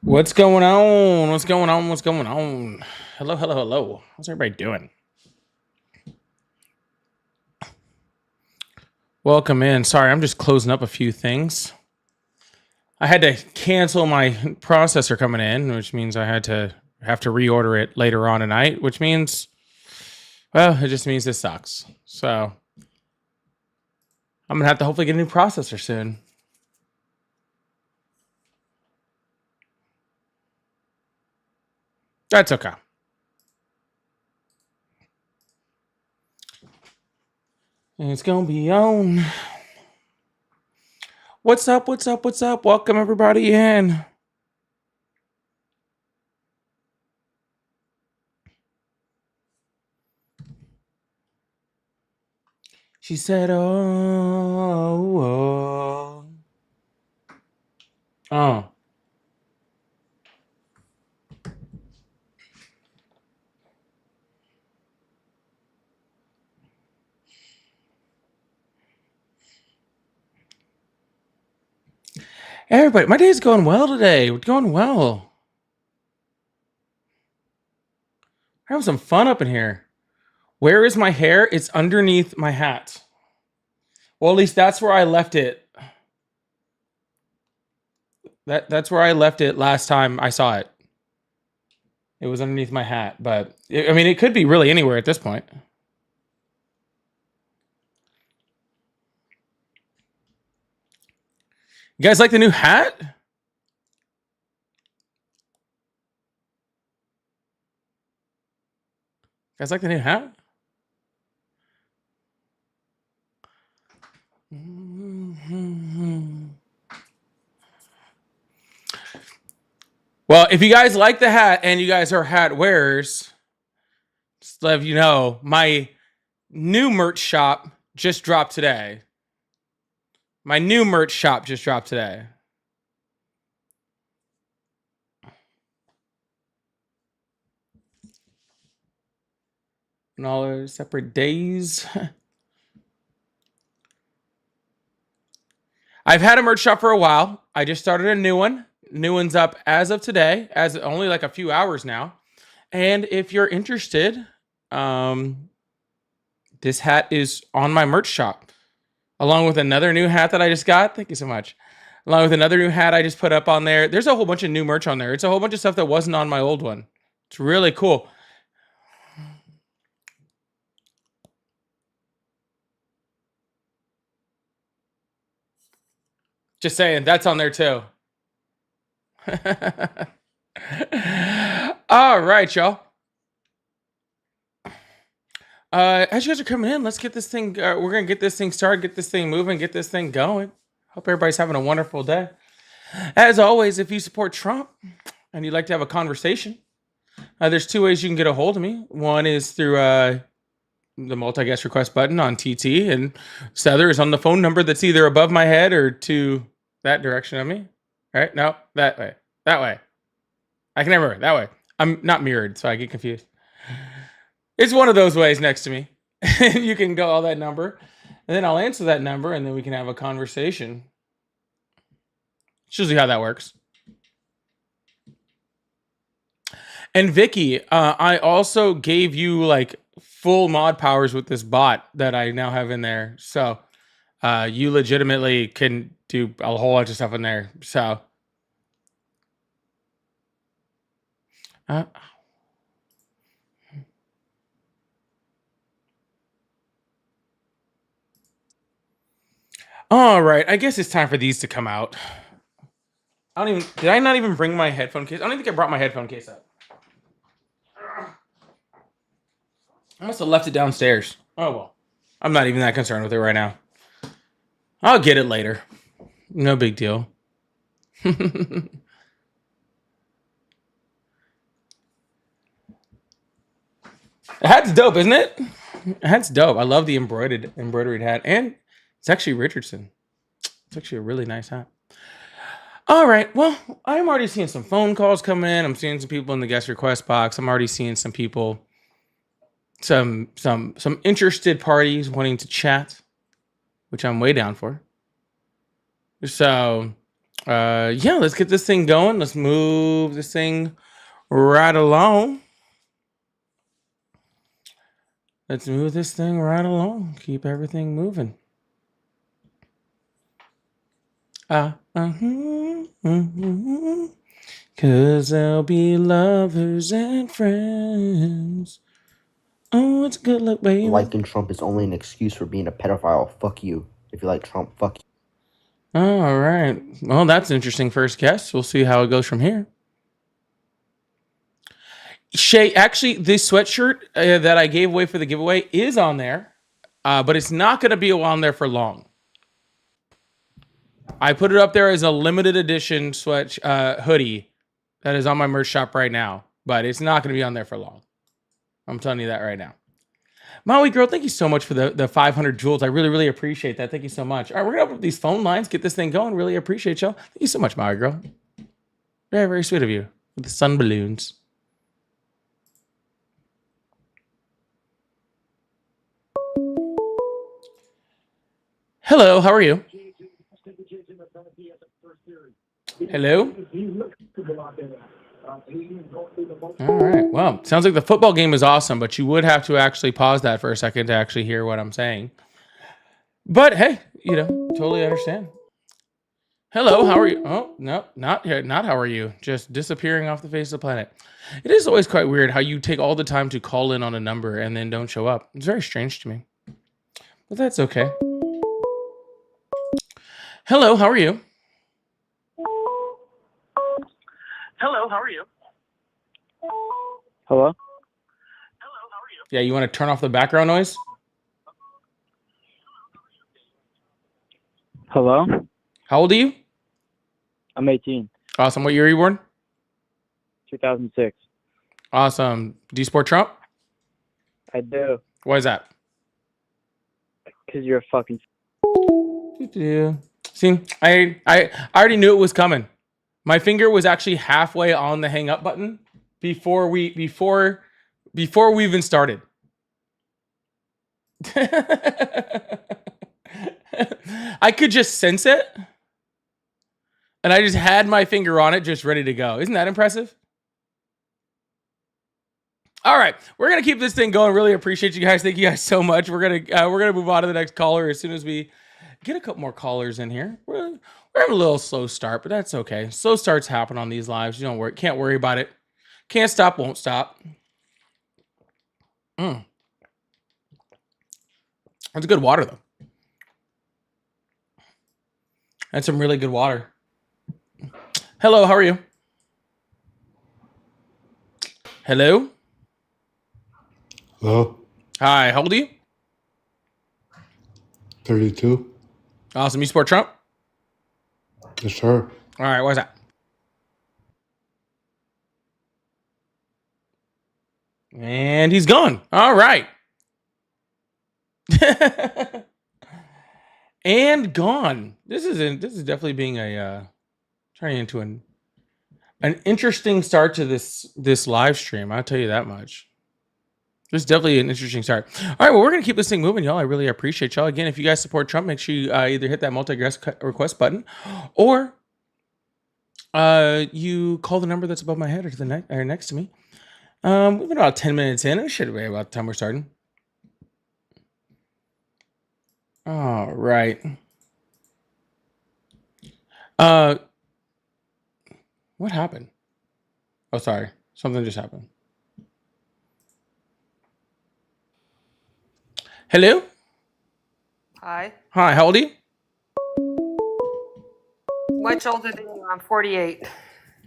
What's going on? What's going on? What's going on? Hello, hello, hello. How's everybody doing? Welcome in. Sorry, I'm just closing up a few things. I had to cancel my processor coming in, which means I have to reorder it later on tonight, which means, well, it just means this sucks. So I'm gonna have to hopefully get a new processor soon. That's okay. It's gonna be on. What's up? What's up? What's up? Welcome everybody in. She said, "Oh, oh, oh." Everybody, my day's going well today. We're going well. We're having some fun up in here. Where is my hair? It's underneath my hat. Well, at least that's where I left it. That's where I left it last time I saw it. It was underneath my hat, but I mean, it could be really anywhere at this point. You guys like the new hat? You guys like the new hat? Well, if you guys like the hat and you guys are hat wearers, just to let you know, my new merch shop just dropped today. My new merch shop just dropped today. And all our separate days. I've had a merch shop for a while. I just started a new one. New one's up as of today, as only like a few hours now. And if you're interested, this hat is on my merch shop, along with another new hat that I just got. Thank you so much. Along with another new hat I just put up on there. There's a whole bunch of new merch on there. It's a whole bunch of stuff that wasn't on my old one. It's really cool. Just saying, that's on there too. All right, y'all. As you guys are coming in, let's get this thing. We're gonna get this thing started, get this thing moving, get this thing going. Hope everybody's having a wonderful day. As always, if you support Trump and you'd like to have a conversation, there's two ways you can get a hold of me. One is through the multi-guest request button on TT, and the other is on the phone number that's either above my head or to that direction of me. All right? No, that way. That way. I can never remember. That way. I'm not mirrored, so I get confused. It's one of those ways next to me. You can go all that number, and then I'll answer that number, and then we can have a conversation. It's usually how that works. And Vicky, I also gave you like full mod powers with this bot that I now have in there. So you legitimately can do a whole bunch of stuff in there. So all right, I guess it's time for these to come out. Did I not even bring my headphone case? I don't even think I brought my headphone case up. I must have left it downstairs. Oh well. I'm not even that concerned with it right now. I'll get it later. No big deal. The hat's dope, isn't it? The hat's dope. I love the embroidered hat, and it's actually Richardson. It's actually a really nice hat. All right. Well, I'm already seeing some phone calls coming in. I'm seeing some people in the guest request box. I'm already seeing some people, some interested parties wanting to chat, which I'm way down for. So Yeah, let's get this thing going. Let's move this thing right along. Let's move this thing right along. Keep everything moving. Cause there'll be lovers and friends. Oh, it's good luck, baby. Liking Trump is only an excuse for being a pedophile. Fuck you. If you like Trump, fuck you. All right. Well, that's an interesting first guess. We'll see how it goes from here. Shay, actually, this sweatshirt that I gave away for the giveaway is on there, but it's not going to be on there for long. I put it up there as a limited edition hoodie that is on my merch shop right now, but it's not going to be on there for long. I'm telling you that right now. Maui girl, thank you so much for the 500 jewels. I really, really appreciate that. Thank you so much. All right, we're going to open up these phone lines, get this thing going. Really appreciate y'all. Thank you so much, Maui girl. Very, very sweet of you with the sun balloons. Hello, how are you? Hello? All right. Well, sounds like the football game is awesome, but you would have to actually pause that for a second to actually hear what I'm saying. But hey, totally understand. Hello, how are you? Oh, no, not how are you? Just disappearing off the face of the planet. It is always quite weird how you take all the time to call in on a number and then don't show up. It's very strange to me. But that's okay. Hello, how are you? Hello, how are you? Hello? Hello, how are you? Yeah, you want to turn off the background noise? Hello? How old are you? I'm 18. Awesome. What year are you born? 2006. Awesome. Do you support Trump? I do. Why is that? Because you're a fucking... See, I already knew it was coming. My finger was actually halfway on the hang up button before we even started. I could just sense it. And I just had my finger on it, just ready to go. Isn't that impressive? All right, we're gonna keep this thing going. Really appreciate you guys. Thank you guys so much. We're gonna move on to the next caller as soon as we get a couple more callers in here. We're having a little slow start, but that's okay. Slow starts happen on these lives. You don't worry. Can't worry about it. Can't stop, won't stop. That's good water though. That's some really good water. Hello, how are you? Hello? Hello? Hi, how old are you? 32. Awesome. You support Trump? Yes, sir. All right, why is that? And he's gone. All right. And gone. This is definitely being turning into an interesting start to this live stream. I'll tell you that much. This is definitely an interesting start. All right, well, we're going to keep this thing moving, y'all. I really appreciate y'all. Again, if you guys support Trump, make sure you either hit that multi-request button or you call the number that's above my head or to the or next to me. We've been about 10 minutes in. It should be about the time we're starting. All right. What happened? Oh, sorry. Something just happened. Hello? Hi. Hi, how old are you? Much older than you. I'm 48.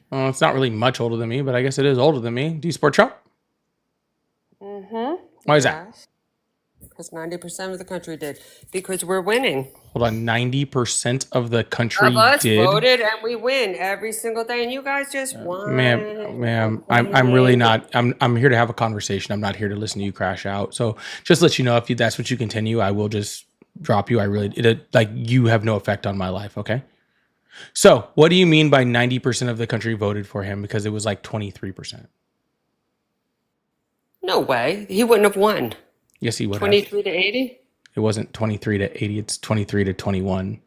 Well, it's not really much older than me, but I guess it is older than me. Do you support Trump? Mm-hmm. Why is that? Because 90% of the country did. Because we're winning. Hold on, 90% of the country Of us did. voted and we win every single day. And you guys just won. Ma'am, I'm really not. I'm here to have a conversation. I'm not here to listen to you crash out. So just let you know, if that's what you continue, I will just drop you. You have no effect on my life. Okay. So what do you mean by 90% of the country voted for him? Because it was like 23%. No way. He wouldn't have won. Yes, he would have. 23 to 80? It wasn't 23 to 80. It's 23 to 21.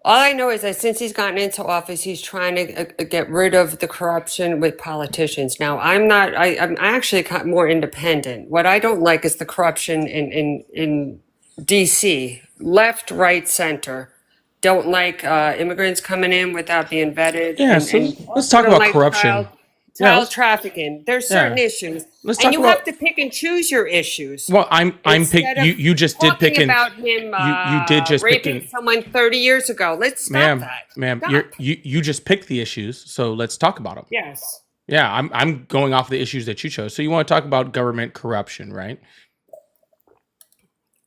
All I know is that since he's gotten into office, he's trying to get rid of the corruption with politicians. Now, I'm not. I'm actually more independent. What I don't like is the corruption in D.C. Left, right, center. Don't like immigrants coming in without being vetted, Yeah, and so let's also talk don't about like corruption. Yeah, child trafficking. There's certain yeah. issues, Let's and talk you about. have to pick and choose your issues Well, I'm pick. instead of You just did pick talking and about him you did just pick raping and someone 30 years ago. Let's stop ma'am, that. ma'am, Stop. you just picked the issues, so let's talk about them. Yes. Yeah, I'm going off the issues that you chose. So you want to talk about government corruption, right?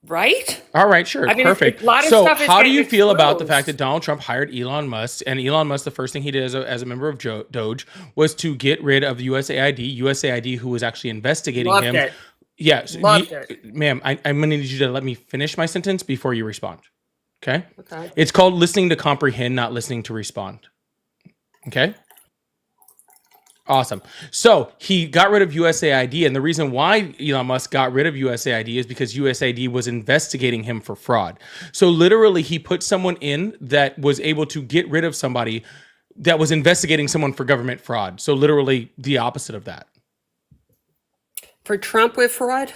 Right? All right, sure, I mean, perfect. a lot of So stuff is how do getting you feel about the fact exposed. that Donald Trump hired Elon Musk, and Elon Musk, the first thing he did as a member of Doge was to get rid of USAID, who was actually investigating Loved him. it. Yes, Loved it. ma'am, I'm going to need you to let me finish my sentence before you respond. Okay? Okay. It's called listening to comprehend, not listening to respond. Okay? Awesome. So he got rid of USAID, and the reason why Elon Musk got rid of USAID is because USAID was investigating him for fraud. So literally, he put someone in that was able to get rid of somebody that was investigating someone for government fraud. So literally, the opposite of that. For Trump with fraud?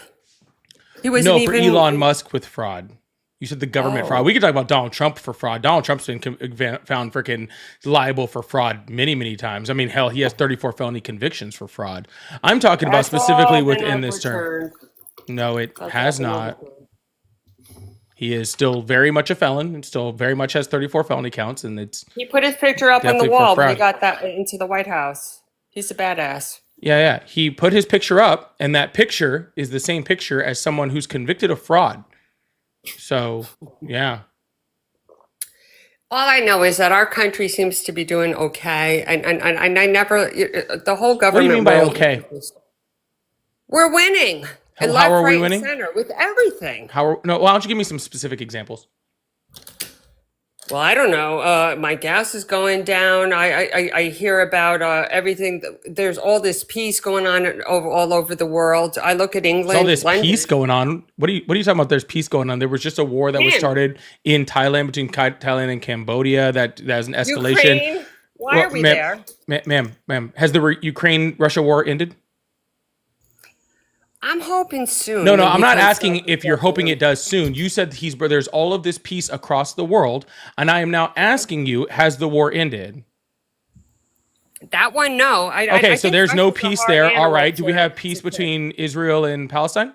He wasn't No, for even. Elon Musk with fraud. You said the government fraud. We could talk about Donald Trump for fraud. Donald Trump's been found freaking liable for fraud many, many times. I mean, hell, he has 34 felony convictions for fraud. I'm talking about That's specifically all been within this term. overturned. No, it That's has all been not. overturned. He is still very much a felon and still very much has 34 felony counts. And it's, He put his picture up on the Definitely for wall when he fraud. got that into the White House. He's a badass. yeah. He put his picture up, and that picture is the same picture as someone who's convicted of fraud. So, yeah. All I know is that our country seems to be doing okay, and I never the whole government. What do you mean by world- okay? We're winning, and How left, are we right, winning? and center with everything. No, why don't you give me some specific examples? Well, I don't know. My gas is going down. I hear about everything. There's all this peace going on all over the world. I look at England. There's all this London. peace going on. What are you talking about? There's peace going on. There was just a war that was Man. started in Thailand between Thailand and Cambodia. That was an escalation. Ukraine. Why Well, are we there? Ma'am, has the Ukraine-Russia war ended? I'm hoping soon. No, when I'm he not comes asking up if with you're that hoping deal. it does soon. You said there's all of this peace across the world, and I am now asking you, has the war ended? That one, no. Okay, so think there's no Russia's a peace hard there. All animal right. Do we to- have peace to pick. between Israel and Palestine?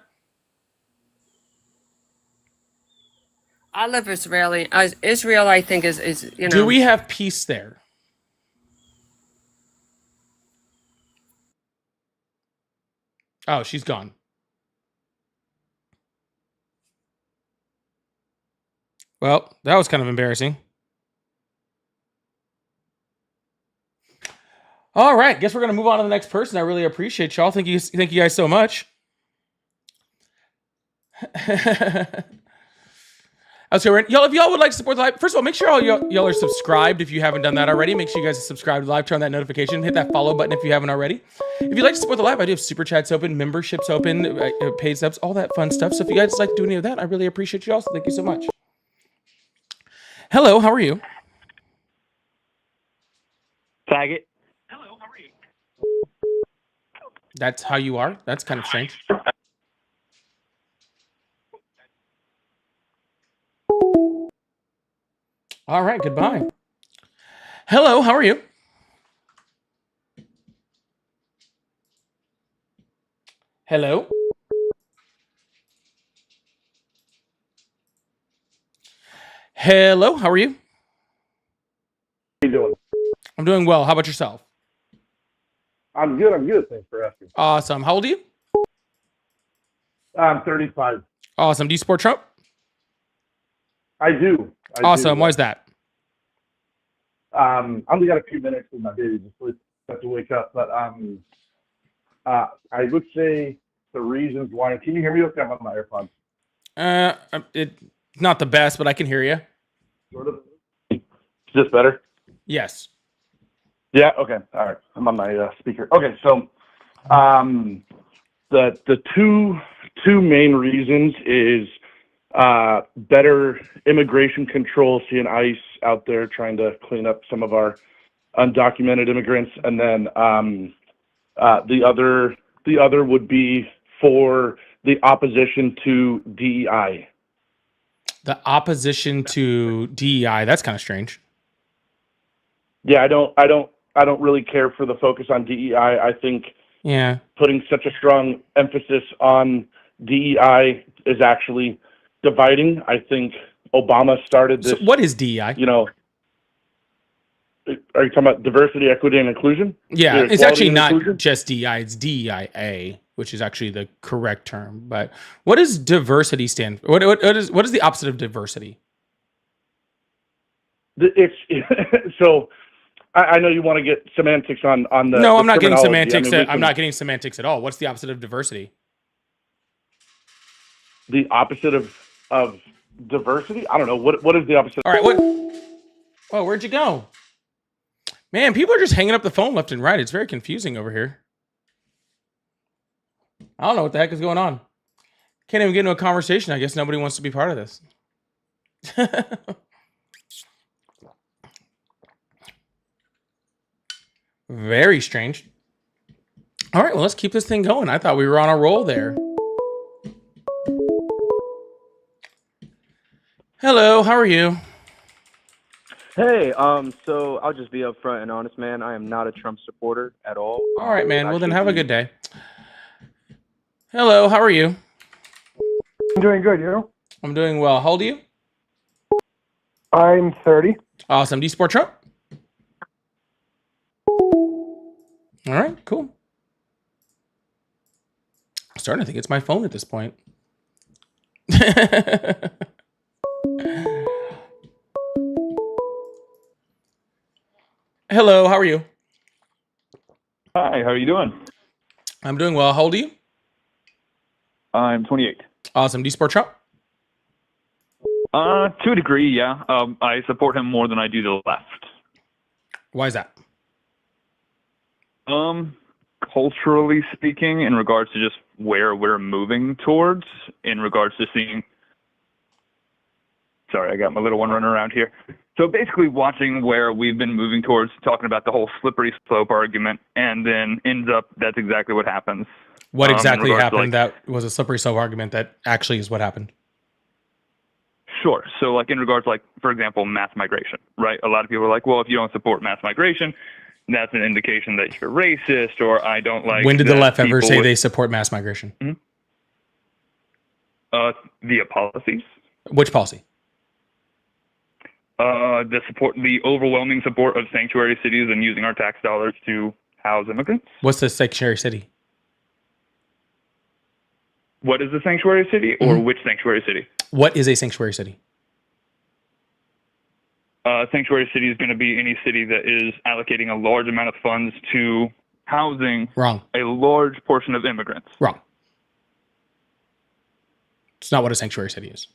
I love Israeli. Israel, I think, is you know. Do we have peace there? Oh, she's gone. Well, that was kind of embarrassing. All right, guess we're gonna move on to the next person. I really appreciate y'all. Thank you guys so much. Okay, y'all, if y'all would like to support the live, first of all, make sure y'all are subscribed if you haven't done that already. Make sure you guys are subscribed to the live, turn on that notification, hit that follow button if you haven't already. If you'd like to support the live, I do have super chats open, memberships open, paid subs, all that fun stuff. So if you guys like to do any of that, I really appreciate you all. So thank you so much. Hello, how are you? Faggot. That's how you are? That's kind of strange. All right, goodbye. Hello, how are you? Hello? Hello, how are you? How you doing? I'm doing well. How about yourself? I'm good. Thanks for asking. Awesome. How old are you? I'm 35. Awesome. Do you support Trump? I do. Awesome. Why is that? I only got a few minutes with my baby. Just have to wake up. But I would say the reasons why. Can you hear me okay? I'm on my AirPods. It's not the best, but I can hear you. Sort of. Is this better? Yes. Yeah. Okay. All right. I'm on my speaker. Okay. So, the two main reasons is better immigration control, seeing ICE out there trying to clean up some of our undocumented immigrants, and then the other would be for the opposition to DEI. The opposition to DEI. That's kind of strange. Yeah, I don't really care for the focus on DEI. I think putting such a strong emphasis on DEI is actually dividing. I think Obama started this. So what is DEI? You know, are you talking about diversity, equity, and inclusion? Yeah, it's actually not just DEI, it's DEIA, which is actually the correct term. But what does diversity stand for? What is the opposite of diversity? It's so I know you want to get semantics on the. No, I'm the not getting terminology. semantics. I mean, I'm not getting semantics at all. What's the opposite of diversity? The opposite of diversity? I don't know. What is the opposite? All right, what? Oh, where'd you go? Man, people are just hanging up the phone left and right. It's very confusing over here. I don't know what the heck is going on. Can't even get into a conversation. I guess nobody wants to be part of this. Very strange. All right, well, let's keep this thing going. I thought we were on a roll there. Hello, how are you? Hey, so I'll just be upfront and honest, man. I am not a Trump supporter at all. All right, man. Well, then have a good day. Hello, how are you? I'm doing good, you? I'm doing well. How old are you? I'm 30. Awesome. Do you support Trump? All right, cool. I'm starting to think it's my phone at this point. Hello, how are you? Hi, how are you doing? I'm doing well. How old are you? I'm 28. Awesome. Do you support Trump? To a degree, yeah. I support him more than I do the left. Why is that? Culturally speaking, in regards to just where we're moving towards, in regards to seeing. Sorry, I got my little one running around here. So basically watching where we've been moving towards, talking about the whole slippery slope argument, and then ends up that's exactly what happens. What exactly happened that was a slippery slope argument that actually is what happened? Sure. So like in regards like, for example, mass migration, right? A lot of people are like, well, if you don't support mass migration, that's an indication that you're racist, or I don't like. When did the left ever say they support mass migration? Via policies. Which policy? The overwhelming support of sanctuary cities and using our tax dollars to house immigrants. What's the sanctuary city? What is a sanctuary city, or which sanctuary city? What is a sanctuary city? Sanctuary city is going to be any city that is allocating a large amount of funds to housing a large portion of immigrants. Wrong. It's not what a sanctuary city is.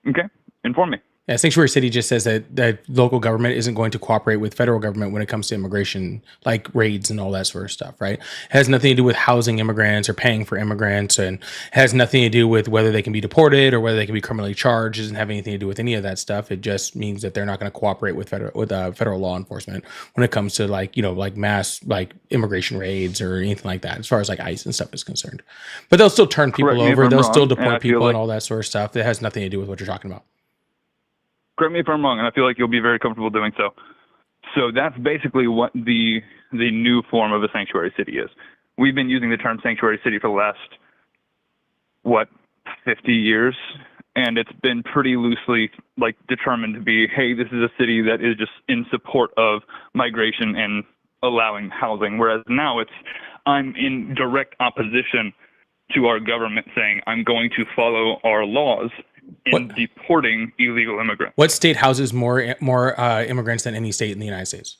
Okay. Inform me. Yeah, sanctuary city just says that local government isn't going to cooperate with federal government when it comes to immigration, like raids and all that sort of stuff, right? It has nothing to do with housing immigrants or paying for immigrants, and has nothing to do with whether they can be deported or whether they can be criminally charged. It doesn't have anything to do with any of that stuff. It just means that they're not going to cooperate with federal law enforcement when it comes to like mass like immigration raids or anything like that, as far as like ICE and stuff is concerned. But they'll still turn people over. They'll still deport people and all that sort of stuff. That has nothing to do with what you're talking about. Correct me if I'm wrong, and I feel like you'll be very comfortable doing so. So that's basically what the new form of a sanctuary city is. We've been using the term sanctuary city for the last, 50 years, and it's been pretty loosely determined to be, hey, this is a city that is just in support of migration and allowing housing, whereas now I'm in direct opposition to our government saying I'm going to follow our laws in deporting illegal immigrants. What state houses more immigrants than any state in the United States?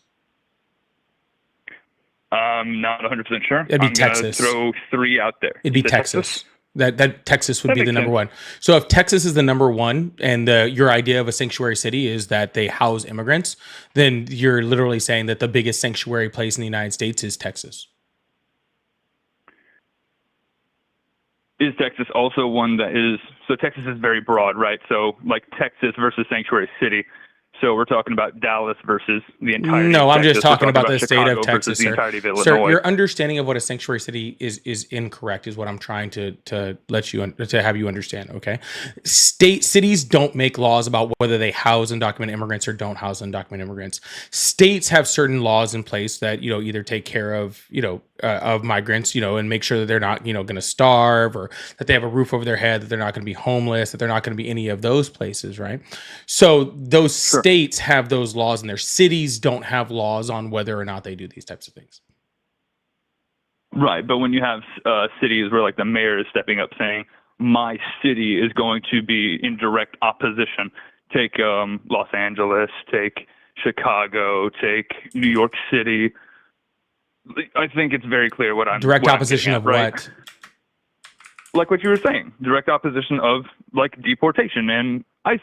I'm not 100% sure. It'd be I'm Texas. Throw three out there. It'd be Texas. That Texas would be the number one. So if Texas is the number one, and your idea of a sanctuary city is that they house immigrants, then you're literally saying that the biggest sanctuary place in the United States is Texas. is Texas also one that is, so Texas is very broad, right? So like Texas versus sanctuary city. So we're talking about Dallas versus the entirety No, of I'm Texas. just talking We're about talking the state of Chicago Texas, versus the sir. entirety of Sir, Illinois. your understanding of what a sanctuary city is incorrect. Is what I'm trying to let you to have you understand. Okay, cities don't make laws about whether they house undocumented immigrants or don't house undocumented immigrants. States have certain laws in place that either take care of of migrants, and make sure that they're not going to starve, or that they have a roof over their head, that they're not going to be homeless, that they're not going to be any of those places, right? So those states have those laws, and their cities don't have laws on whether or not they do these types of things. Right, but when you have cities where like the mayor is stepping up saying, my city is going to be in direct opposition. Take Los Angeles, take Chicago, take New York City. I think it's very clear what I'm Direct what opposition I'm of right? what? Like what you were saying, direct opposition of like deportation and ice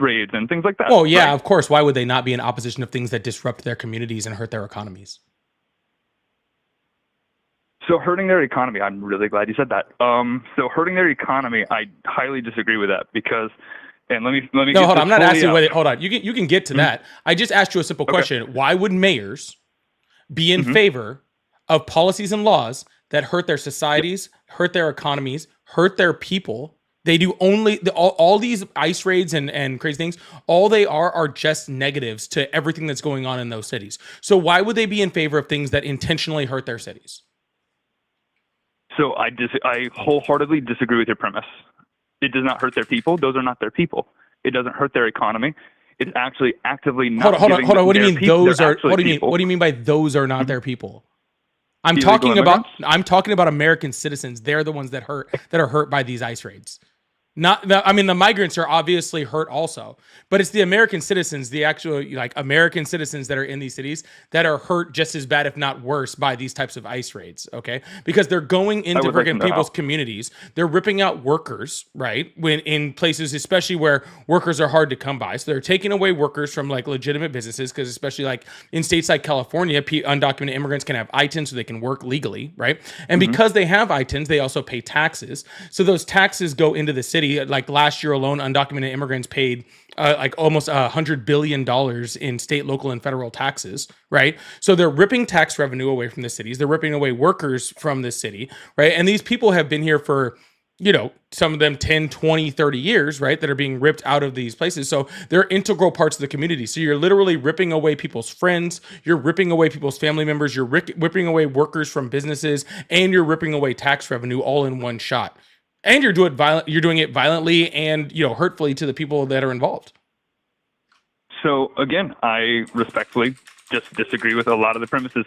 raids and things like that. Well, yeah, right? of course. Why would they not be in opposition of things that disrupt their communities and hurt their economies? So hurting their economy, I'm really glad you said that. So hurting their economy, I highly disagree with that because, and let me. No, hold on. I'm not asking whether. Hold on. You can get to that. I just asked you a simple question. Why would mayors be in favor of policies and laws that hurt their societies, hurt their economies, hurt their people? They do only all these ICE raids and crazy things. All they are just negatives to everything that's going on in those cities. So why would they be in favor of things that intentionally hurt their cities? So I wholeheartedly disagree with your premise. It does not hurt their people. Those are not their people. It doesn't hurt their economy. It's actually actively not. Hold on. What do you mean those are? What do you mean? People. What do you mean by those are not their people? I'm Illegal talking immigrants? I'm talking about American citizens. They're the ones that are hurt by these ICE raids. The migrants are obviously hurt also, but it's the American citizens, the actual American citizens that are in these cities that are hurt just as bad, if not worse, by these types of ICE raids. Okay, because they're going into freaking people's communities, they're ripping out workers, right? When in places, especially where workers are hard to come by, so they're taking away workers from legitimate businesses, because especially in states like California, undocumented immigrants can have ITINs so they can work legally, right? And because they have ITINs, they also pay taxes. So those taxes go into the city. Like last year alone, undocumented immigrants paid almost $100 billion in state, local, and federal taxes, right? So they're ripping tax revenue away from the cities. They're ripping away workers from the city, right? And these people have been here for, some of them 10, 20, 30 years, right? That are being ripped out of these places. So they're integral parts of the community. So you're literally ripping away people's friends. You're ripping away people's family members. You're ripping away workers from businesses, and you're ripping away tax revenue all in one shot. And you're doing it violently and hurtfully to the people that are involved. So again, I respectfully just disagree with a lot of the premises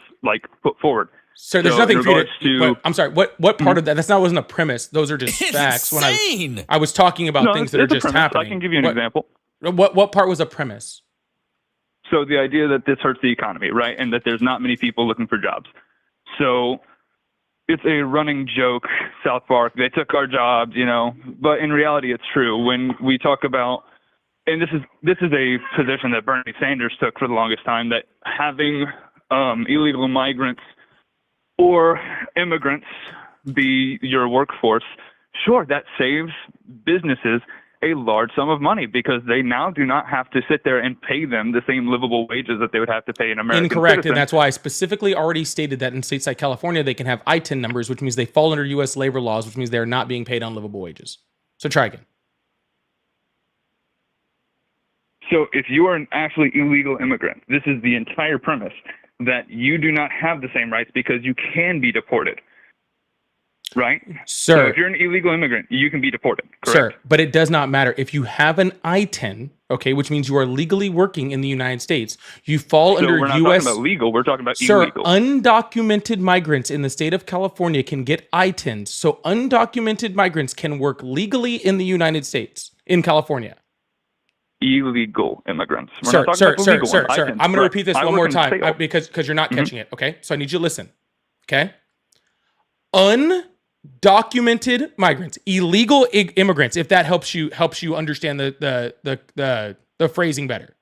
put forward. Sir, there's nothing for you to. I'm sorry. What part of that? Wasn't a premise. Those are just facts. Insane. When I was talking about things that are just happening. I can give you an example. What part was a premise? So the idea that this hurts the economy, right, and that there's not many people looking for jobs. So it's a running joke, South Park. They took our jobs, but in reality, it's true. When we talk about, and this is a position that Bernie Sanders took for the longest time, that having illegal migrants or immigrants be your workforce, sure, that saves businesses a large sum of money, because they now do not have to sit there and pay them the same livable wages that they would have to pay an American Incorrect, citizen. and that's why I specifically already stated that in states like California, they can have ITIN numbers, which means they fall under U.S. labor laws, which means they're not being paid on livable wages. So try again. So if you are an actually illegal immigrant, this is the entire premise, that you do not have the same rights because you can be deported. Right? Sir. So if you're an illegal immigrant, you can be deported, correct? Sir, but it does not matter. If you have an I-10, okay, which means you are legally working in the United States, you fall under we're not U.S. talking about legal, we're talking about Sir, illegal. undocumented migrants in the state of California can get I-10s. So undocumented migrants can work legally in the United States, in California. Illegal immigrants. Sir, I'm going to repeat this one more time because you're not catching it, okay? So I need you to listen, okay? Undocumented migrants, illegal immigrants, if that helps you understand the phrasing better,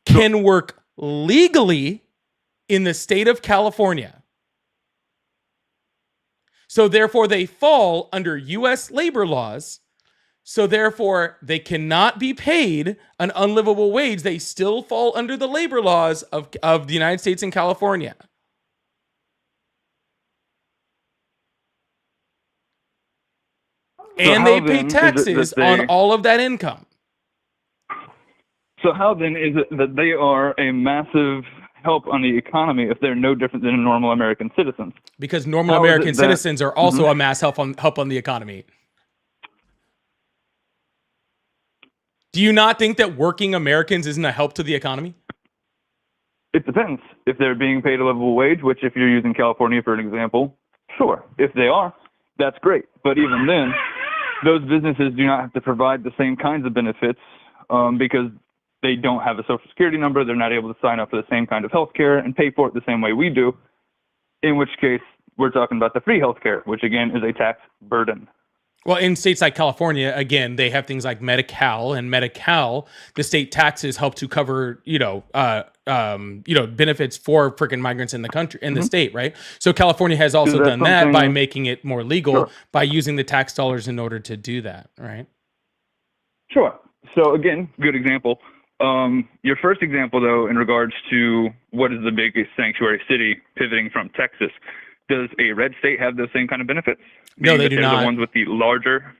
can work legally in the state of California. So therefore, they fall under U.S. labor laws. So therefore, they cannot be paid an unlivable wage. They still fall under the labor laws of the United States and California. And they pay taxes on all of that income. So how then is it that they are a massive help on the economy if they're no different than normal American citizens? Because normal American citizens are also a mass help on the economy. Do you not think that working Americans isn't a help to the economy? It depends. If they're being paid a livable wage, which if you're using California for an example, sure. If they are, that's great. But even then, those businesses do not have to provide the same kinds of benefits because they don't have a social security number. They're not able to sign up for the same kind of health care and pay for it the same way we do, in which case we're talking about the free health care, which again is a tax burden. Well, in states like California, again, they have things like Medi-Cal, and Medi-Cal, the state taxes help to cover, benefits for freaking migrants in the country, in the state, right? So California has also done that by making it more legal by using the tax dollars in order to do that, right? Sure. So again, good example. Your first example, though, in regards to what is the biggest sanctuary city pivoting from Texas, does a red state have those same kind of benefits? No, they do not. They're the ones with the larger.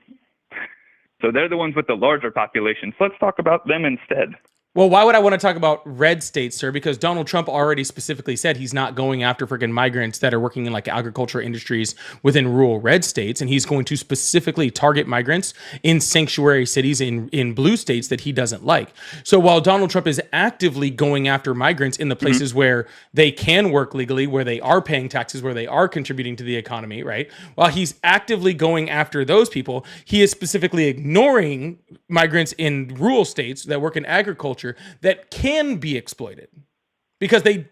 So they're the ones with the larger populations. Let's talk about them instead. Well, why would I want to talk about red states, sir? Because Donald Trump already specifically said he's not going after freaking migrants that are working in like agriculture industries within rural red states. And he's going to specifically target migrants in sanctuary cities in blue states that he doesn't like. So while Donald Trump is actively going after migrants in the places where they can work legally, where they are paying taxes, where they are contributing to the economy, right? While he's actively going after those people, he is specifically ignoring migrants in rural states that work in agriculture that can be exploited because they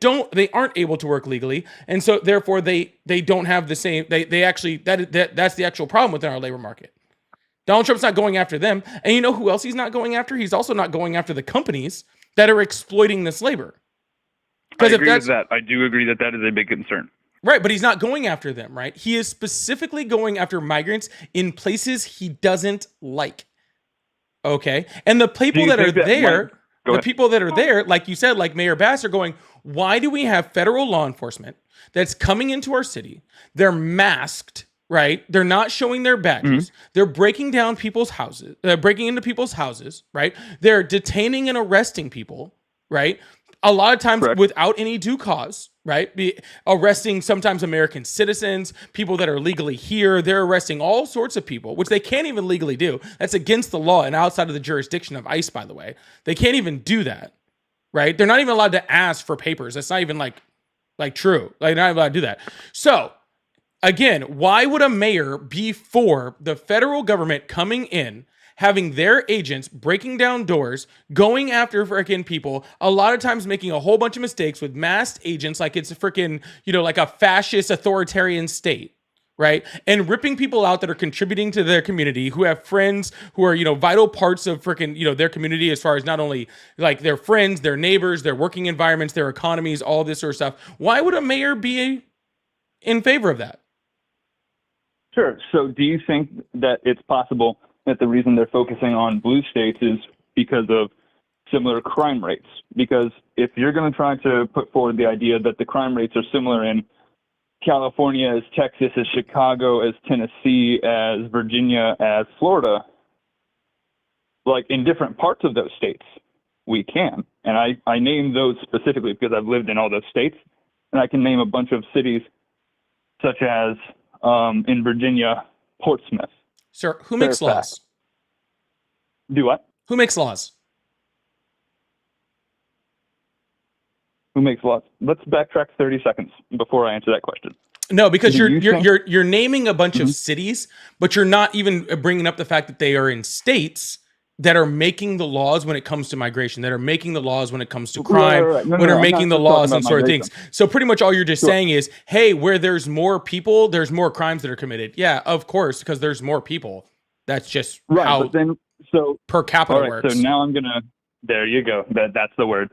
aren't able to work legally, and so therefore they don't have the same they actually that's the actual problem within our labor market. Donald Trump's not going after them, and you know who else he's not going after? He's also not going after the companies that are exploiting this labor. I agree with that. I do agree that that is a big concern. Right, but he's not going after them, right? He is specifically going after migrants in places he doesn't like. Okay, and the people that are there. The people that are there, like you said, like Mayor Bass, are going, why do we have federal law enforcement that's coming into our city? They're masked, right? They're not showing their badges. They're breaking down people's houses, breaking into people's houses, right? They're detaining and arresting people, right? A lot of times without any due cause, right? Arresting sometimes American citizens, people that are legally here. They're arresting all sorts of people, which they can't even legally do. That's against the law and outside of the jurisdiction of ICE, by the way. They can't even do that, right? They're not even allowed to ask for papers. That's not even like true. Like, they're not allowed to do that. So again, why would a mayor be for the federal government coming in, having their agents breaking down doors, going after freaking people, a lot of times making a whole bunch of mistakes with masked agents like it's a freaking, like a fascist authoritarian state, right? And ripping people out that are contributing to their community, who have friends who are, vital parts of freaking, their community as far as not only like their friends, their neighbors, their working environments, their economies, all this sort of stuff. Why would a mayor be in favor of that? Sure. So do you think that it's possible that the reason they're focusing on blue states is because of similar crime rates? Because if you're going to try to put forward the idea that the crime rates are similar in California as Texas, as Chicago, as Tennessee, as Virginia, as Florida, like in different parts of those states, we can. And I name those specifically because I've lived in all those states, and I can name a bunch of cities such as in Virginia, Portsmouth. Sir, who makes laws? Do what? Who makes laws? Who makes laws? Let's backtrack 30 seconds before I answer that question. No, because you're naming a bunch of cities, but you're not even bringing up the fact that they are in states that are making the laws when it comes to migration, that are making the laws when it comes to crime, when they're making the laws and sort of things. So pretty much all you're just saying is, hey, where there's more people, there's more crimes that are committed. Yeah, of course, because there's more people. That's just how per capita works. So now there you go. That's the word.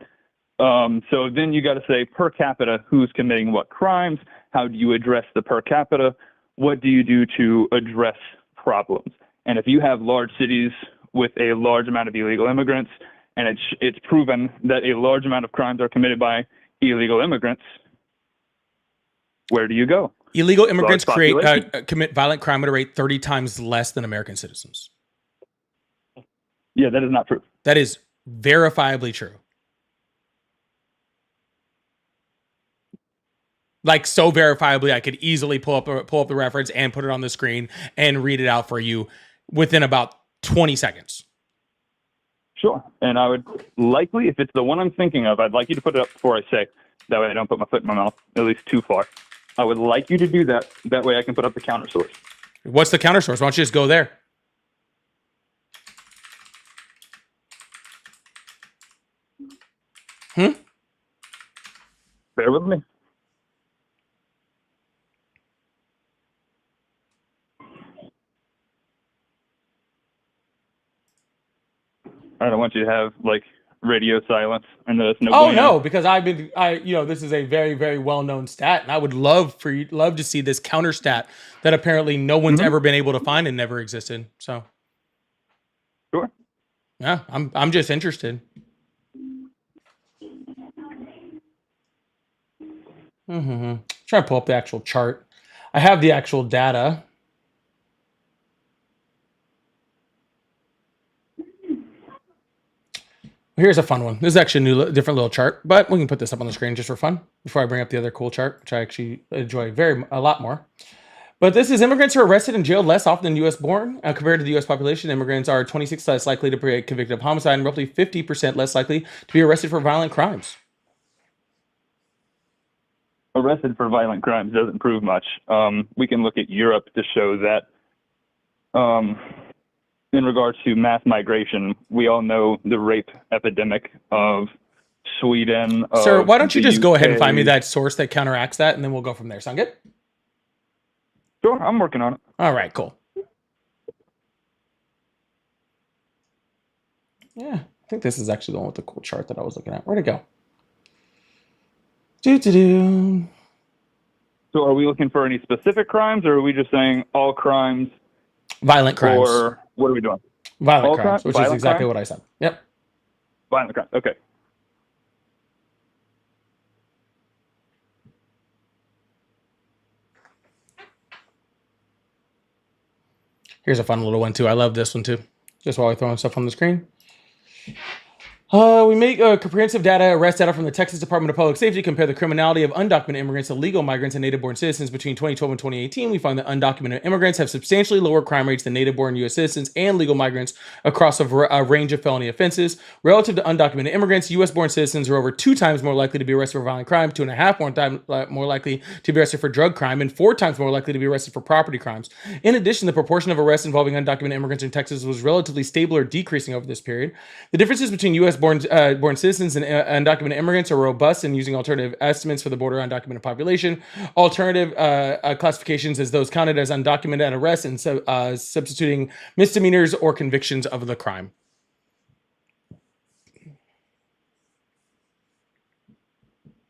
So then you got to say per capita, who's committing what crimes? How do you address the per capita? what do you do to address problems? And if you have large cities with a large amount of illegal immigrants, and it's proven that a large amount of crimes are committed by illegal immigrants, where do you go? Illegal immigrants commit violent crime at a rate 30 times less than American citizens. Yeah, that is not true. That is verifiably true. Like, so verifiably, I could easily pull up the reference and put it on the screen and read it out for you within about 20 seconds. Sure. And I would likely, if it's the one I'm thinking of, I'd like you to put it up before I say. That way I don't put my foot in my mouth, at least too far. I would like you to do that. That way I can put up the counter source. What's the counter source? Why don't you just go there? Bear with me. I don't want you to have like radio silence and there's no. Oh no, because this is a very, very well-known stat, and I would love to see this counter stat that apparently no one's ever been able to find and never existed. So, sure. Yeah, I'm just interested. Try to pull up the actual chart. I have the actual data. Here's a fun one. This is actually a different little chart, but we can put this up on the screen just for fun before I bring up the other cool chart, which I actually enjoy a lot more. But this is immigrants are arrested and jailed less often than U.S. born. Compared to the U.S. population, immigrants are 26% less likely to be convicted of homicide and roughly 50% less likely to be arrested for violent crimes. Arrested for violent crimes doesn't prove much. We can look at Europe to show that in regards to mass migration, we all know the rape epidemic of Sweden. Sir, why don't you just go ahead and find me that source that counteracts that, and then we'll go from there. Sound good? Sure, I'm working on it. All right, cool. Yeah, I think this is actually the one with the cool chart that I was looking at. Where'd it go? So are we looking for any specific crimes, or are we just saying all crimes? Violent crimes. Or what are we doing? Violent crimes, which is exactly what I said. Yep. Violent crimes, okay. Here's a fun little one, too. I love this one, too. Just while we're throwing stuff on the screen. We make comprehensive arrest data from the Texas Department of Public Safety compare the criminality of undocumented immigrants to legal migrants and native-born citizens between 2012 and 2018. We find that undocumented immigrants have substantially lower crime rates than native-born U.S. citizens and legal migrants across a range of felony offenses. Relative to undocumented immigrants, U.S.-born citizens are over 2 times more likely to be arrested for violent crime, 2.5 times more likely to be arrested for drug crime, and 4 times more likely to be arrested for property crimes. In addition, the proportion of arrests involving undocumented immigrants in Texas was relatively stable or decreasing over this period. The differences between U.S. born citizens and undocumented immigrants are robust in using alternative estimates for the border undocumented population. Alternative classifications as those counted as undocumented at arrest and substituting misdemeanors or convictions of the crime.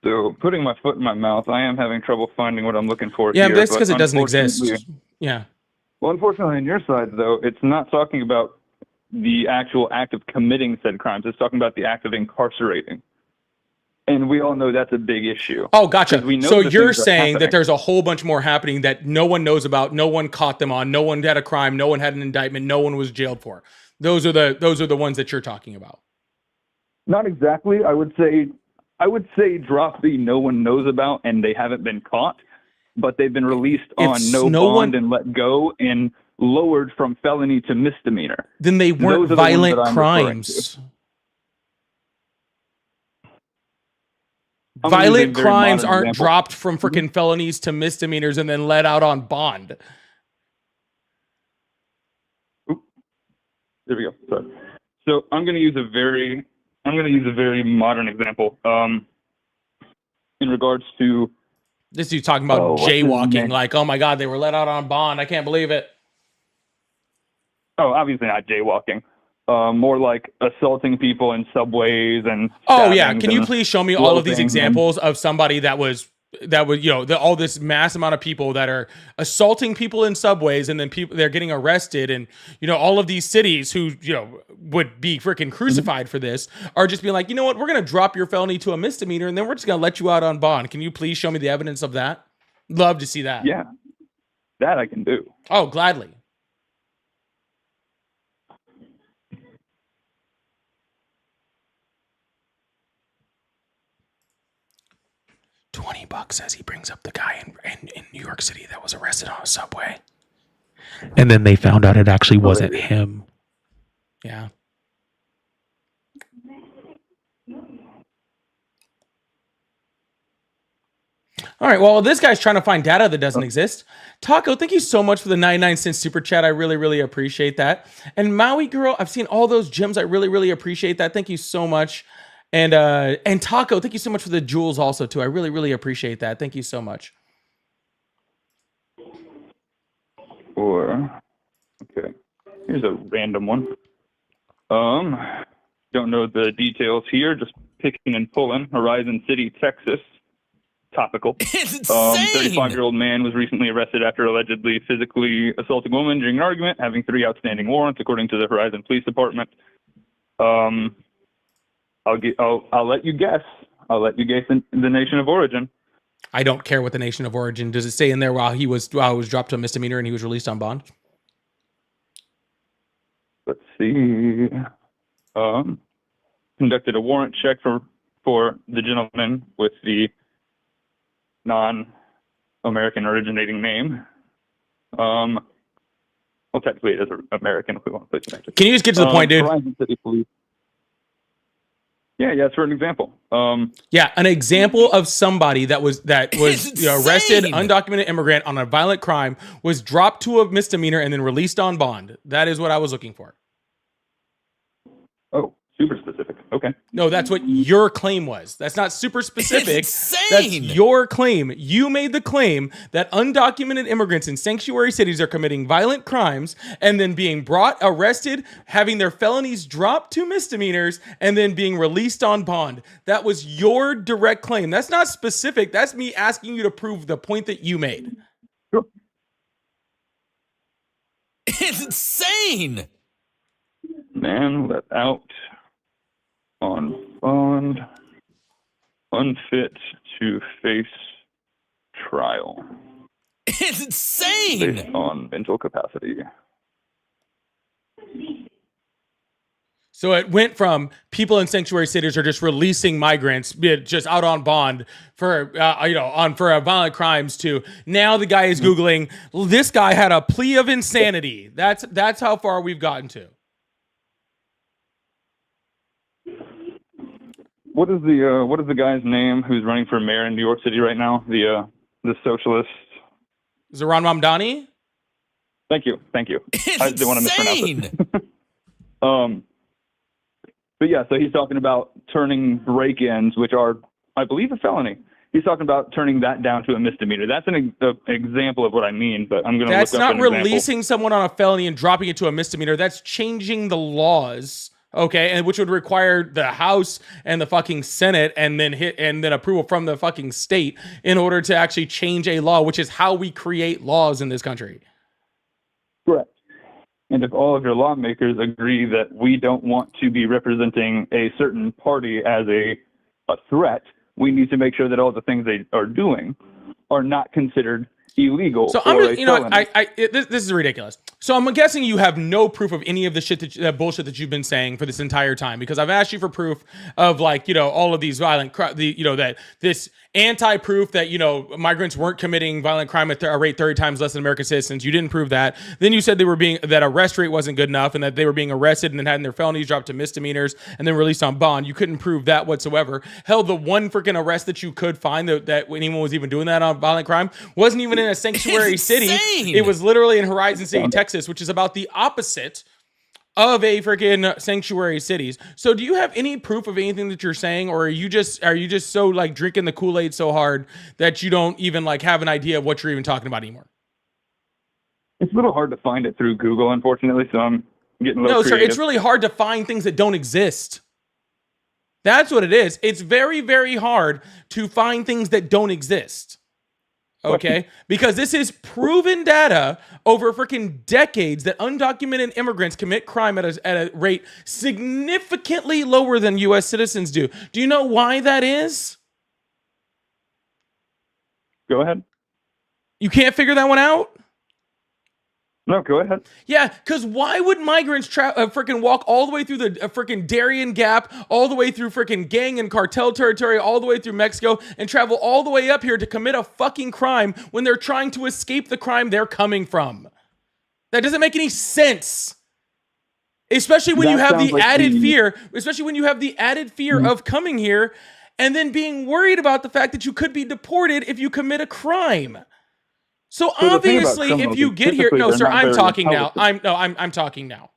So putting my foot in my mouth, I am having trouble finding what I'm looking for here. Yeah, that's because it doesn't exist. Yeah. Well, unfortunately, on your side, though, it's not talking about the actual act of committing said crimes. It's talking about the act of incarcerating. And we all know that's a big issue. Oh, gotcha. So you're saying that there's a whole bunch more happening that no one knows about, no one caught them on, no one had a crime, no one had an indictment, no one was jailed for. Those are the ones that you're talking about. Not exactly. I would say drop the no one knows about and they haven't been caught, but they've been released on no bond and let go and lowered from felony to misdemeanor. Then they weren't violent crimes. Violent crimes aren't dropped from freaking felonies to misdemeanors and then let out on bond. Oop. There we go. Sorry. So I'm going to use a very modern example. In regards to this dude talking about jaywalking, like, oh my God, they were let out on bond. I can't believe it. Oh, obviously not jaywalking. More like assaulting people in subways and. Oh yeah, can you please show me all of these examples of somebody that was that would, all this mass amount of people that are assaulting people in subways, and then they're getting arrested, and all of these cities who would be freaking crucified for this are just being like, you know what, we're gonna drop your felony to a misdemeanor, and then we're just gonna let you out on bond. Can you please show me the evidence of that? Love to see that. Yeah, that I can do. Oh, gladly. $20 as he brings up the guy in New York City that was arrested on a subway. And then they found out it actually wasn't him. Yeah. All right. Well, this guy's trying to find data that doesn't exist. Taco, thank you so much for the 99-cent super chat. I really, really appreciate that. And Maui Girl, I've seen all those gems. I really, really appreciate that. Thank you so much. And Taco, thank you so much for the jewels also too. I really, really appreciate that. Thank you so much. Okay, here's a random one. Don't know the details here. Just picking and pulling. Horizon City, Texas. Topical. It's insane. 35-year-old man was recently arrested after allegedly physically assaulting a woman during an argument, having 3 outstanding warrants, according to the Horizon Police Department. I'll let you guess. I'll let you guess the nation of origin. I don't care what the nation of origin. Does it say in there while he was dropped to a misdemeanor and he was released on bond? Let's see. Conducted a warrant check for the gentleman with the non-American originating name. Well, technically it is American if we want to place it. Can you just get to the point, dude? Horizon City Police. Yeah, it's for an example. Yeah, an example of somebody that was arrested, undocumented immigrant on a violent crime, was dropped to a misdemeanor and then released on bond. That is what I was looking for. Oh, super specific. Okay. No, that's what your claim was. That's not super specific. That's your claim. You made the claim that undocumented immigrants in sanctuary cities are committing violent crimes and then being arrested, having their felonies dropped to misdemeanors, and then being released on bond. That was your direct claim. That's not specific. That's me asking you to prove the point that you made. Sure. It's insane. Man let out on bond, unfit to face trial. It's insane. Based on mental capacity. So it went from people in sanctuary cities are just releasing migrants just out on bond for violent crimes to now the guy is Googling, this guy had a plea of insanity. That's how far we've gotten to. What is the guy's name who's running for mayor in New York City right now? The socialist. Zohran Mamdani? Thank you. It's I didn't want to mispronounce it. But yeah, so he's talking about turning break-ins, which are, I believe, a felony. He's talking about turning that down to a misdemeanor. That's an example of what I mean, but I'm going to look up an example. That's not releasing someone on a felony and dropping it to a misdemeanor. That's changing the laws. Okay, and which would require the House and the fucking Senate and then approval from the fucking state in order to actually change a law, which is how we create laws in this country. Correct. And if all of your lawmakers agree that we don't want to be representing a certain party as a threat, we need to make sure that all the things they are doing are not considered illegal. So this is ridiculous. So I'm guessing you have no proof of any of the shit bullshit that you've been saying for this entire time, because I've asked you for proof of all of these violent that this anti-proof that migrants weren't committing violent crime at a rate 30 times less than American citizens. You didn't prove that. Then you said that arrest rate wasn't good enough and that they were being arrested and then having their felonies dropped to misdemeanors and then released on bond. You couldn't prove that whatsoever. Hell, the one freaking arrest that you could find that anyone was even doing that on violent crime wasn't even in a sanctuary city. It was literally in Horizon City, Texas, which is about the opposite of a freaking sanctuary cities. So do you have any proof of anything that you're saying, or are you just so like drinking the Kool-Aid so hard that you don't even like have an idea of what you're even talking about anymore? It's a little hard to find it through Google, unfortunately, so I'm getting a little creative. Sir, it's really hard to find things that don't exist. That's what it is. It's very, very hard to find things that don't exist. Okay? Because this is proven data over freaking decades that undocumented immigrants commit crime at a rate significantly lower than U.S. citizens do. Do you know why that is? Go ahead. You can't figure that one out? No, go ahead. Yeah, because why would migrants freaking walk all the way through the freaking Darien Gap, all the way through freaking gang and cartel territory, all the way through Mexico, and travel all the way up here to commit a fucking crime when they're trying to escape the crime they're coming from? That doesn't make any sense. Especially when you have the added fear, of coming here and then being worried about the fact that you could be deported if you commit a crime. So obviously, if you get here, no, sir, I'm talking now. I'm talking now.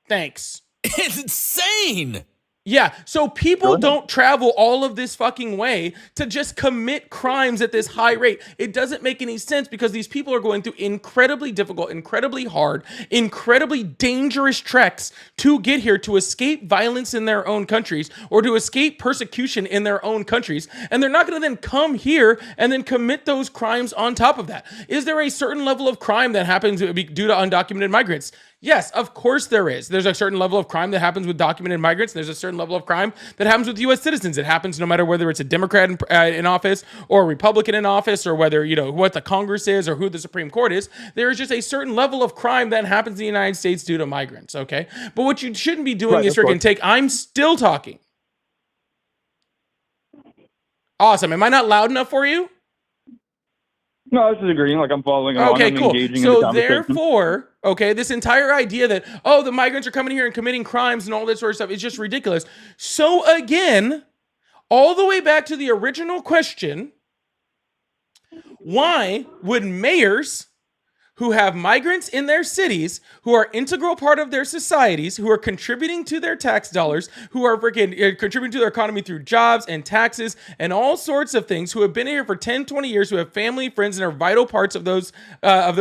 Thanks. It's insane. Yeah, so people don't travel all of this fucking way to just commit crimes at this high rate. It doesn't make any sense because these people are going through incredibly difficult, incredibly hard, incredibly dangerous treks to get here to escape violence in their own countries or to escape persecution in their own countries. And they're not going to then come here and then commit those crimes on top of that. Is there a certain level of crime that happens due to undocumented migrants? Yes, of course there is. There's a certain level of crime that happens with documented migrants. There's a certain level of crime that happens with U.S. citizens. It happens no matter whether it's a Democrat in office or a Republican in office or whether, what the Congress is or who the Supreme Court is. There is just a certain level of crime that happens in the United States due to migrants, okay? But what you shouldn't be doing is freaking I'm still talking. Awesome. Am I not loud enough for you? No, I was just agreeing. Like I'm following along. Okay, I'm cool. engaging in the So conversation. therefore, okay, this entire idea that, the migrants are coming here and committing crimes and all that sort of stuff is just ridiculous. So again, all the way back to the original question, why would mayors who have migrants in their cities, who are integral part of their societies, who are contributing to their tax dollars, who are freaking contributing to their economy through jobs and taxes and all sorts of things, who have been here for 10, 20 years, who have family, friends, and are vital parts of those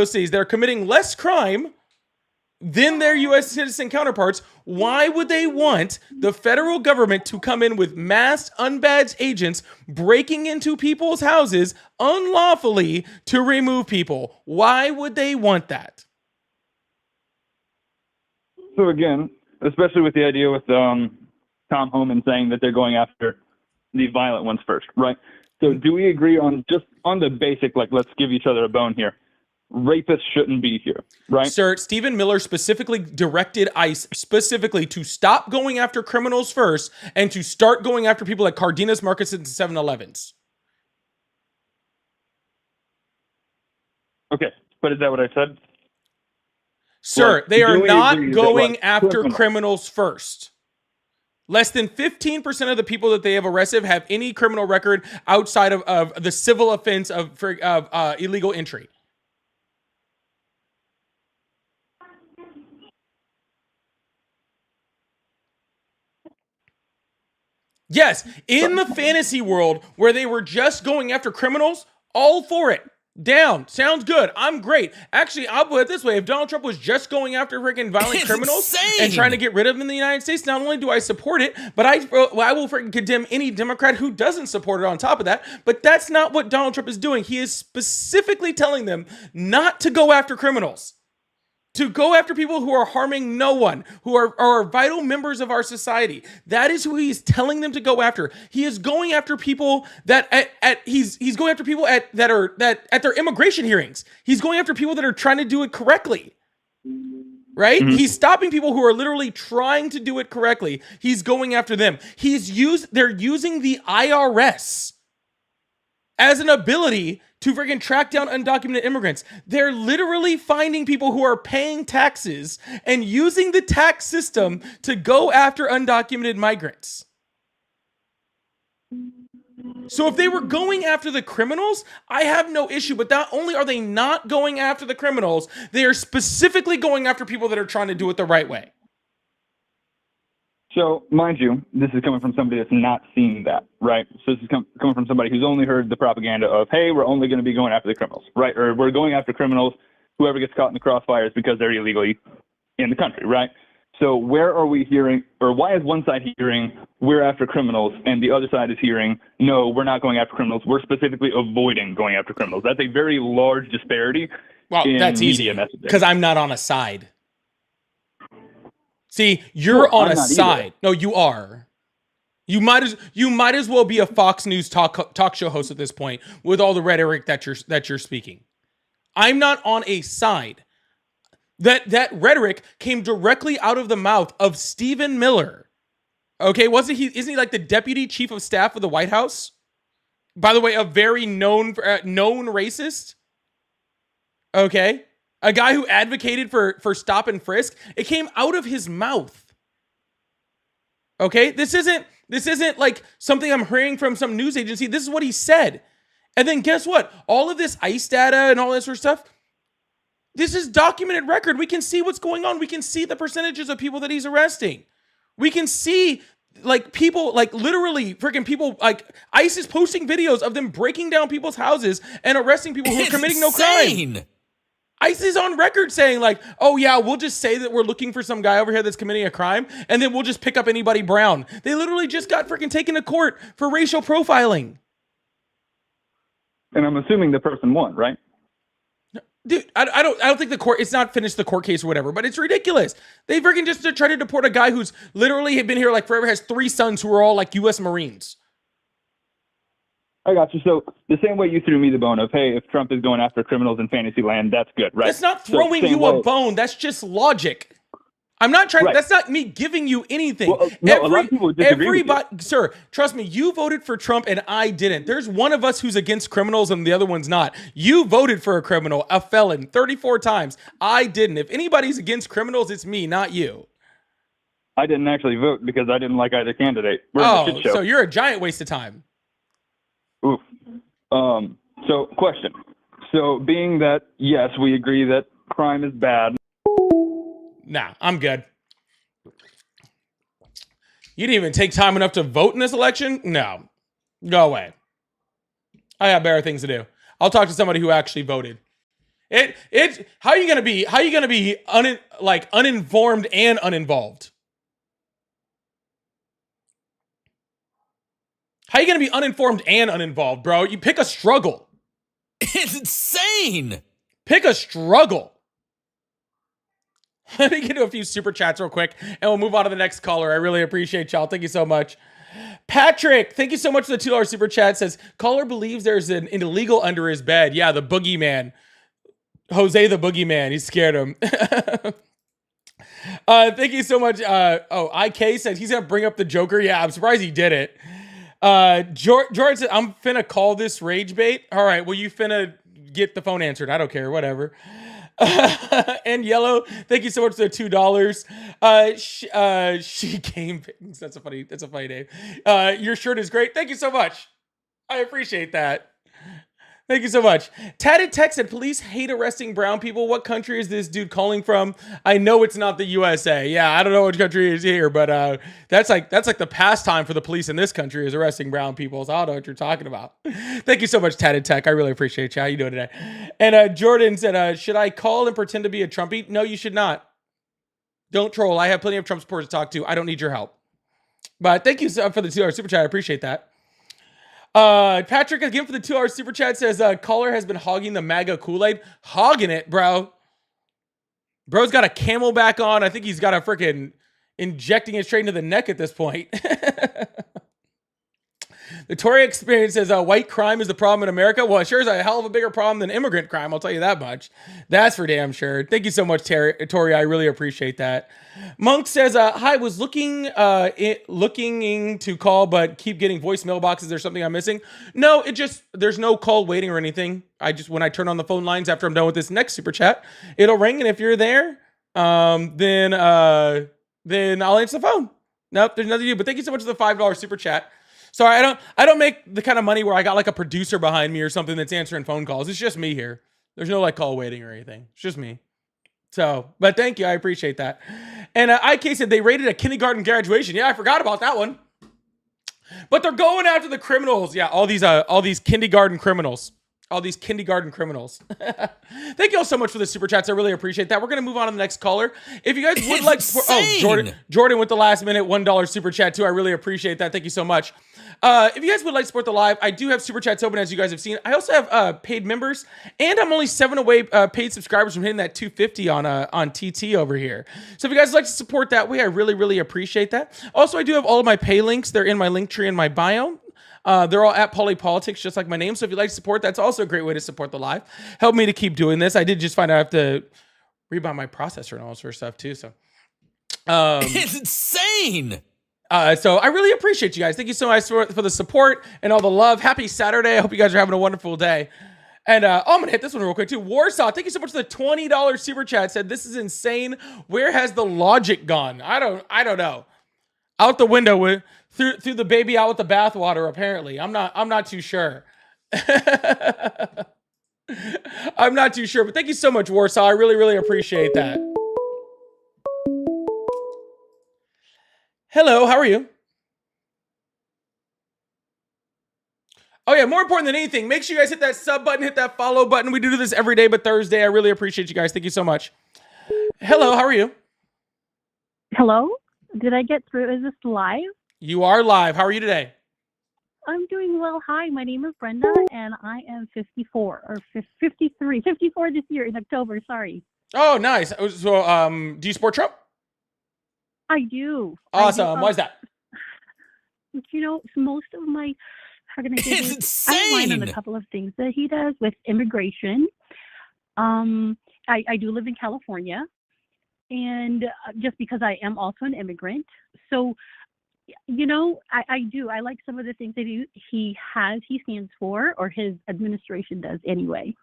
cities, they're committing less crime than their U.S. citizen counterparts. Why would they want the federal government to come in with masked, unbadged agents breaking into people's houses unlawfully to remove people? Why would they want that? So again, especially with the idea with Tom Homan saying that they're going after the violent ones first, right? So do we agree on just on the basic, like, let's give each other a bone here? Rapists shouldn't be here, right? Sir, Stephen Miller specifically directed ICE specifically to stop going after criminals first and to start going after people at Cardenas Markets and 7-Elevens. Okay, but is that what I said? Sir, Like, they are do we not agree that, going like, after criminals first. Less than 15% of the people that they have arrested have any criminal record outside of the civil offense of illegal entry. Yes, in the fantasy world where they were just going after criminals, all for it. Down. Sounds good. I'm great. Actually, I'll put it this way. If Donald Trump was just going after freaking violent criminals and trying to get rid of them in the United States, not only do I support it, but I will freaking condemn any Democrat who doesn't support it on top of that. But that's not what Donald Trump is doing. He is specifically telling them not to go after criminals. To go after people who are harming no one, who are vital members of our society. That is who he's telling them to go after. He is going after people that he's going after people at their immigration hearings. He's going after people that are trying to do it correctly. Right? Mm-hmm. He's stopping people who are literally trying to do it correctly. He's going after them. They're using the IRS as an ability to freaking track down undocumented immigrants. They're literally finding people who are paying taxes and using the tax system to go after undocumented migrants. So if they were going after the criminals, I have no issue, but not only are they not going after the criminals, they are specifically going after people that are trying to do it the right way. So, mind you, this is coming from somebody that's not seen that, right? So this is coming from somebody who's only heard the propaganda of, hey, we're only going to be going after the criminals, right? Or we're going after criminals, whoever gets caught in the crossfires because they're illegally in the country, right? So where are we hearing, or why is one side hearing we're after criminals and the other side is hearing no, we're not going after criminals. We're specifically avoiding going after criminals. That's a very large disparity. Well, in that's easy media messaging. because I'm not on a side. See, you're on a side. No, you are. You might as well be a Fox News talk show host at this point with all the rhetoric that you're speaking. I'm not on a side. That rhetoric came directly out of the mouth of Stephen Miller. Okay, isn't he like the deputy chief of staff of the White House? By the way, a very known racist. Okay, a guy who advocated for stop and frisk. It came out of his mouth. Okay, this isn't like something I'm hearing from some news agency. This is what he said. And then guess what? All of this ICE data and all this sort of stuff, this is documented record. We can see what's going on. We can see the percentages of people that he's arresting. We can see like people, like literally freaking people, like ICE is posting videos of them breaking down people's houses and arresting people who are committing no crime. ICE is on record saying like, oh yeah, we'll just say that we're looking for some guy over here that's committing a crime and then we'll just pick up anybody brown. They literally just got freaking taken to court for racial profiling. And I'm assuming the person won, right? Dude, I don't think it's not finished the court case or whatever, but it's ridiculous. They freaking just tried to deport a guy who's literally been here like forever, has 3 sons who are all like U.S. Marines. I got you. So the same way you threw me the bone of, hey, if Trump is going after criminals in fantasy land, that's good, right? That's not throwing you a bone. That's just logic. I'm not trying. Right. That's not me giving you anything. Well, no, a lot of people disagree with you. Sir, trust me. You voted for Trump and I didn't. There's one of us who's against criminals and the other one's not. You voted for a criminal, a felon, 34 times. I didn't. If anybody's against criminals, it's me, not you. I didn't actually vote because I didn't like either candidate. So you're a giant waste of time. Oof. So question. So being that, yes, we agree that crime is bad. Nah, I'm good. You didn't even take time enough to vote in this election? No. Go away. I got better things to do. I'll talk to somebody who actually voted. How are you gonna be uninformed and uninvolved? How are you gonna be uninformed and uninvolved, bro? You pick a struggle. It's insane. Pick a struggle. Let me get to a few super chats real quick, and we'll move on to the next caller. I really appreciate y'all. Thank you so much. Patrick, thank you so much for the $2 super chat. Says, caller believes there's an illegal under his bed. Yeah, the boogeyman. Jose the boogeyman. He scared him. Thank you so much. IK says he's going to bring up the Joker. Yeah, I'm surprised he did it. George said, I'm finna call this rage bait. All right, well, you finna get the phone answered. I don't care. Whatever. And Yellow, thank you so much for the $2. She came. That's a funny name. Your shirt is great. Thank you so much. I appreciate that. Thank you so much. Tatted Tech said, police hate arresting brown people. What country is this dude calling from? I know it's not the USA. Yeah, I don't know which country is here, but that's like the pastime for the police in this country is arresting brown people. So I don't know what you're talking about. Thank you so much, Tatted Tech. I really appreciate you. How you doing today? And Jordan said, should I call and pretend to be a Trumpy? No, you should not. Don't troll. I have plenty of Trump supporters to talk to. I don't need your help. But thank you for the $2 super chat. I appreciate that. Patrick, again for the $2 super chat, says caller has been hogging the MAGA Kool-Aid. Hogging it, bro. Bro's got a camelback on. I think he's got a freaking injecting it straight into the neck at this point. The Tory experience says white crime is the problem in America. Well, it sure is a hell of a bigger problem than immigrant crime. I'll tell you that much. That's for damn sure. Thank you so much, Tory. I really appreciate that. Monk says, hi, was looking to call, but keep getting voicemail boxes. There's something I'm missing. No, there's no call waiting or anything. When I turn on the phone lines after I'm done with this next super chat, it'll ring. And if you're there, then I'll answer the phone. Nope, there's nothing to do. But thank you so much for the $5 super chat. Sorry, I don't make the kind of money where I got like a producer behind me or something that's answering phone calls. It's just me here. There's no like call waiting or anything. It's just me. So, but thank you. I appreciate that. And IK said they raided a kindergarten graduation. Yeah, I forgot about that one. But they're going after the criminals. Yeah, all these kindergarten criminals. All these kindergarten criminals. Thank you all so much for the super chats. I really appreciate that. We're going to move on to the next caller. If you guys would like to support, Jordan with the last minute $1 super chat too. I really appreciate that. Thank you so much. If you guys would like to support the live, I do have super chats open, as you guys have seen. I also have paid members, and I'm only 7 away paid subscribers from hitting that 250 on TT over here. So if you guys would like to support that way, I really, really appreciate that. Also, I do have all of my pay links. They're in my link tree in my bio. They're all at Polypolitics, just like my name. So if you'd like to support, that's also a great way to support the live. Help me to keep doing this. I did just find out I have to rebuy my processor and all sorts of stuff too. So It's insane. So I really appreciate you guys. Thank you so much for the support and all the love. Happy Saturday. I hope you guys are having a wonderful day. And I'm going to hit this one real quick too. Warsaw, thank you so much for the $20 super chat. Said, this is insane. Where has the logic gone? I don't know. Out the window with threw the baby out with the bathwater, apparently. I'm not too sure. I'm not too sure, but thank you so much, Warsaw. I really, really appreciate that. Hello, how are you? Oh yeah, more important than anything, make sure you guys hit that sub button, hit that follow button. We do this every day but Thursday. I really appreciate you guys. Thank you so much. Hello, how are you? Hello? Did I get through? Is this live? You are live. How are you today? I'm doing well. Hi, my name is Brenda, and I am 54 or 53, 54 this year in October. Sorry. Oh, nice. So, do you support Trump? I do. Awesome. Why is that? You know, most of my, how can I say It's this? insane. I don't mind on a couple of things that he does with immigration. I do live in California, and just because I am also an immigrant, so you know, I do. I like some of the things that he stands for, or his administration does anyway.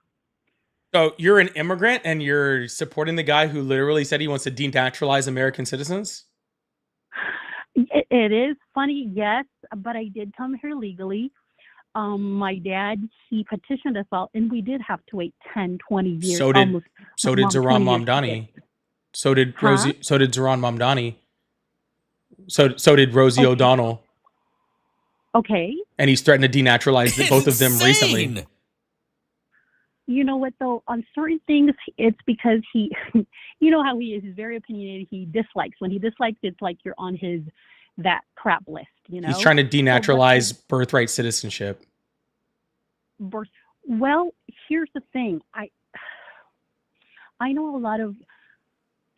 So you're an immigrant and you're supporting the guy who literally said he wants to denaturalize American citizens? It is funny, yes, but I did come here legally. My dad, he petitioned us all, and we did have to wait 10, 20 years. So did Zohran Mamdani. So did Rosie. So did Zohran Mamdani. So did Rosie O'Donnell. Okay. And he's threatened to denaturalize both of them recently. You know what, though? On certain things, it's because he, you know how he is. He's very opinionated. He dislikes. When he dislikes, it's like you're on that crap list, you know? He's trying to denaturalize birthright citizenship. Well, here's the thing. I know a lot of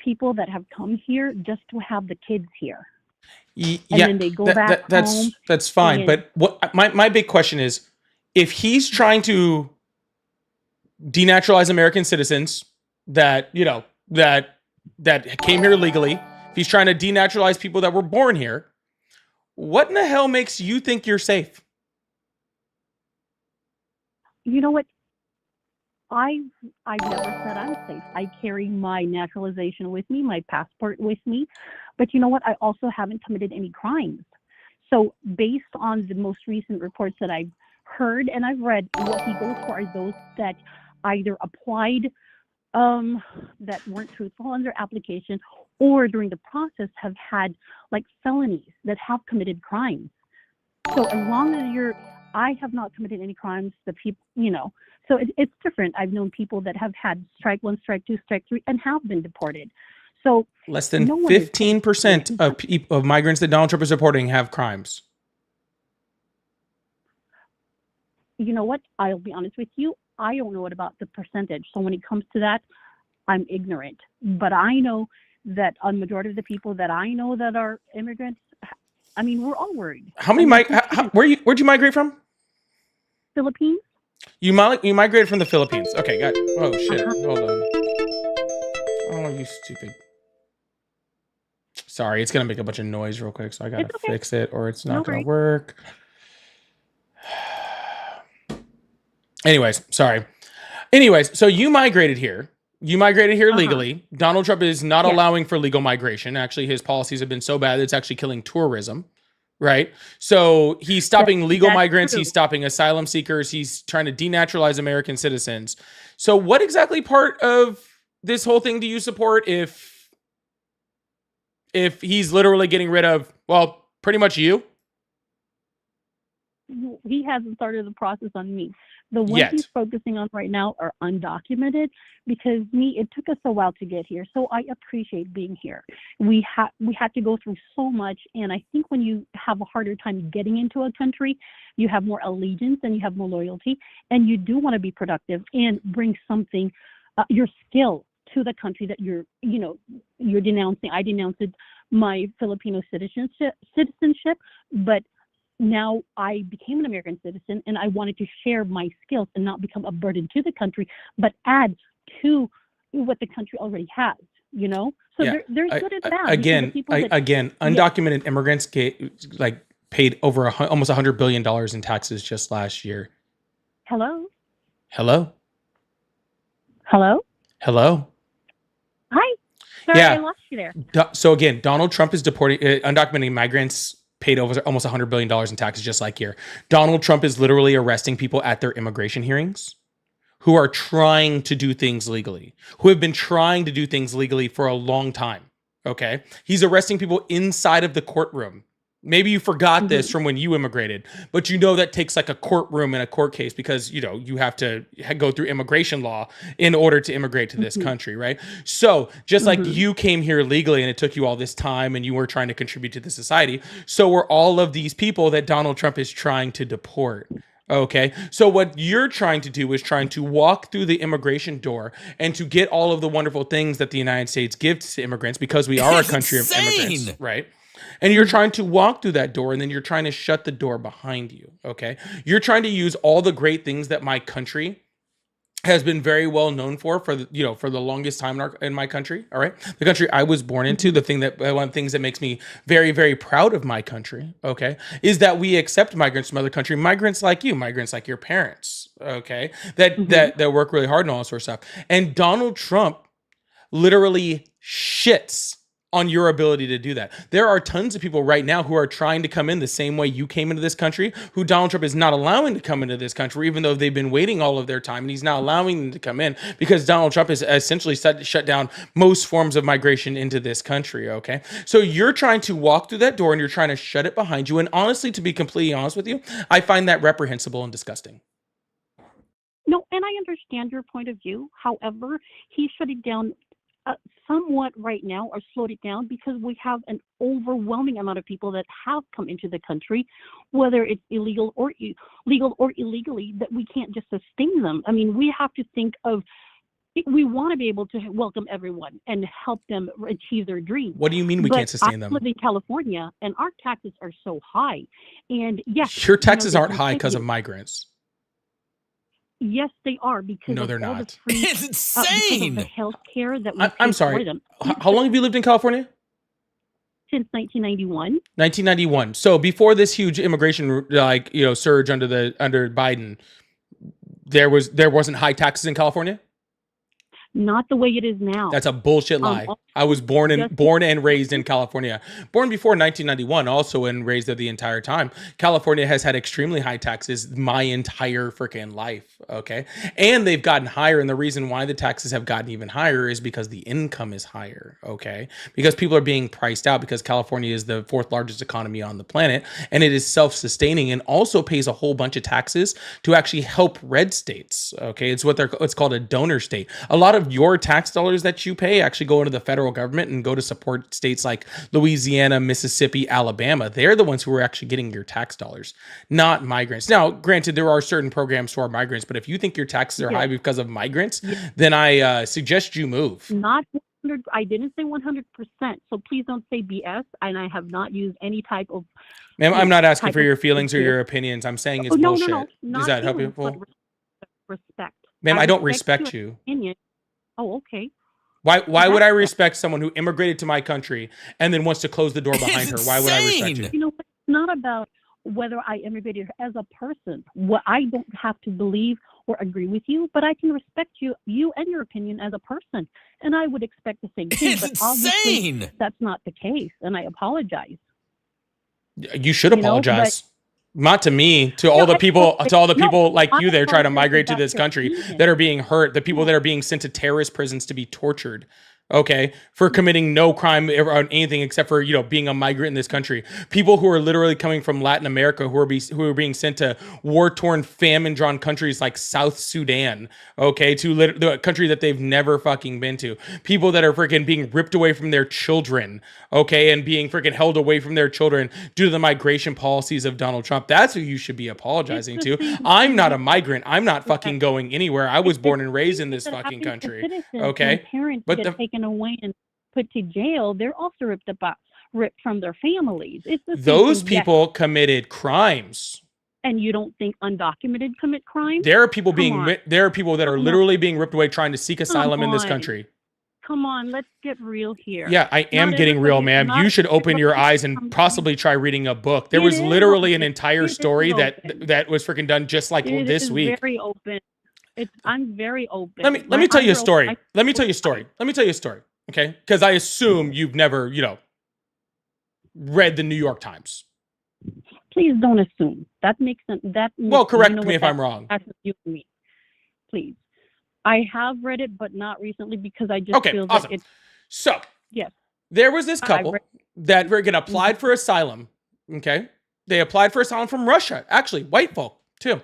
people that have come here just to have the kids here. Yeah, and then they go back home. That's fine. But what my big question is, if he's trying to denaturalize American citizens that, you know, that came here legally, if he's trying to denaturalize people that were born here, what in the hell makes you think you're safe? You know what? I've never said I'm safe. I carry my naturalization with me, my passport with me. But you know what? I also haven't committed any crimes. So based on the most recent reports that I've heard and I've read, what he goes for are those that either applied that weren't truthful on their application, or during the process have had like felonies that have committed crimes. So as long as I have not committed any crimes, the people, you know, so it's different. I've known people that have had strike 1, strike 2, strike 3, and have been deported. So less than 15% of migrants that Donald Trump is supporting have crimes. You know what? I'll be honest with you. I don't know about the percentage. So when it comes to that, I'm ignorant. But I know that a majority of the people that I know that are immigrants, I mean, we're all worried. How many where'd you migrate from? Philippines. You migrated from the Philippines. Okay, got it. Oh shit. Hold on. Oh, you stupid. Sorry, it's gonna make a bunch of noise real quick, so I gotta fix it or it's not gonna work. Anyways, sorry. Anyways, so you migrated here. You migrated here legally. Donald Trump is not allowing for legal migration. Actually, his policies have been so bad that it's actually killing tourism, right? So he's stopping legal migrants. True. He's stopping asylum seekers. He's trying to denaturalize American citizens. So what exactly part of this whole thing do you support if he's literally getting rid of, well, pretty much you? he hasn't started the process on me. The ones Yet. he's focusing on right now are undocumented because it took us a while to get here. So I appreciate being here. We had to go through so much, and I think when you have a harder time getting into a country, you have more allegiance and you have more loyalty, and you do want to be productive and bring something, your skill to the country that you're denouncing. I denounced my Filipino citizenship, but now I became an American citizen, and I wanted to share my skills and not become a burden to the country, but add to what the country already has. So Yeah. there's good and bad. Again, undocumented immigrants paid over almost $100 billion in taxes just last year. Hello. Hello. Hi. Sorry, Yeah. I lost you there. So again, Donald Trump is deporting undocumented migrants paid over almost $100 billion in taxes just like here. Donald Trump is literally arresting people at their immigration hearings who are trying to do things legally, who have been trying to do things legally for a long time. Okay. He's arresting people inside of the courtroom. Maybe you forgot this from when you immigrated, but that takes like a courtroom in a court case because, you have to go through immigration law in order to immigrate to this country, right? So just like you came here legally and it took you all this time and you were trying to contribute to the society, so were all of these people that Donald Trump is trying to deport. Okay. So what you're trying to do is trying to walk through the immigration door and to get all of the wonderful things that the United States gives to immigrants because we are a country of immigrants, right? And you're trying to walk through that door and then you're trying to shut the door behind you. Okay. You're trying to use all the great things that my country has been very well known for the longest time in my country. All right. The country I was born into, one of the things that makes me very, very proud of my country. Okay. Is that we accept migrants from other countries, migrants like you, migrants like your parents. Okay. That work really hard and all that sort of stuff. And Donald Trump literally shits on your ability to do that. There are tons of people right now who are trying to come in the same way you came into this country, who Donald Trump is not allowing to come into this country, even though they've been waiting all of their time, and he's not allowing them to come in because Donald Trump has essentially shut down most forms of migration into this country, okay? So you're trying to walk through that door and you're trying to shut it behind you, and honestly, to be completely honest with you, I find that reprehensible and disgusting. No, and I understand your point of view. However, he shut it down somewhat right now, or slowed it down, because we have an overwhelming amount of people that have come into the country, whether it's illegal or legal or illegally, that we can't just sustain them. I mean, we have to think of, we want to be able to welcome everyone and help them achieve their dreams. What do you mean we can't sustain them? I live in California, and our taxes are so high. And yes, your taxes aren't high because of migrants. Yes, they are, because no, they're all not. The free, it's insane. Because of the health care that we I'm pay sorry. for them. How long have you lived in California? Since 1991. 1991. So before this huge immigration surge under Biden, there wasn't high taxes in California? Not the way it is now. That's a bullshit lie. I was born and raised in California. Born before 1991, also and raised there the entire time. California has had extremely high taxes my entire freaking life, okay? And they've gotten higher, and the reason why the taxes have gotten even higher is because the income is higher, okay? Because people are being priced out, because California is the 4th largest economy on the planet, and it is self-sustaining and also pays a whole bunch of taxes to actually help red states, okay? It's called a donor state. A lot of your tax dollars that you pay actually go into the federal government and go to support states like Louisiana, Mississippi, Alabama. They're the ones who are actually getting your tax dollars, not migrants. Now, granted, there are certain programs for migrants, but if you think your taxes are high because of migrants, then I suggest you move. Not 100. I didn't say 100%. So please don't say BS. And I have not used any type of. Ma'am, I'm not asking for your feelings or your opinions. I'm saying it's bullshit. No. Does that help you? Respect. Ma'am, I don't respect you. Opinion. Oh, okay. Why would I respect someone who immigrated to my country and then wants to close the door behind her? Why would I respect you? You know, it's not about whether I immigrated as a person. What I don't have to believe or agree with you, but I can respect you and your opinion as a person, and I would expect the same thing. But obviously, that's not the case, and I apologize. You should apologize. Not to me, to all the people like you that are trying to migrate to this country that are being hurt, the people that are being sent to terrorist prisons to be tortured. Okay, for committing no crime or anything except for being a migrant in this country. People who are literally coming from Latin America who are being sent to war-torn, famine-drawn countries like South Sudan. Okay, to the country that they've never fucking been to. People that are freaking being ripped away from their children. Okay, and being freaking held away from their children due to the migration policies of Donald Trump. That's who you should be apologizing to. I'm not a migrant. I'm not fucking going anywhere. I was born and raised in this fucking country. Okay, parents but get taken away and put to jail, they're also ripped from their families. It's the same those thing, people committed crimes. and you don't think undocumented commit crimes? There are people Come there are people that are Come literally being ripped away trying to seek asylum in this on. country. Come on, let's get real here. Yeah, I am Not getting real, everybody- ma'am. not You should open your everybody eyes and comes- possibly try reading a book. There It was is literally an open. entire It is story open. that was freaking done just like It this is week. very open. I'm very open. Let me tell you a story. Let me tell you a story. Let me tell you a story. Okay, because I assume you've never read the New York Times. Please don't assume. That makes sense. Well, correct me if I'm wrong. That's what you mean. Please. I have read it, but not recently because I just feel awesome. that it's So yes. there was this couple that were getting applied for asylum. Okay, they applied for asylum from Russia. Actually, white folk too,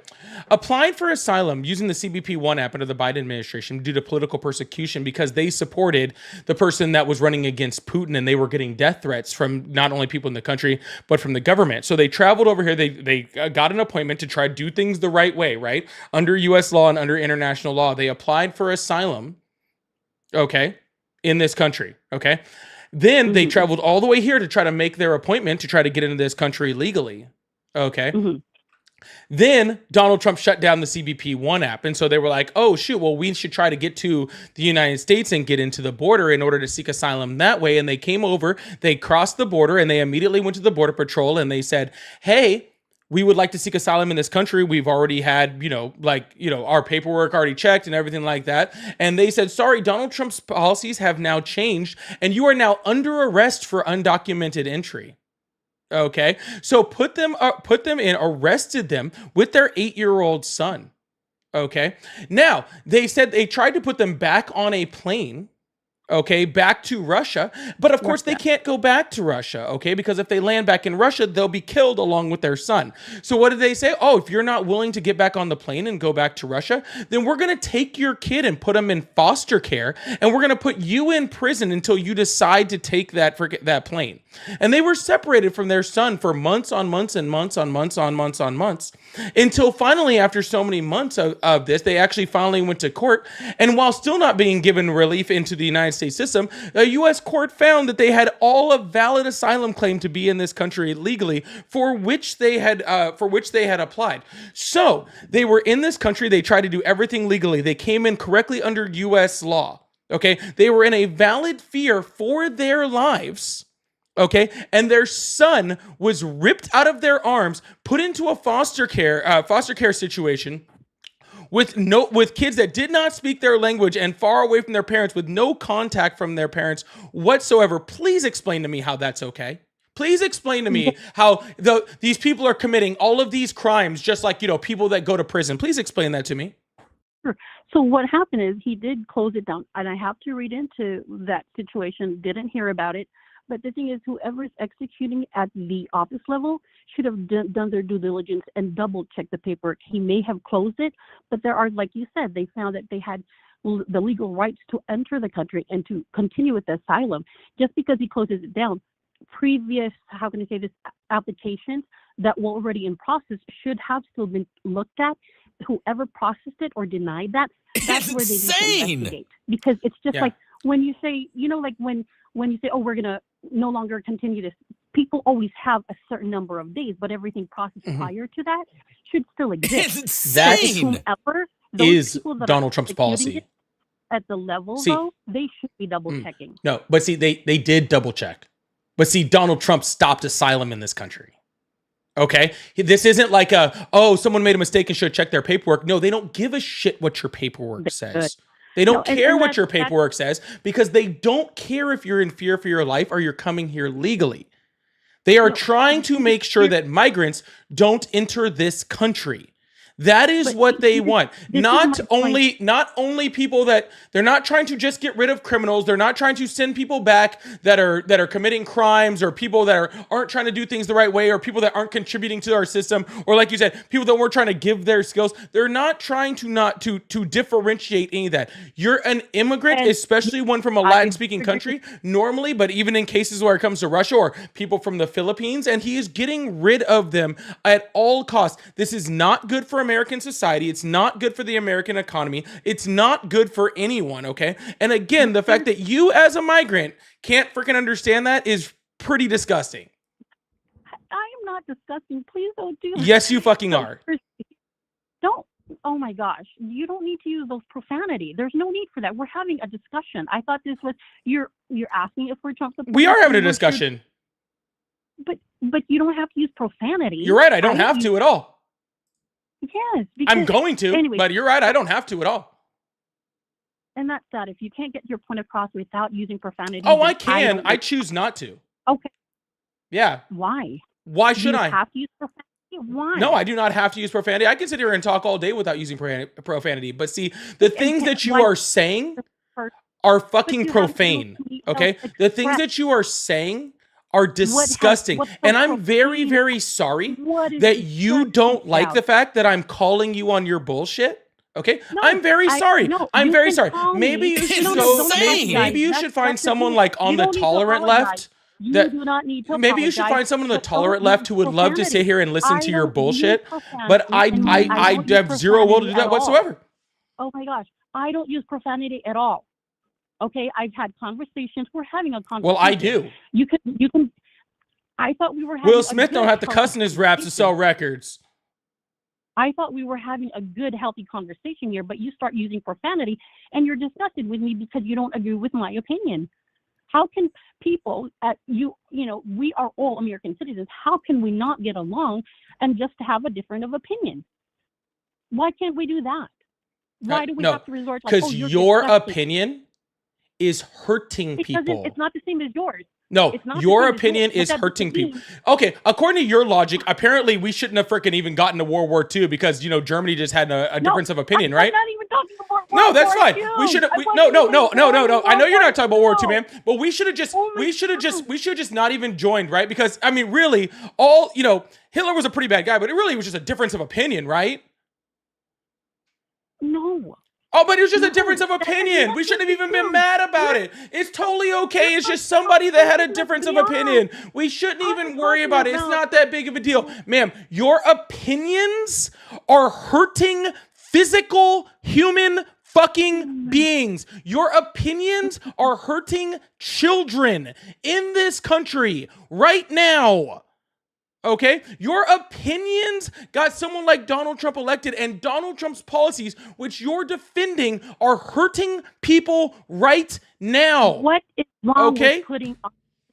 applied for asylum using the CBP-1 app under the Biden administration due to political persecution because they supported the person that was running against Putin, and they were getting death threats from not only people in the country but from the government. So they traveled over here. They got an appointment to try to do things the right way, right, under U.S. law and under international law. They applied for asylum, okay, in this country, okay. Then they traveled all the way here to try to make their appointment to try to get into this country legally, okay. Then Donald Trump shut down the CBP-1 app. And so they were like, oh, shoot, well, we should try to get to the United States and get into the border in order to seek asylum that way. And they came over, they crossed the border, and they immediately went to the Border Patrol and they said, hey, we would like to seek asylum in this country. We've already had, our paperwork already checked and everything like that. And they said, sorry, Donald Trump's policies have now changed and you are now under arrest for undocumented entry. Okay, so put them in, arrested them with their 8-year-old son. Okay, now they said they tried to put them back on a plane. Okay, back to Russia. But of course, they can't go back to Russia, okay? Because if they land back in Russia, they'll be killed along with their son. So what did they say? Oh, if you're not willing to get back on the plane and go back to Russia, then we're going to take your kid and put him in foster care, and we're going to put you in prison until you decide to take that plane. And they were separated from their son for months on months and months on months on months on months, until finally, after so many months of this, they actually finally went to court. And while still not being given relief into the United States system, a U.S. court found that they had all a valid asylum claim to be in this country legally, for which they had applied. So they were in this country. They tried to do everything legally. They came in correctly under U.S. law. Okay, they were in a valid fear for their lives. Okay, and their son was ripped out of their arms, put into a foster care situation with kids that did not speak their language and far away from their parents, with no contact from their parents whatsoever. Please explain to me how that's okay. Please explain to me how these people are committing all of these crimes, just like people that go to prison. Please explain that to me. Sure. So what happened is he did close it down, and I have to read into that situation. Didn't hear about it. But the thing is, whoever is executing at the office level should have done their due diligence and double-checked the paperwork. He may have closed it, but there are, like you said, they found that they had the legal rights to enter the country and to continue with the asylum. Just because he closes it down, previous, how can I say this, applications that were already in process should have still been looked at. Whoever processed it or denied that, that's where they need to investigate. Because it's just like when you say, like when you say, oh, we're going to no longer continue this, people always have a certain number of days, but everything processed prior to that should still exist. That is Donald Trump's policy. At the level, though, they should be double checking. No, but see, they did double check. But see, Donald Trump stopped asylum in this country. Okay? This isn't like someone made a mistake and should check their paperwork. No, they don't give a shit what your paperwork says. They don't care what your paperwork says, because they don't care if you're in fear for your life or you're coming here legally. They are trying to make sure that migrants don't enter this country. That is But what they this- want. this is Not my only point. not only people that they're not trying to just get rid of criminals. They're not trying to send people back that are committing crimes, or people that aren't trying to do things the right way, or people that aren't contributing to our system, or like you said, people that weren't trying to give their skills. They're not trying to differentiate any of that. You're an immigrant, And especially one from a I Latin speaking agree. country normally, but even in cases where it comes to Russia or people from the Philippines, and he is getting rid of them at all costs. This is not good for American society. It's not good for the American economy. It's not good for anyone, okay? And again, the fact that you as a migrant can't freaking understand that is pretty disgusting. I am not disgusting. Please don't do that. Yes, you fucking are. Don't. Oh my gosh. You don't need to use those profanity. There's no need for that. We're having a discussion. I thought this was you're asking if we're Trump supporters. We are having a and we're discussion. But you don't have to use profanity. You're right. I don't have to at all. Yes. I'm going to, anyway, but you're right. I don't have to at all. and that's that. If you can't get your point across without using profanity. Oh, then I can. don't I choose not to. Okay. Yeah. Why? Why Do should you I? have to use profanity? Why? No, I do not have to use profanity. I can sit here and talk all day without using profanity. But see, the things that you are saying are fucking profane. Okay? The things that you are saying are disgusting. what's so And I'm very, profane? very sorry What is that you don't like about the fact that I'm calling you on your bullshit. Okay? No, I'm very sorry. no, I'm you very can sorry. call Maybe me. you should No, go. don't Maybe apologize. you That's- should find that's the someone thing. like on You the don't need to tolerant apologize. left. You That do not need to maybe you should apologize, find someone on the but don't tolerant use left who would love to sit profanity. here and listen I to your don't use bullshit. profanity, But I and I don't have use zero will to do profanity that at all. whatsoever. Oh my gosh, I don't use profanity at all. Okay, I've had conversations. We're having a conversation. Well, I do. You can. I thought we were having Will a Smith good, don't have to healthy cuss in his raps to sell conversation. records. I thought we were having a good, healthy conversation here, but you start using profanity and you're disgusted with me because you don't agree with my opinion. How can people we are all American citizens. How can we not get along and just have a different of opinion? Why can't we do that? Why do we no, have to resort like, because you're your disgusting? opinion is hurting Because people. it's not the same as yours. No, It's not the your same as yours, opinion but is that hurting doesn't people. mean- Okay, according to your logic, apparently we shouldn't have freaking even gotten to World War II because Germany just had a difference of opinion, right? I'm not even talking about No, World that's War fine. II. We should have. I No. wasn't even going I know you're World not talking about World War II, War man. But we should have just. Oh my We should have God. just not even joined, right? Because I mean, really, all Hitler was a pretty bad guy, but it really was just a difference of opinion, right? No. Oh, but it was just a No, difference of that has opinion. We shouldn't have even been nothing mad to do. about it. It's totally okay. It's just somebody that had a difference of opinion. We shouldn't even worry about it. It's not that big of a deal. Ma'am, your opinions are hurting physical human fucking beings. Your opinions are hurting children in this country right now. Okay? Your opinions got someone like Donald Trump elected, and Donald Trump's policies, which you're defending, are hurting people right now. What is wrong Okay? with putting our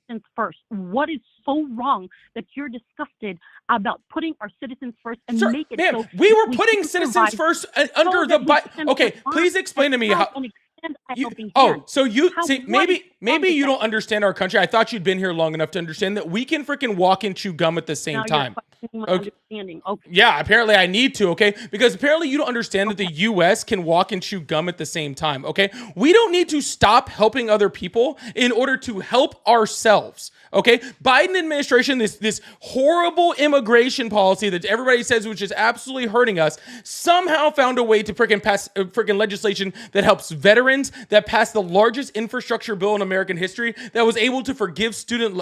citizens first? What is so wrong that you're disgusted about putting our citizens first and Sir, make it ma'am, so we were we putting can citizens survive first under the so that we can Okay, survive please explain to me and how. help and extend a helping Oh, hand. so you How- see, what maybe is wrong with you that? don't understand our country. I thought you'd been here long enough to understand that we can freaking walk and chew gum at the same Now time. you're questioning my Okay. understanding. Okay. Yeah, apparently I need to, okay? Because apparently you don't understand that the US can walk and chew gum at the same time, okay? We don't need to stop helping other people in order to help ourselves, okay? Biden administration, this horrible immigration policy that everybody says which is absolutely hurting us, somehow found a way to freaking pass freaking legislation that helps veterans, that passed the largest infrastructure bill in American history, that was able to forgive student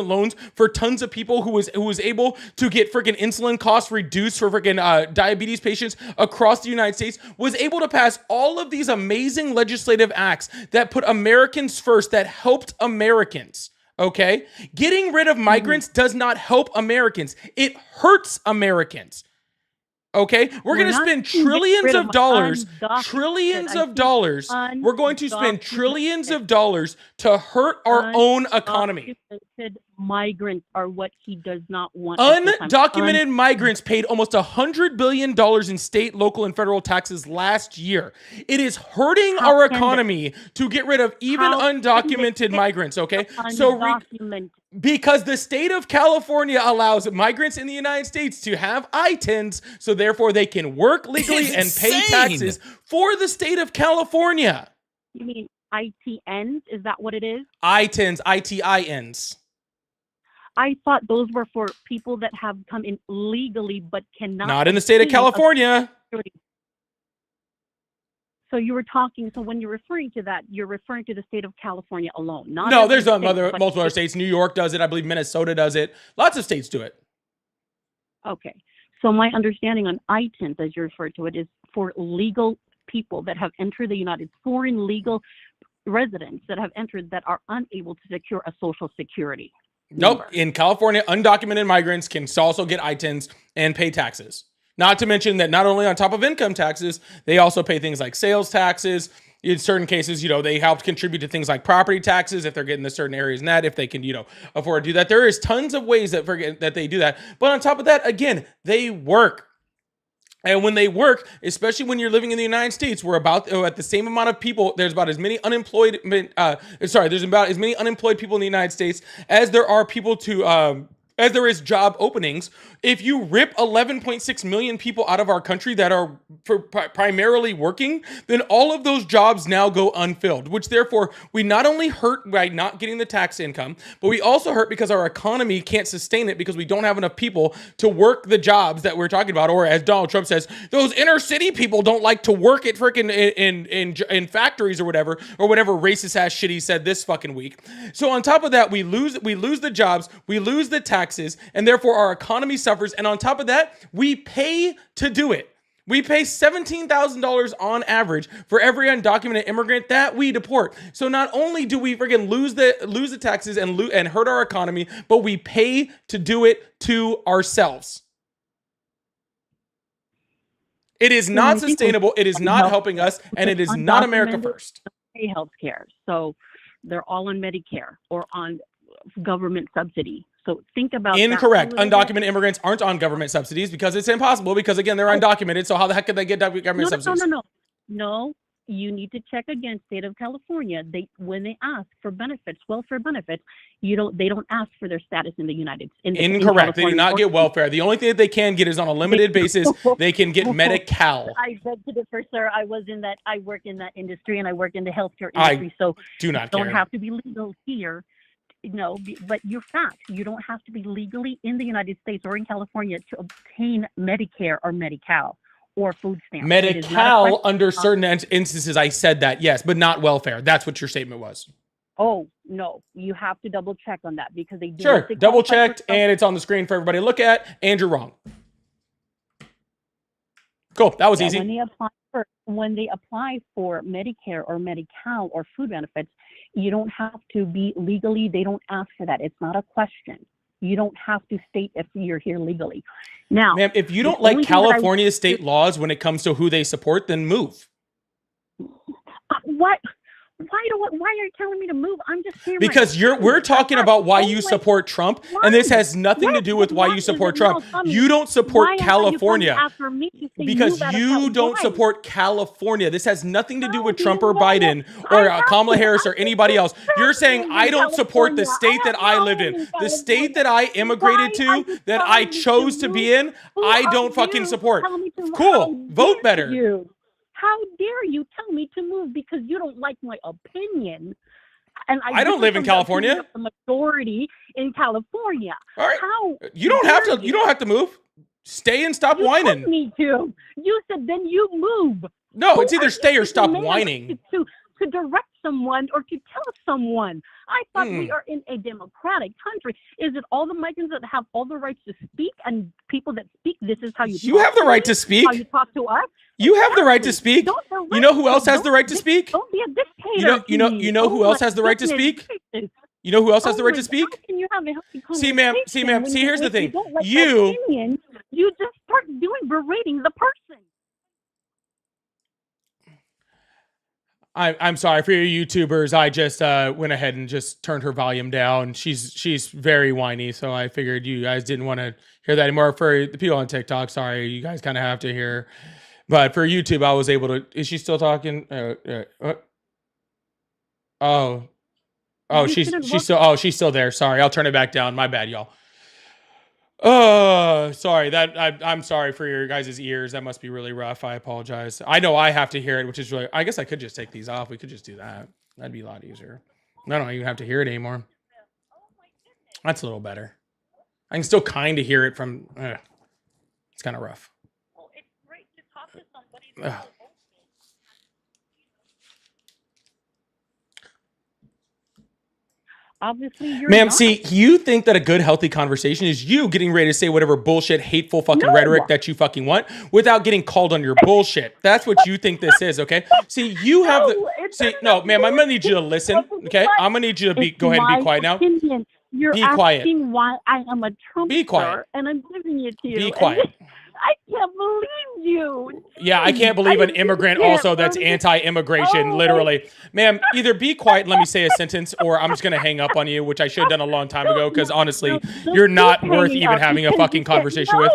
loans for tons of people, who was able to get freaking insulin costs reduced for freaking diabetes patients across the United States, was able to pass all of these amazing legislative acts that put Americans first, that helped Americans. Okay? Getting rid of migrants does not help Americans. It hurts Americans. Okay? We're going to not spend getting trillions rid of of dollars, undocumented. trillions I of think dollars. We're going to spend trillions of dollars to hurt our own economy. Undocumented migrants are what he does not want. at this time. Undocumented migrants paid almost $100 billion in state, local, and federal taxes last year. It is hurting How our can economy to get rid of even How can they undocumented get migrants, okay? So undocumented. Because the state of California allows migrants in the United States to have I-10s, so therefore they can work legally and pay taxes for the state of California. You mean ITNs? Is that what it is? I-10s, ITINs. I thought those were for people that have come in legally but cannot. Not in the state of California. So you were talking. So when you're referring to that, you're referring to the state of California alone. Not No, every there's state, multiple other states. New York does it. I believe Minnesota does it. Lots of states do it. Okay. So my understanding on I-10s, as you refer to it, is for legal people that have entered the United States, foreign legal residents that have entered that are unable to secure a Social Security Nope. number. In California, undocumented migrants can also get I-10s and pay taxes. Not to mention that not only on top of income taxes, they also pay things like sales taxes. In certain cases, they help contribute to things like property taxes if they're getting to certain areas and that, if they can, afford to do that. There is tons of ways that they do that. But on top of that, again, they work. And when they work, especially when you're living in the United States, we're about at the same amount of people. There's about as many unemployed. There's about as many unemployed people in the United States as there are people as there is job openings. If you rip 11.6 million people out of our country that are primarily working, then all of those jobs now go unfilled, which therefore we not only hurt by not getting the tax income, but we also hurt because our economy can't sustain it because we don't have enough people to work the jobs that we're talking about. Or as Donald Trump says, those inner city people don't like to work at freaking in factories or whatever racist ass shit he said this fucking week. So on top of that, we lose the jobs, we lose the taxes, and therefore our economy suffers. And on top of that, we pay to do it. We pay $17,000 on average for every undocumented immigrant that we deport. So not only do we freaking lose the taxes and hurt our economy, but we pay to do it to ourselves. It is not sustainable. It is not helping us, and it is not America first. Pay health care, so they're all on Medicare or on government subsidy. So think about incorrect. That Undocumented immigrants aren't on government subsidies because it's impossible. Because again, they're undocumented. So how the heck could they get government subsidies? No. You need to check again. State of California. When they ask for benefits, welfare benefits, they don't ask for their status in the United States. Incorrect. They do not get welfare. The only thing that they can get is on a limited basis. They can get Medi-Cal. I beg to differ, sir. I work in that industry and I work in the healthcare industry. So do not don't have to be legal here. No, but you're fact. You don't have to be legally in the United States or in California to obtain Medicare or Medi-Cal or food stamps. Medi-Cal under certain instances, I said that, yes, but not welfare. That's what your statement was. Oh, no. You have to double check on that because they do. Sure, double checked, and it's on the screen for everybody to look at, and you're wrong. Cool, that was easy. When they apply for Medicare or Medi-Cal or food benefits, you don't have to be legally, they don't ask for that. It's not a question. You don't have to state if you're here legally. Now, ma'am, if you don't like California state laws when it comes to who they support, then move. What? Why are you telling me to move? I'm just saying. Because we're talking about why you support Trump, and this has nothing to do with why you support Trump. You don't support California because you don't support California. This has nothing to do with Trump or Biden or Kamala Harris or anybody else. You're saying I don't support the state that I lived in, the state that I immigrated to, that I chose to be in. I don't fucking support. Cool. Vote better. How dare you tell me to move because you don't like my opinion? And I don't live in California. The majority in California. All right. How you don't have to. You don't have to move. Stay and stop whining. You told me to. You said then you move. No, it's either stay or stop whining. To direct someone or to tell someone. I thought we are in a democratic country. Is it all the migrants that have all the rights to speak and people that speak? This is how you have the right to speak. How you talk to us? You have the right to speak. You know who else has the right to speak? Don't be a dictator. You know who else has the right to speak? You know who else has the right to speak? Can you have a healthy See, ma'am. See, here's the thing. You just start berating the person. I'm sorry for your YouTubers. I just went ahead and just turned her volume down. She's very whiny, so I figured you guys didn't want to hear that anymore. For the people on TikTok, sorry, you guys kind of have to hear. But for YouTube, I was able to. Is she still talking? Oh, Oh, You she's shouldn't she's look- still she's still there. Sorry, I'll turn it back down. My bad, y'all. Sorry. I'm sorry for your guys' ears. That must be really rough. I apologize. I know I have to hear it, which is really. I guess I could just take these off. We could just do that. That'd be a lot easier. I don't even have to hear it anymore. That's a little better. I can still kind of hear it from. It's kind of rough. Well, it's great to talk to somebody. Ugh. Obviously, you're Ma'am, not. see, you think that a good, healthy conversation is you getting ready to say whatever bullshit, hateful fucking No. rhetoric that you fucking want without getting called on your bullshit. That's what you think this is, okay? See, you have the... See, no, ma'am, I'm gonna need you to listen, okay? I'm gonna need you to go ahead and be quiet now. Opinion. You're Be asking quiet. why I am a Trumpster, Be quiet. and I'm giving it to you. Be and quiet. I can't believe you. Yeah, I can't believe an immigrant also that's anti-immigration, literally. Ma'am, either be quiet and let me say a sentence, or I'm just gonna hang up on you, which I should have done a long time ago, because honestly, you're not worth even having a fucking conversation with.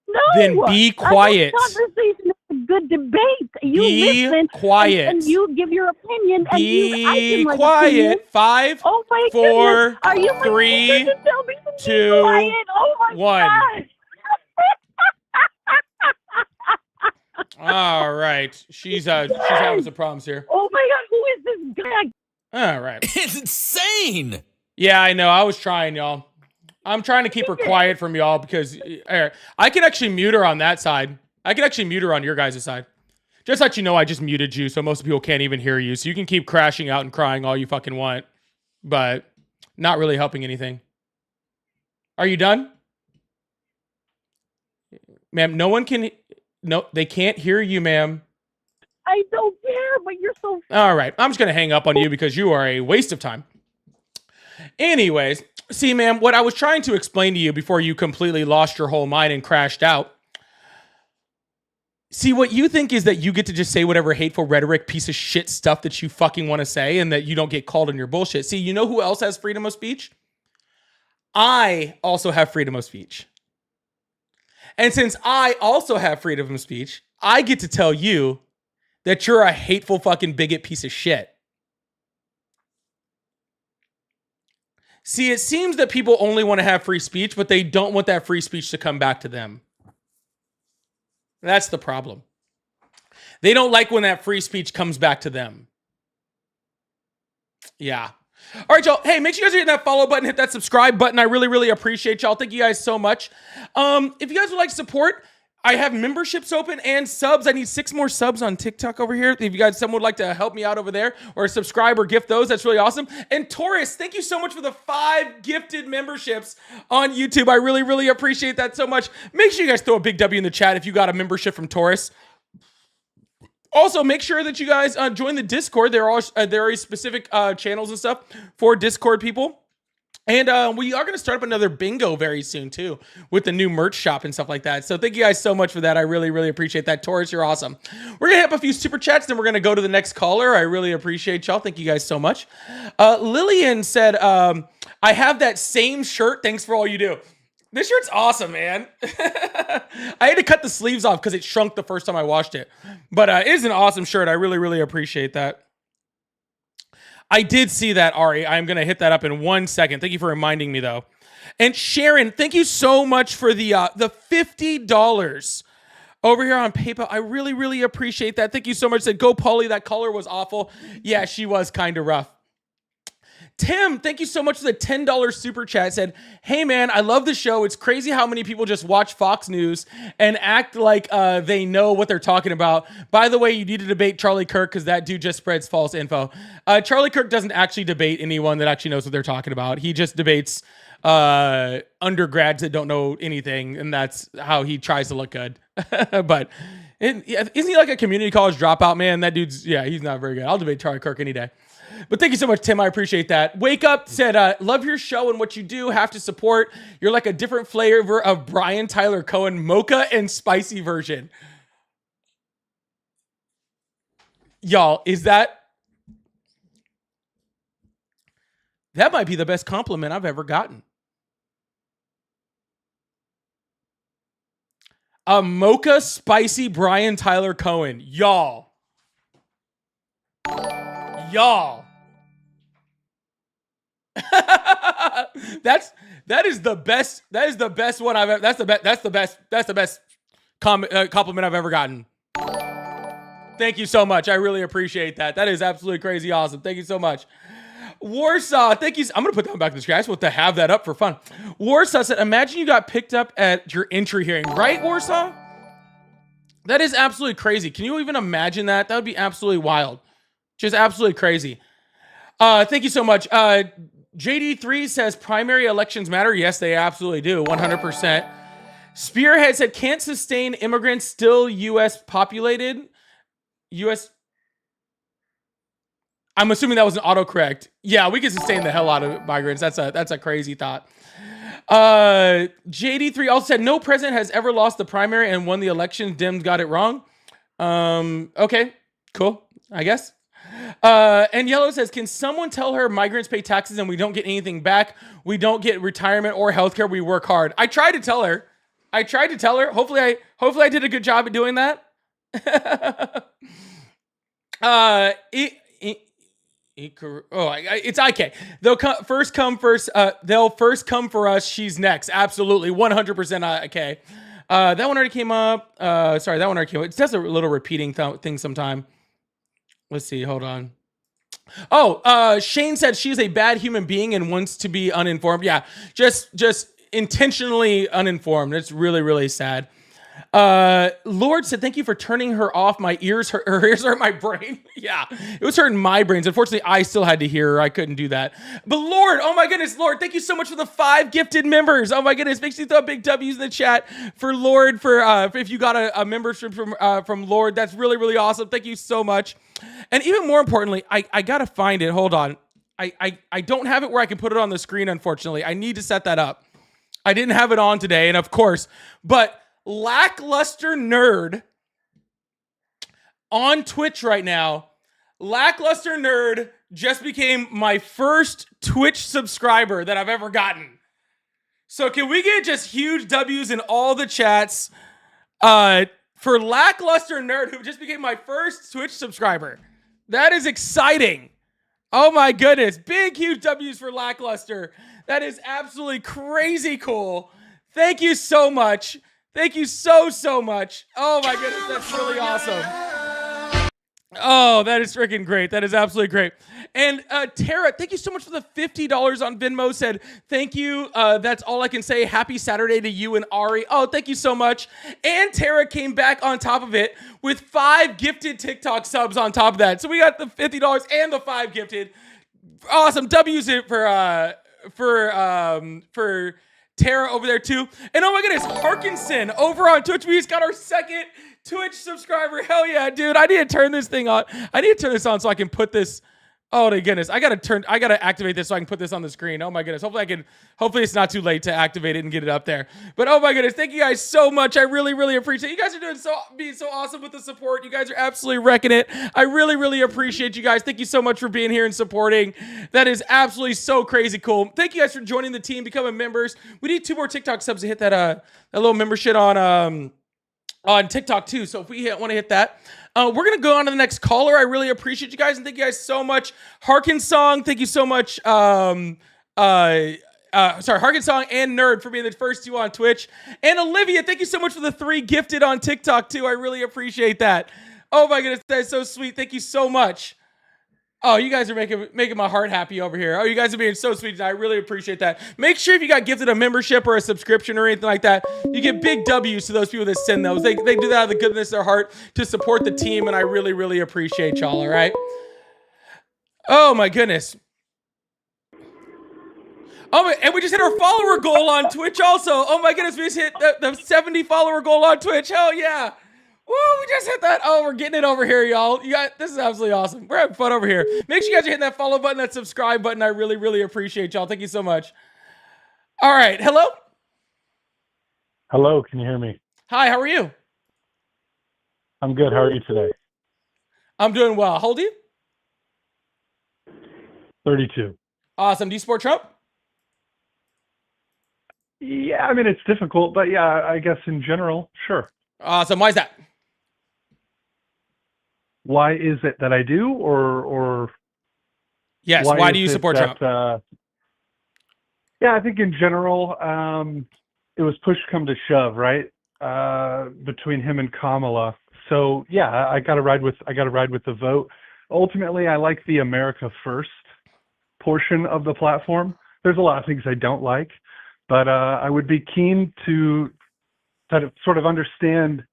No. Then be quiet. Conversation is a good debate. You Be listen quiet. and you give your opinion. And Be I give my quiet. opinion. 5, Oh my 4, goodness. Are you my 3, sister to tell me to be 2, quiet? Oh my 1. God. All right. She's having some problems here. Oh my God, who is this guy? All right. It's insane. Yeah, I know. I was trying, y'all. I'm trying to keep her quiet from y'all because I can actually mute her on that side. I can actually mute her on your guys' side. Just let you know I just muted you, so most people can't even hear you. So you can keep crashing out and crying all you fucking want, but not really helping anything. Are you done? Ma'am, no one can... No, they can't hear you, ma'am. I don't care, but you're so... All right. I'm just going to hang up on you because you are a waste of time. Anyways, see, ma'am, what I was trying to explain to you before you completely lost your whole mind and crashed out. See, what you think is that you get to just say whatever hateful rhetoric, piece of shit stuff that you fucking want to say and that you don't get called on your bullshit. See, you know who else has freedom of speech? I also have freedom of speech. And since I also have freedom of speech, I get to tell you that you're a hateful fucking bigot piece of shit. See, it seems that people only want to have free speech, but they don't want that free speech to come back to them. That's the problem. They don't like when that free speech comes back to them. Yeah. All right, y'all. Hey, make sure you guys hit that follow button, hit that subscribe button. I really, really appreciate y'all. Thank you guys so much. If you guys would like support, I have memberships open and subs. I need 6 more subs on TikTok over here. If you guys, someone would like to help me out over there or subscribe or gift those, that's really awesome. And Taurus, thank you so much for the 5 gifted memberships on YouTube. I really, really appreciate that so much. Make sure you guys throw a big W in the chat if you got a membership from Taurus. Also, make sure that you guys join the Discord. There are specific channels and stuff for Discord people. And we are going to start up another bingo very soon, too, with the new merch shop and stuff like that. So thank you guys so much for that. I really, really appreciate that. Taurus, you're awesome. We're going to hit up a few super chats, then we're going to go to the next caller. I really appreciate y'all. Thank you guys so much. Lillian said, I have that same shirt. Thanks for all you do. This shirt's awesome, man. I had to cut the sleeves off because it shrunk the first time I washed it. But it is an awesome shirt. I really, really appreciate that. I did see that, Ari. I'm going to hit that up in 1 second. Thank you for reminding me, though. And Sharon, thank you so much for the $50 over here on PayPal. I really, really appreciate that. Thank you so much. Said, go, Paulie. That color was awful. Yeah, she was kind of rough. Tim, thank you so much for the $10 super chat. Said, hey man, I love the show. It's crazy how many people just watch Fox News and act like they know what they're talking about. By the way, you need to debate Charlie Kirk because that dude just spreads false info. Charlie Kirk doesn't actually debate anyone that actually knows what they're talking about. He just debates undergrads that don't know anything, and that's how he tries to look good. But isn't he like a community college dropout, man? That dude's, yeah, he's not very good. I'll debate Charlie Kirk any day. But thank you so much, Tim. I appreciate that. Wake Up said, love your show and what you do. Have to support. You're like a different flavor of Brian Tyler Cohen, mocha and spicy version. Y'all, that might be the best compliment I've ever gotten. A mocha spicy Brian Tyler Cohen. Y'all. That is the best. That is the best one I've ever. That's the best. That's the best compliment I've ever gotten. Thank you so much. I really appreciate that. That is absolutely crazy awesome. Thank you so much. Warsaw, thank you. I'm going to put that one back in the screen. I just want to have that up for fun. Warsaw said, imagine you got picked up at your entry hearing. Right, Warsaw? That is absolutely crazy. Can you even imagine that? That would be absolutely wild. Just absolutely crazy. Thank you so much. JD3 says, primary elections matter. Yes, they absolutely do. 100%. Spearhead said, can't sustain immigrants still U.S. populated. U.S. I'm assuming that was an autocorrect. Yeah, we can sustain the hell out of migrants. That's a crazy thought. JD3 also said, no president has ever lost the primary and won the election. Dems got it wrong. Okay, cool, I guess. And Yellow says, can someone tell her migrants pay taxes and we don't get anything back? We don't get retirement or healthcare. We work hard. I tried to tell her. Hopefully I did a good job at doing that. It's IK. They'll first come first. They'll first come for us. She's next. Absolutely, 100% IK. That one already came up. Sorry, that one already came up. It does a little repeating thing sometime. Let's see. Hold on. Oh, Shane said she's a bad human being and wants to be uninformed. Yeah, just intentionally uninformed. It's really, really sad. Lord said, thank you for turning her off. My ears hurt. Her ears hurt my brain. Yeah, it was hurting my brains. Unfortunately, I still had to hear her. I couldn't do that. But Lord, oh my goodness, Lord, thank you so much for the 5 gifted members. Oh my goodness, make sure you throw big W's in the chat for Lord for if you got a membership from Lord. That's really, really awesome. Thank you so much. And even more importantly, I gotta find it. Hold on. I don't have it where I can put it on the screen, unfortunately. I need to set that up. I didn't have it on today, and of course, but Lackluster Nerd on Twitch right now. Lackluster Nerd just became my first Twitch subscriber that I've ever gotten. So can we get just huge W's in all the chats for Lackluster Nerd, who just became my first Twitch subscriber? That is exciting. Oh my goodness. Big, huge W's for Lackluster. That is absolutely crazy cool. Thank you so much. Thank you so much. Oh my goodness, that's really awesome. Oh, that is freaking great. That is absolutely great. And Tara, thank you so much for the $50 on Venmo. Said, thank you. That's all I can say. Happy Saturday to you and Ari. Oh, thank you so much. And Tara came back on top of it with 5 gifted TikTok subs on top of that. So we got the $50 and the 5 gifted. Awesome. W's for Tara over there too. And oh my goodness, Harkinson over on Twitch. We just got our second Twitch subscriber. Hell yeah, dude. I need to turn this thing on. I need to turn this on so I can put this. Oh my goodness. I gotta activate this so I can put this on the screen. Oh my goodness. Hopefully it's not too late to activate it and get it up there. But oh my goodness, thank you guys so much. I really, really appreciate it. You guys are being so awesome with the support. You guys are absolutely wrecking it. I really, really appreciate you guys. Thank you so much for being here and supporting. That is absolutely so crazy cool. Thank you guys for joining the team, becoming members. We need 2 more TikTok subs to hit that little membership on TikTok too. So if we want to hit that, we're going to go on to the next caller. I really appreciate you guys. And thank you guys so much. Harkin Song, thank you so much. Harkin Song and Nerd for being the first 2 on Twitch. And Olivia, thank you so much for the 3 gifted on TikTok too. I really appreciate that. Oh my goodness, that is so sweet. Thank you so much. Oh, you guys are making my heart happy over here. Oh, you guys are being so sweet. I really appreciate that. Make sure if you got gifted a membership or a subscription or anything like that, you get big W's to those people that send those. They do that out of the goodness of their heart to support the team, and I really, really appreciate y'all, all right? Oh, my goodness. Oh, and we just hit our follower goal on Twitch also. Oh, my goodness, we just hit the 70 follower goal on Twitch. Hell yeah. Woo, we just hit that. Oh, we're getting it over here, y'all. This is absolutely awesome. We're having fun over here. Make sure you guys are hitting that follow button, that subscribe button. I really, really appreciate y'all. Thank you so much. All right. Hello? Hello, can you hear me? Hi, how are you? I'm good. How are you today? I'm doing well. How old are you? 32. Awesome. Do you support Trump? Yeah, I mean, it's difficult, but yeah, I guess in general, sure. Awesome. Why is that? Why is it that I do, or yes, why do you support Trump? Yeah, I think in general, it was push come to shove, right? Between him and Kamala. So yeah, I got to ride with the vote. Ultimately, I like the America First portion of the platform. There's a lot of things I don't like, but I would be keen to sort of understand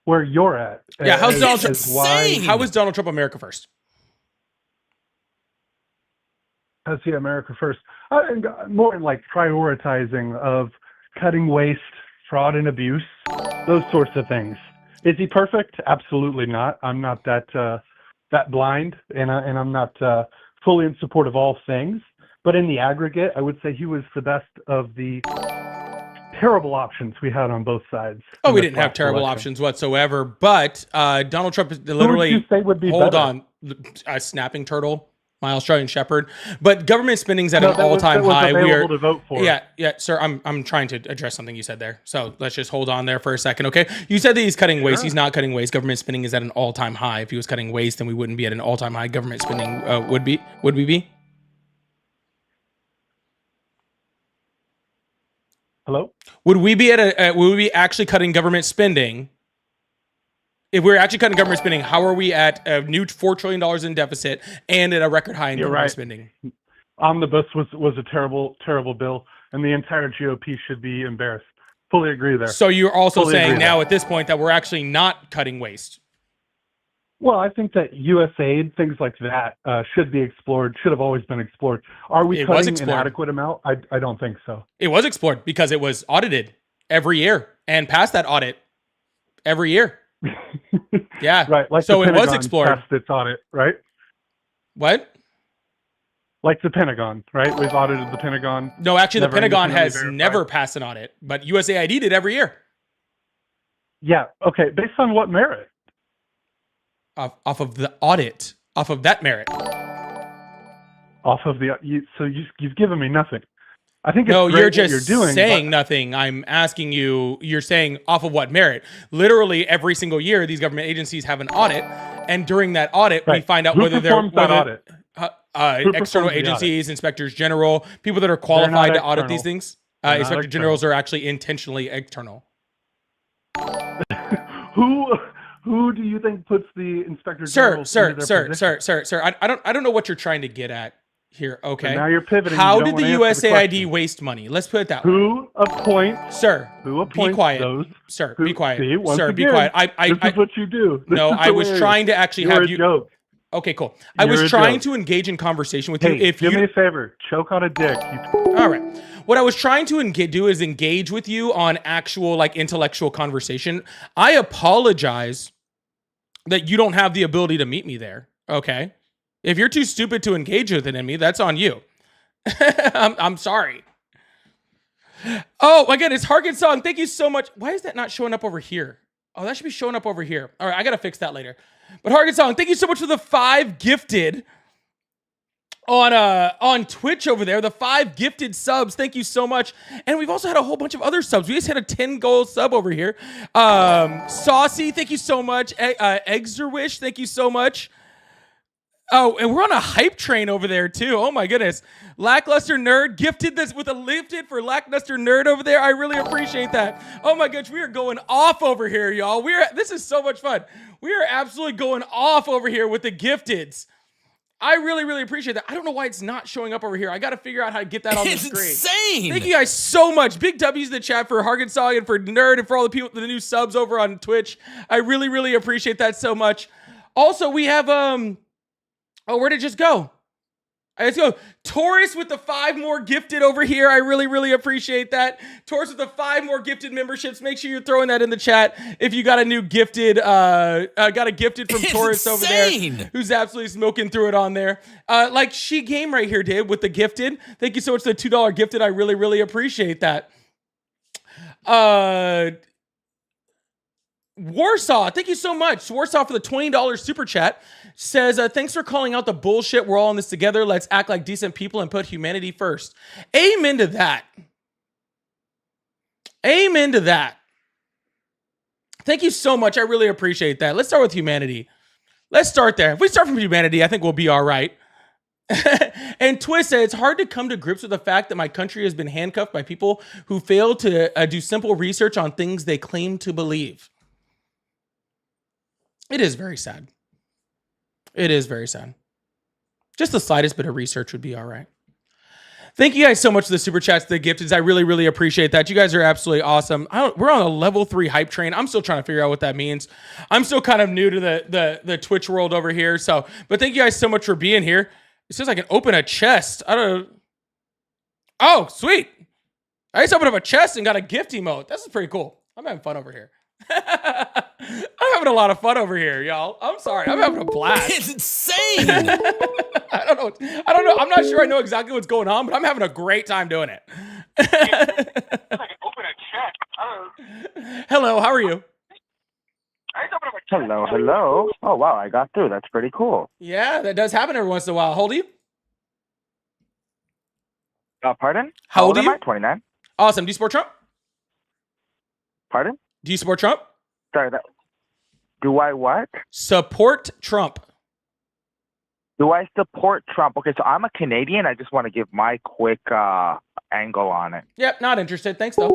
where you're at. Yeah, how's Donald Trump? Insane. How is Donald Trump America First? How's he America First? And more in like prioritizing of cutting waste, fraud, and abuse, those sorts of things. Is he perfect? Absolutely not. I'm not that blind, and I'm not fully in support of all things. But in the aggregate, I would say he was the best of the terrible options we had on both sides. Oh, we didn't have terrible options whatsoever. But Donald Trump is literally. Who would you say would be hold better? on, a snapping turtle, my Australian Shepherd. But government spending's at an all-time high. We are to vote for. Yeah, sir. I'm trying to address something you said there. So let's just hold on there for a second, okay? You said that he's cutting waste. He's not cutting waste. Government spending is at an all-time high. If he was cutting waste, then we wouldn't be at an all-time high. Government spending would we be? Hello? Would we be would we be actually cutting government spending? If we're actually cutting government spending, how are we at a new $4 trillion in deficit and at a record high in government spending? Omnibus was a terrible, terrible bill, and the entire GOP should be embarrassed. Fully agree there. So you're also Fully saying agree now there. at this point that we're actually not cutting waste? Well, I think that USAID, things like that, should be explored, should have always been explored. Are we It was cutting an explored. adequate amount? I don't think so. It was explored because it was audited every year and passed that audit every year. Yeah. Right. Like so the it was Pentagon explored. passed its audit, right? What? Like the Pentagon, right? We've audited the Pentagon. No, actually, the Never Pentagon has independently never verified. passed an audit, but USAID did every year. Yeah. Okay. Based on what merit? Off of the audit, off of that merit. Off of the you've given me nothing. I think it's No, great you're what just you're doing, saying but nothing. I'm asking you, you're saying off of what merit? Literally every single year, these government agencies have an audit. And during that audit, we Right. find out Who whether they're performs that audit? Who external performs the agencies, inspectors general, people that are qualified to audit these external. things. They're not Inspector external. generals are actually intentionally external. Who do you think puts the inspector Sir, generals into their position? I don't know what you're trying to get at here. Okay. But now you're pivoting. How You did don't the wanna answer the USAID question. waste money? Let's put it that way. Who appoints? Sir, Who be appoints quiet. those? Sir, who- be quiet. See, once Sir, be again, quiet. This is what you do. This No, is I was hilarious. trying to actually You're have a you. joke. Okay, cool. I was You're a trying joke. to engage in conversation with Hey, you. If do you, me a favor. Choke on a dick. all right. What I was trying to do is engage with you on actual like intellectual conversation. I apologize that you don't have the ability to meet me there. Okay. If you're too stupid to engage with it in me, that's on you. I'm sorry. Oh my goodness, Harkin Song, thank you so much. Why is that not showing up over here? Oh, that should be showing up over here. All right, I gotta fix that later. But Harkin Song, thank you so much for the 5 gifted on Twitch over there. The 5 gifted subs. Thank you so much. And we've also had a whole bunch of other subs. We just had a 10 gold sub over here. Saucy, thank you so much. Exerwish, thank you so much. Oh, and we're on a hype train over there too. Oh my goodness. Lackluster Nerd gifted this with a lifted for Lackluster Nerd over there. I really appreciate that. Oh my gosh, we are going off over here, y'all. This is so much fun. We are absolutely going off over here with the gifteds. I really, really appreciate that. I don't know why it's not showing up over here. I got to figure out how to get that on the screen. It's insane. Thank you guys so much. Big W's in the chat for Hargensong and for Nerd and for all the people, the new subs over on Twitch. I really, really appreciate that so much. Also, we have oh, where'd it just go? Let's go. Taurus with the 5 more gifted over here. I really, really appreciate that. Taurus with the 5 more gifted memberships. Make sure you're throwing that in the chat if you got a new gifted, got a gifted from It's Taurus over insane. there, who's absolutely smoking through it on there. Like She Game right here did with the gifted. Thank you so much for the $2 gifted. I really, really appreciate that. Warsaw, thank you so much. Warsaw for the $20 super chat says, thanks for calling out the bullshit. We're all in this together. Let's act like decent people and put humanity first. Amen to that. Amen to that. Thank you so much. I really appreciate that. Let's start with humanity. Let's start there. If we start from humanity, I think we'll be all right. And Twist said, it's hard to come to grips with the fact that my country has been handcuffed by people who fail to do simple research on things they claim to believe. It is very sad. It is very sad. Just the slightest bit of research would be all right. Thank you guys so much for the super chats, the gifteds. I really, really appreciate that. You guys are absolutely awesome. We're on a level 3 hype train. I'm still trying to figure out what that means. I'm still kind of new to the Twitch world over here. So, but thank you guys so much for being here. It says I can open a chest. I don't know. Oh, sweet. I just opened up a chest and got a gift emote. This is pretty cool. I'm having fun over here. I'm having a lot of fun over here, y'all. I'm sorry. I'm having a blast. It's insane. I don't know. I'm not sure I know exactly what's going on, but I'm having a great time doing it. Hello, how are you? Hello. Oh, wow, I got through. That's pretty cool. Yeah, that does happen every once in a while. How old are you? Pardon? How old are am you? I? 29. Awesome. Do you support Trump? Pardon? Do you support Trump? Sorry, do I what? Support Trump. Do I support Trump? Okay, so I'm a Canadian. I just want to give my quick angle on it. Yep, not interested. Thanks, though.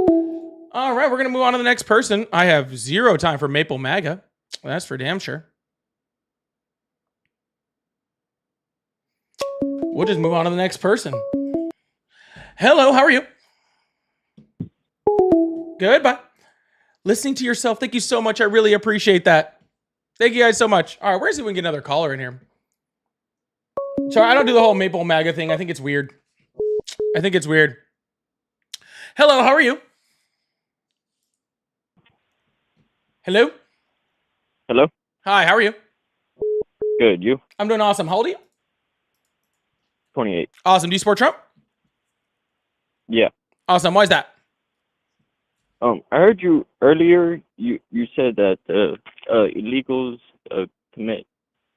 All right, we're going to move on to the next person. I have 0 time for Maple MAGA. That's for damn sure. We'll just move on to the next person. Hello, how are you? Good, bye. Listening to yourself, thank you so much. I really appreciate that. Thank you guys so much. All right, where's it we can get another caller in here? Sorry, I don't do the whole Maple MAGA thing. I think it's weird. Hello, how are you? Hello? Hello? Hi, how are you? Good, you? I'm doing awesome. How old are you? 28. Awesome. Do you support Trump? Yeah. Awesome. Why is that? I heard you earlier, you said that illegals commit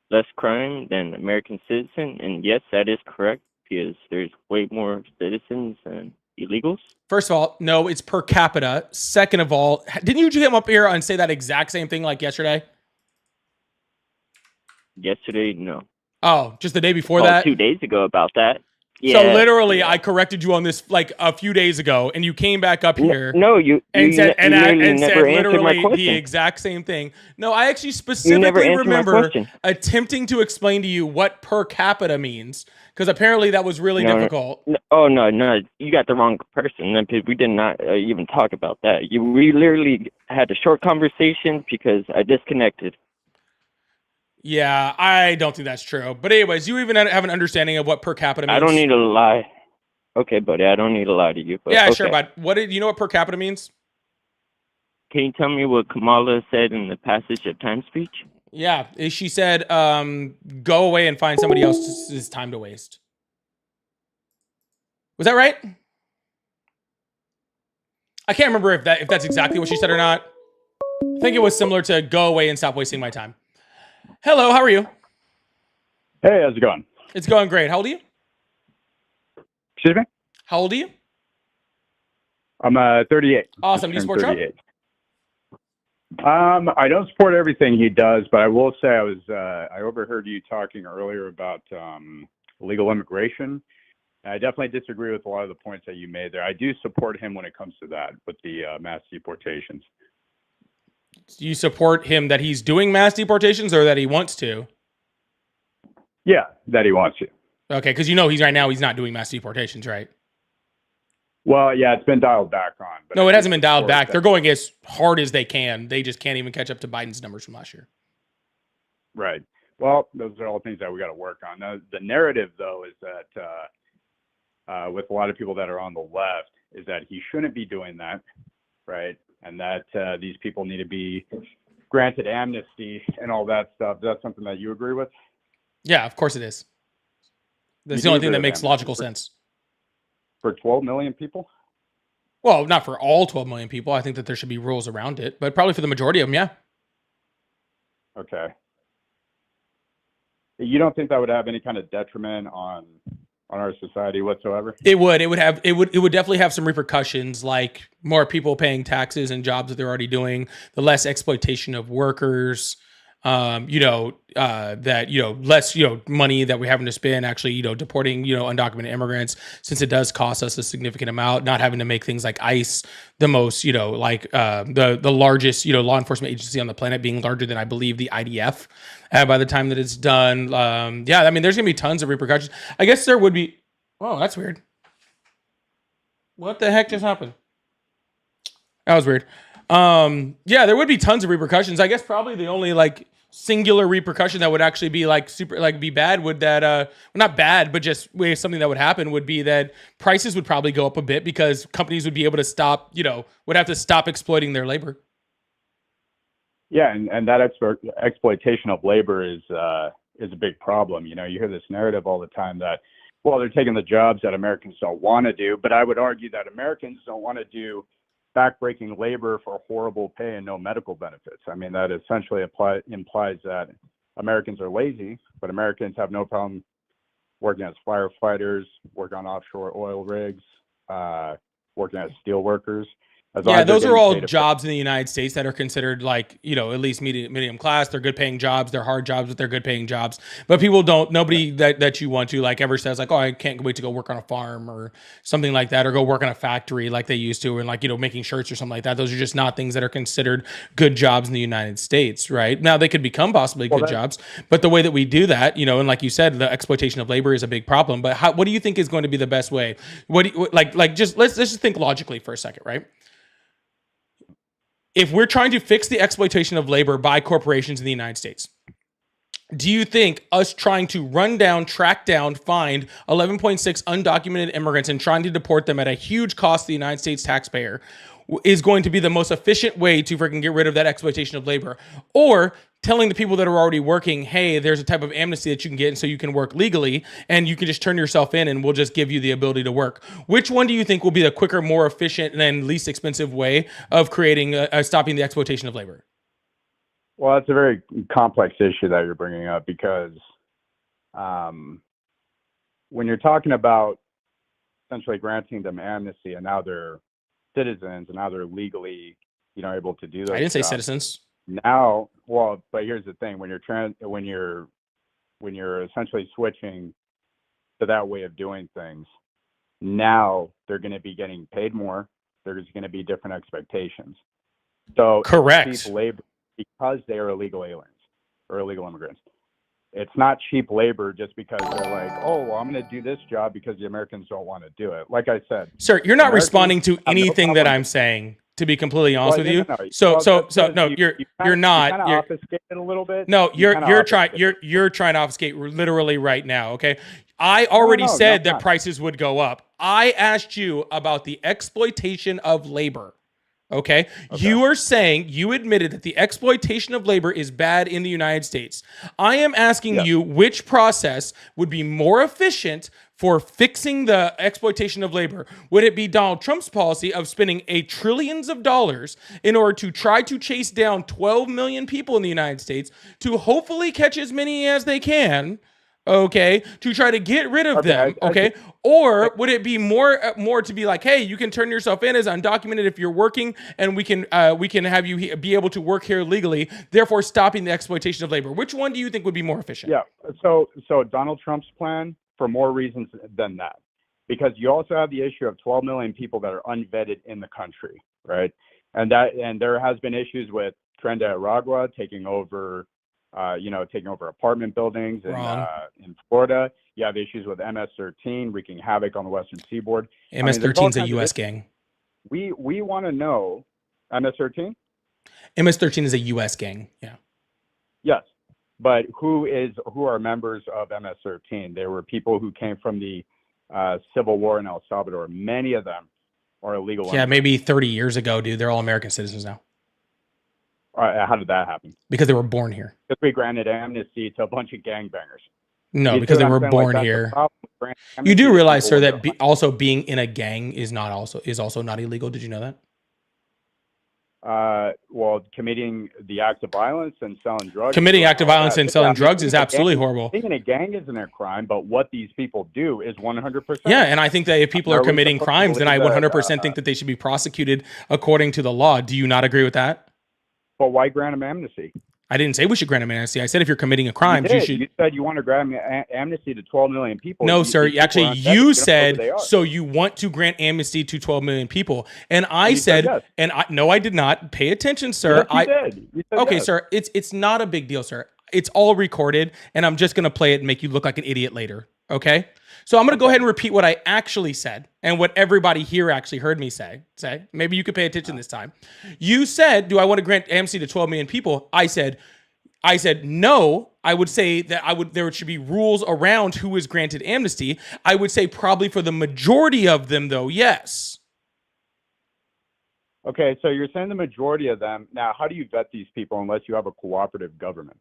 less crime than American citizens, and yes, that is correct, because there's way more citizens than illegals. First of all, no, it's per capita. Second of all, didn't you come up here and say that exact same thing like yesterday? Yesterday, no. Oh, just the day before that? 2 days ago about that. Yeah. So literally, I corrected you on this like a few days ago, and you came back up here. No, you said never literally my the exact same thing. No, I actually specifically remember attempting to explain to you what per capita means, because apparently that was really difficult. No, you got the wrong person. We did not even talk about that. We literally had a short conversation because I disconnected. Yeah, I don't think that's true. But anyways, you even have an understanding of what per capita means? I don't need to lie. Okay, buddy, I don't need to lie to you. But yeah, okay. sure, bud. You know what per capita means? Can you tell me what Kamala said in the passage of time speech? Yeah, she said, go away and find somebody else's time to waste. Was that right? I can't remember if that's exactly what she said or not. I think it was similar to go away and stop wasting my time. Hello, how are you? Hey, how's it going? It's going great. How old are you? Excuse me? How old are you? I'm 38. Awesome. Do you support Trump? I don't support everything he does, but I will say I overheard you talking earlier about illegal immigration. I definitely disagree with a lot of the points that you made there. I do support him when it comes to that with the mass deportations. Do you support him that he's doing mass deportations or that he wants to? Yeah, that he wants to. Okay, because he's not doing mass deportations, right? Well, yeah, it's been dialed back on. But no, it hasn't been dialed back. They're going as hard as they can. They just can't even catch up to Biden's numbers from last year. Right. Well, those are all things that we got to work on. Now, the narrative, though, is that with a lot of people that are on the left, is that he shouldn't be doing that, right? And that these people need to be granted amnesty and all that stuff. Is that something that you agree with? Yeah, of course it is. That's the only thing that makes logical sense. For 12 million people? Well, not for all 12 million people. I think that there should be rules around it, but probably for the majority of them, yeah. Okay. You don't think that would have any kind of detriment on our society whatsoever? It would definitely have some repercussions, like more people paying taxes and jobs that they're already doing, the less exploitation of workers, that, less, money that we're having to spend actually, deporting, undocumented immigrants, since it does cost us a significant amount, not having to make things like ICE the most, the largest, law enforcement agency on the planet, being larger than I believe the IDF by the time that it's done. I mean, there's going to be tons of repercussions. I guess there would be. Oh, that's weird. What the heck just happened? That was weird. There would be tons of repercussions. I guess probably the only like singular repercussion that would actually be like super like be bad would that not bad, but just something that would happen would be that prices would probably go up a bit because companies would be able to stop, would have to stop exploiting their labor. Yeah, and that exploitation of labor is a big problem. You hear this narrative all the time that, well, they're taking the jobs that Americans don't want to do, but I would argue that Americans don't want to do backbreaking labor for horrible pay and no medical benefits. I mean, that essentially implies that Americans are lazy, but Americans have no problem working as firefighters, working on offshore oil rigs, working as steel workers. Yeah, those are all jobs in the United States that are considered like, at least medium class. They're good paying jobs. They're hard jobs, but they're good paying jobs. But nobody that you want to like ever says like, oh, I can't wait to go work on a farm or something like that, or go work on a factory like they used to, and like, making shirts or something like that. Those are just not things that are considered good jobs in the United States, right? Now they could become possibly good jobs, but the way that we do that, and like you said, the exploitation of labor is a big problem. But what do you think is going to be the best way? Let's just think logically for a second, right? If we're trying to fix the exploitation of labor by corporations in the United States, do you think us trying to track down, find 11.6 undocumented immigrants and trying to deport them at a huge cost to the United States taxpayer is going to be the most efficient way to freaking get rid of that exploitation of labor? Or telling the people that are already working, hey, there's a type of amnesty that you can get and so you can work legally and you can just turn yourself in and we'll just give you the ability to work? Which one do you think will be the quicker, more efficient, and least expensive way of creating stopping the exploitation of labor? Well, that's a very complex issue that you're bringing up, because when you're talking about essentially granting them amnesty and now they're citizens and now they're legally, able to do those. I didn't say jobs. Citizens. Now, well, but here's the thing: when you're essentially switching to that way of doing things, now they're going to be getting paid more. There's going to be different expectations. So correct. Cheap labor because they are illegal aliens or illegal immigrants. It's not cheap labor just because they're like, oh, well, I'm going to do this job because the Americans don't want to do it. Like I said, sir, you're not responding to anything that I'm saying. To be completely honest with you, no, you're not. Kind of obfuscated a little bit. No, you're trying to obfuscate literally right now. Okay, I already said that prices would go up. I asked you about the exploitation of labor. Okay. You are saying, you admitted that the exploitation of labor is bad in the United States. I am asking you which process would be more efficient for fixing the exploitation of labor. Would it be Donald Trump's policy of spending trillions of dollars in order to try to chase down 12 million people in the United States to hopefully catch as many as they can, okay, to try to get rid of them, okay? Or would it be more to be like, hey, you can turn yourself in as undocumented if you're working, and we can have you be able to work here legally, therefore stopping the exploitation of labor? Which one do you think would be more efficient? Yeah. So Donald Trump's plan, for more reasons than that, because you also have the issue of 12 million people that are unvetted in the country, right? And there has been issues with Tren de Aragua taking over apartment buildings in Florida. You have issues with MS-13 wreaking havoc on the Western Seaboard. MS-13 is a U.S. gang. We want to know MS-13. MS-13 is a U.S. gang. Yeah. Yes, but who are members of MS-13? They were people who came from the Civil War in El Salvador. Many of them are illegal. Yeah, maybe 30 years ago, dude. They're all American citizens now. How did that happen? Because they were born here. Because we granted amnesty to a bunch of gangbangers. No, because they were born here. You do realize, sir, that also being in a gang is also not illegal. Did you know that? Well, committing the acts of violence and selling drugs. Committing act of violence and selling drugs is absolutely horrible. Being in a gang isn't a crime, but what these people do is 100%. Yeah, and I think that if people are committing crimes, then I 100% think that they should be prosecuted according to the law. Do you not agree with that? But why grant them amnesty? I didn't say we should grant amnesty. I said if you're committing a crime, you should. You said you want to grant amnesty to 12 million people. No, sir. These people Actually, aren't vetted. you don't know who said they are. so. You want to grant amnesty to 12 million people, and I You said said, yes. and no, I did not. Pay attention, sir. Yes, you did. You said Okay, yes. sir. It's not a big deal, sir. It's all recorded, and I'm just gonna play it and make you look like an idiot later. Okay. So I'm gonna go ahead and repeat what I actually said and what everybody here actually heard me say. Maybe you could pay attention this time. You said, "Do I want to grant amnesty to 12 million people?" I said no. I would say that there should be rules around who is granted amnesty. I would say probably for the majority of them, though, yes. Okay, so you're saying the majority of them. Now, how do you vet these people unless you have a cooperative government?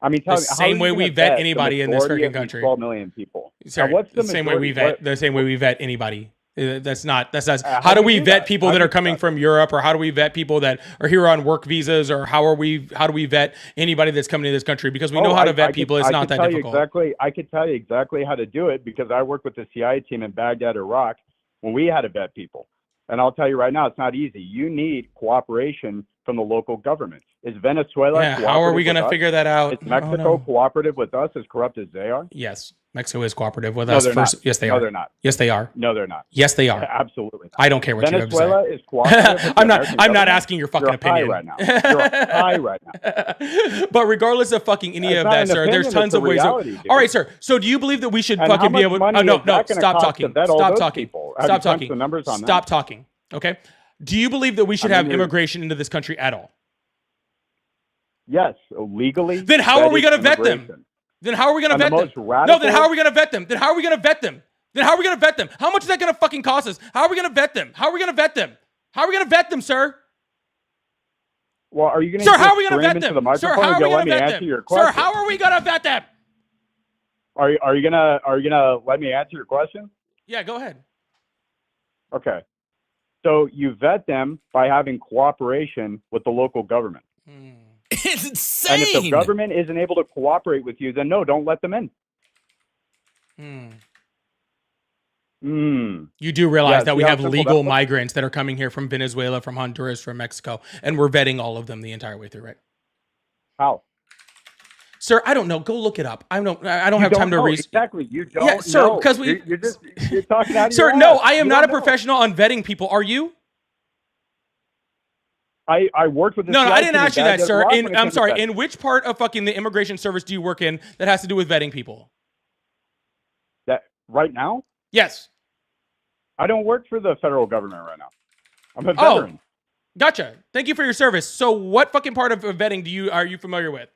I mean, tell The me, how same are way you we gonna vet the anybody in this majority freaking of these country. 12 million people. Sorry, Now, what's the same way we vet. The same way we vet anybody. That's not. How do we vet people that are coming from Europe, or how do we vet people that are here on work visas, or how do we vet anybody that's coming to this country? Because we know how to vet people. It's not that difficult. I could tell you exactly how to do it because I worked with the CIA team in Baghdad, Iraq, when we had to vet people. And I'll tell you right now, it's not easy. You need cooperation from the local government. Is Venezuela? Yeah, how are we going to figure that out? Is Mexico cooperative with us, as corrupt as they are? Yes, Mexico is cooperative with No, us. they're not. Yes, they No, are. they're not. Yes, they are. No, they're not. Yes, they are. Absolutely not. I don't care what you have to say. Venezuela is cooperative with the American I'm not government. asking your fucking You're opinion high right now. You're high right now. But regardless of fucking any It's of not that, an sir, there's opinion, tons it's a of ways. reality, dude. All right, sir. So do you believe that we should And fucking how be much able? money No, is that gonna stop cost talking. to vet all Stop those talking. people? Have Stop you crunched talking. the numbers on that? Stop talking. Okay. Do you believe that we should I have mean, you're- immigration into this country at all? Yes, legally. Then how are we vetted going to vet them? immigration. Then how are we going to And the vet them? most No, radical- then how are we going to vet them? Then how are we going to vet them? Then how are we going to vet them? How much is that going to fucking cost us? How are we going to vet them? How are we going to vet them? How are we going to vet them, sir? Well, are you going to Sir, how are we going to vet into them? the microphone Sir, how and are go, we let going me to vet answer them? your question? Sir, how are we going to vet them? Are you gonna let me answer your question? Yeah, go ahead. Okay. So you vet them by having cooperation with the local government. It's insane. And if the government isn't able to cooperate with you, then no, don't let them in. You do realize Yeah, that we see how have simple legal that was? migrants that are coming here from Venezuela, from Honduras, from Mexico, and we're vetting all of them the entire way through, right? How? Sir, I don't know. Go look it up. I don't You have time to know. read. Exactly. You don't Yeah, sir, know. because you're talking out of Sir, your no, ass. I am You not a don't know. professional on vetting people. Are you? I worked with the No, CIA I didn't team in ask you that, Baghdad, sir. Iraq, when it I'm came to sorry. vetting. In which part of fucking the immigration service do you work in that has to do with vetting people? That right now? Yes. I don't work for the federal government right now. I'm a Oh, veteran. gotcha. Thank you for your service. So, what fucking part of vetting are you familiar with?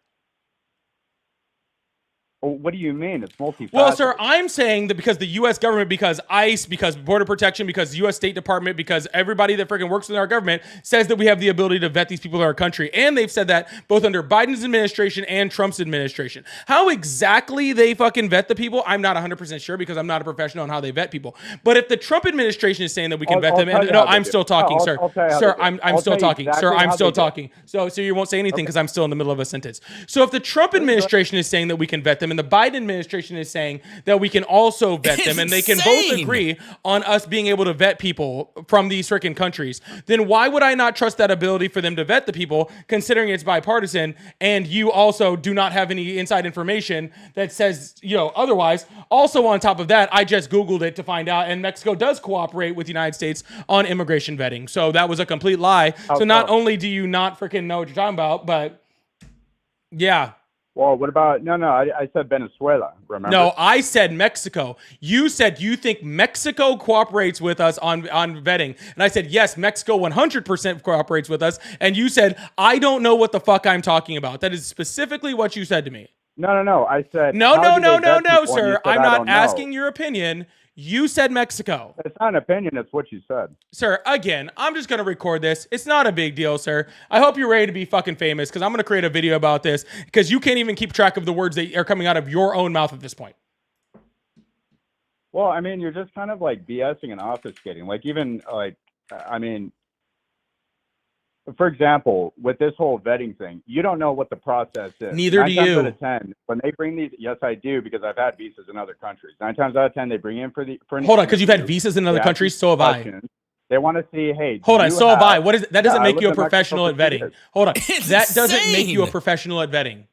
Oh, what do you mean? It's multifaceted. Well, sir, I'm saying that because the U.S. government, because ICE, because Border Protection, because U.S. State Department, because everybody that freaking works in our government says that we have the ability to vet these people in our country. And they've said that both under Biden's administration and Trump's administration. How exactly they fucking vet the people, I'm not 100% sure because I'm not a professional on how they vet people. But if the Trump administration is saying that we can vet them, and no, I'm still talking, sir. Sir, I'm still talking. Sir, I'm still talking. So you won't say anything because I'm still in the middle of a sentence. So if the Trump administration is saying that we can vet them, and the Biden administration is saying that we can also vet them, and they can both agree on us being able to vet people from these freaking countries, then why would I not trust that ability for them to vet the people, considering it's bipartisan, and you also do not have any inside information that says, otherwise. Also, on top of that, I just Googled it to find out, and Mexico does cooperate with the United States on immigration vetting. So that was a complete lie. So not only do you not freaking know what you're talking about, but yeah. Well, what about I said Venezuela, remember? No, I said Mexico. You said you think Mexico cooperates with us on vetting. And I said, yes, Mexico 100% cooperates with us. And you said, I don't know what the fuck I'm talking about. That is specifically what you said to me. No. I said No, sir. sir. I'm not asking your opinion. You said Mexico. It's not an opinion. It's what you said. Sir, again, I'm just going to record this. It's not a big deal, sir. I hope you're ready to be fucking famous because I'm going to create a video about this because you can't even keep track of the words that are coming out of your own mouth at this point. Well, I mean, you're just kind of like BSing and obfuscating. Like even like, I mean, for example, with this whole vetting thing, you don't know what the process is. Neither do 9 times you. out of 10, when they bring these, yes, I do, because I've had visas in other countries. 9 times out of 10, they bring in for an Hold on, because you've had interview. visas in other They ask countries, you so have I. questions. They want to see, hey, do Hold on, you so have I. have- What is that? Yeah, Doesn't I make lived you a in Mexico professional for at 2 vetting. years. Hold on, It's that doesn't make you a insane. professional at vetting.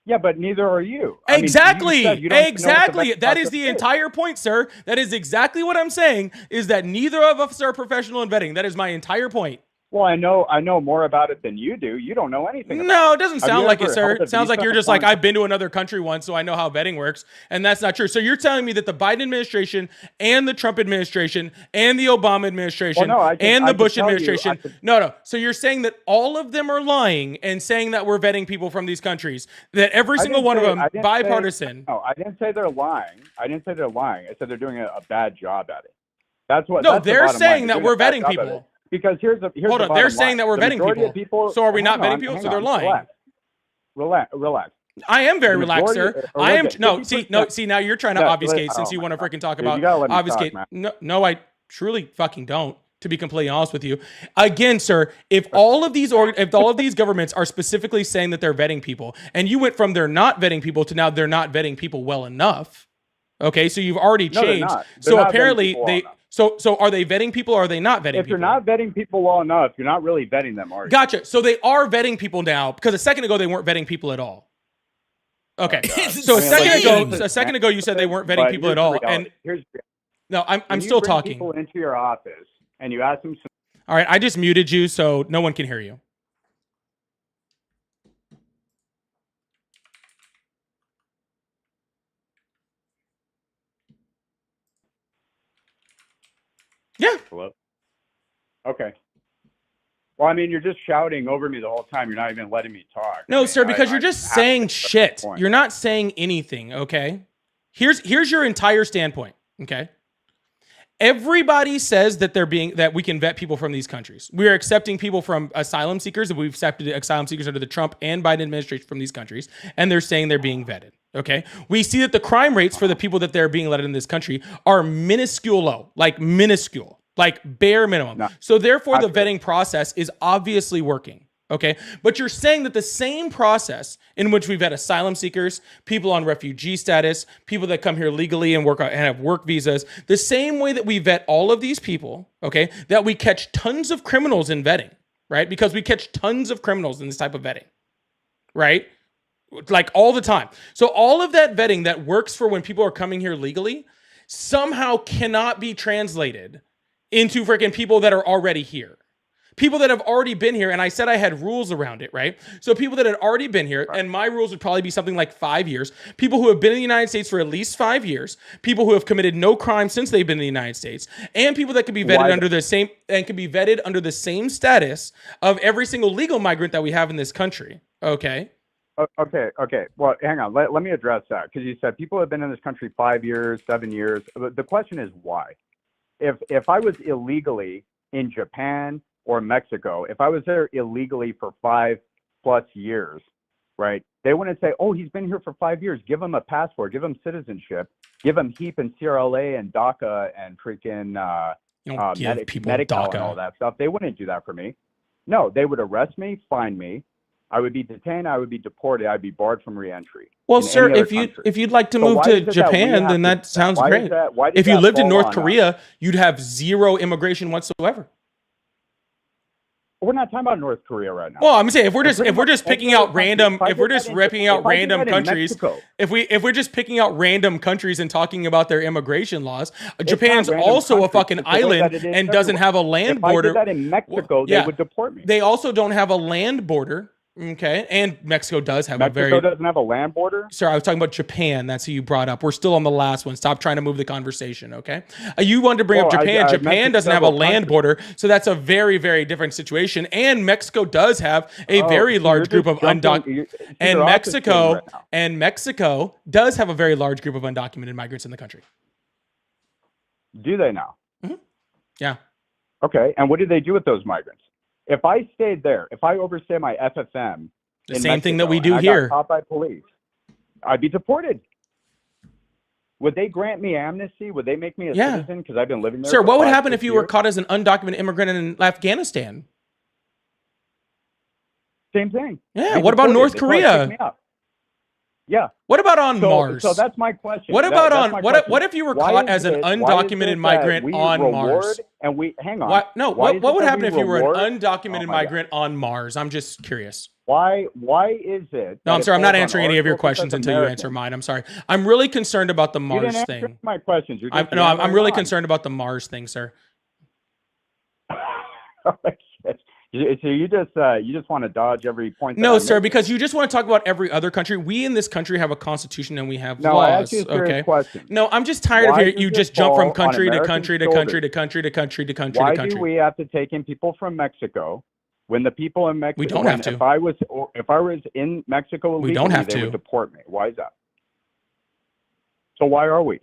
Yeah, but neither are you. I mean, you Exactly. said you don't even know what the Exactly. vetting That is process the entire point, sir. That is exactly what I'm saying, is that neither of us are professional in vetting. That is my entire point. Well, I know more about it than you do. You don't know anything about No, it doesn't Have sound you like it, ever sir. held a It sounds like visa you're just on- like, I've been to another country once, so I know how vetting works. And that's not true. So you're telling me that the Biden administration and the Trump administration and the Obama administration Well, no, and the I Bush can tell you, administration. No. So you're saying that all of them are lying and saying that we're vetting people from these countries, that every I single didn't one of say- them, I didn't bipartisan. No, I didn't say they're lying. I didn't say they're lying. I said they're doing a bad job at it. That's what. No, that's the they're bottom saying line. that They're we're doing a bad vetting job at people. it. Because here's Hold the on, they're bottom saying line. that we're The vetting majority of people. So are we not vetting people? So they're lying. Relax. I am very The relaxed, majority- sir. or I am. was it No, 50%? see, now you're trying to No, obfuscate oh since you my want to God. freaking talk Dude, about you gotta let me talk, obfuscate. man. No, I truly fucking don't. To be completely honest with you, again, sir, if all of these governments are specifically saying that they're vetting people, and you went from they're not vetting people to now they're not vetting people well enough, okay, so you've already No, they're changed. not. They're So not vetting apparently people well they. enough. So are they vetting people or are they not vetting If people? you're not vetting people well enough, you're not really vetting them, are you? Gotcha. So they are vetting people now because a second ago they weren't vetting people at all. Okay. So a second ago you said they weren't vetting But people here's at all, the reality. and Here's no, I'm when you still bring talking. People into your office and you ask them. All right, I just muted you so no one can hear you. Yeah. Hello. Okay. Well, I mean, you're just shouting over me the whole time. You're not even letting me talk. No, I mean, sir, because I you're just have saying to- shit. point. You're not saying anything, okay? Here's your entire standpoint, okay? Everybody says that that we can vet people from these countries. We are accepting people from asylum seekers, and we've accepted asylum seekers under the Trump and Biden administration from these countries, and they're saying they're being vetted. Okay, we see that the crime rates for the people that they're being let in this country are minuscule low, like bare minimum. No, so therefore, the not true. vetting process is obviously working. Okay, but you're saying that the same process in which we vet asylum seekers, people on refugee status, people that come here legally and have work visas, the same way that we vet all of these people, okay, that we catch tons of criminals in vetting, right? Because we catch tons of criminals in this type of vetting, right? Like all the time. So all of that vetting that works for when people are coming here legally somehow cannot be translated into freaking people that are already here. People that have already been here, and I said I had rules around it, right? So people that had already been here, and my rules would probably be something like 5 years. People who have been in the United States for at least 5 years, people who have committed no crime since they've been in the United States, and people that can be vetted under the same status of every single legal migrant that we have in this country. Okay. Okay. Well, hang on. Let me address that because you said people have been in this country 5 years, 7 years. The question is why? If I was illegally in Japan or Mexico, if I was there illegally for 5+ years, right? They wouldn't say, "Oh, he's been here for 5 years. Give him a passport. Give him citizenship. Give him HEAP and CRLA and DACA and freaking Medi-Cal and all that stuff." They wouldn't do that for me. No, they would arrest me, fine me. I would be detained. I would be deported. I'd be barred from reentry. Well, sir, if you'd like to move to Japan, then that sounds great. If you lived in North Korea, you'd have zero immigration whatsoever. We're not talking about North Korea right now. Well, I'm saying if we're just picking out random countries, if we're just picking out random countries and talking about their immigration laws, Japan's also a fucking island and doesn't have a land border. If I did that in Mexico, they would deport me. They also don't have a land border. Okay, and Mexico does have Mexico doesn't have a land border? Sir, I was talking about Japan. That's who you brought up. We're still on the last one. Stop trying to move the conversation, okay? You wanted to bring up Japan. Japan doesn't have a land border, so that's a very, very different situation. And Mexico does have a very large group of undocumented. And Mexico does have a very large group of undocumented migrants in the country. Do they now? Mm-hmm. Yeah. Okay, and what do they do with those migrants? If I stayed there, if I overstay my FFM, the same thing that we do here, I got caught by police, I'd be deported. Would they grant me amnesty? Would they make me a citizen because I've been living there? Sir, for what would 5, happen 6 if you years? were caught as an undocumented immigrant in Afghanistan? Same thing. Yeah. They What about deported. North They probably Korea? picked me up. Yeah. What about on Mars? So that's my question. What about That's on my what? question. What if you were Why caught is as an it- why is undocumented it migrant that we on reward Mars? And we hang on. What? No. Why What? is What it would that happen we if you were an reward- undocumented Oh my migrant on Mars? I'm just curious. Why is it? No, I'm that sorry. I'm it not falls on answering any of your articles that questions says until you American? answer mine. I'm sorry. I'm really concerned about the You Mars didn't answer thing. my questions. You're just I'm yammering really on. concerned about the Mars thing, sir. So you just want to dodge every point. That No, I'm sir, making. because you just want to talk about every other country. We in this country have a constitution and we have No, I laws. asked you a serious Okay. question. No, I'm just tired Why of hearing does you this just jump from fall on country to American country to shoulders? country to country to country to country Why to country. do we have to take in people from Mexico when the people in Mexico? We don't have to. If I was in Mexico illegally, We don't have they to. would deport me. Why is that? So why are we?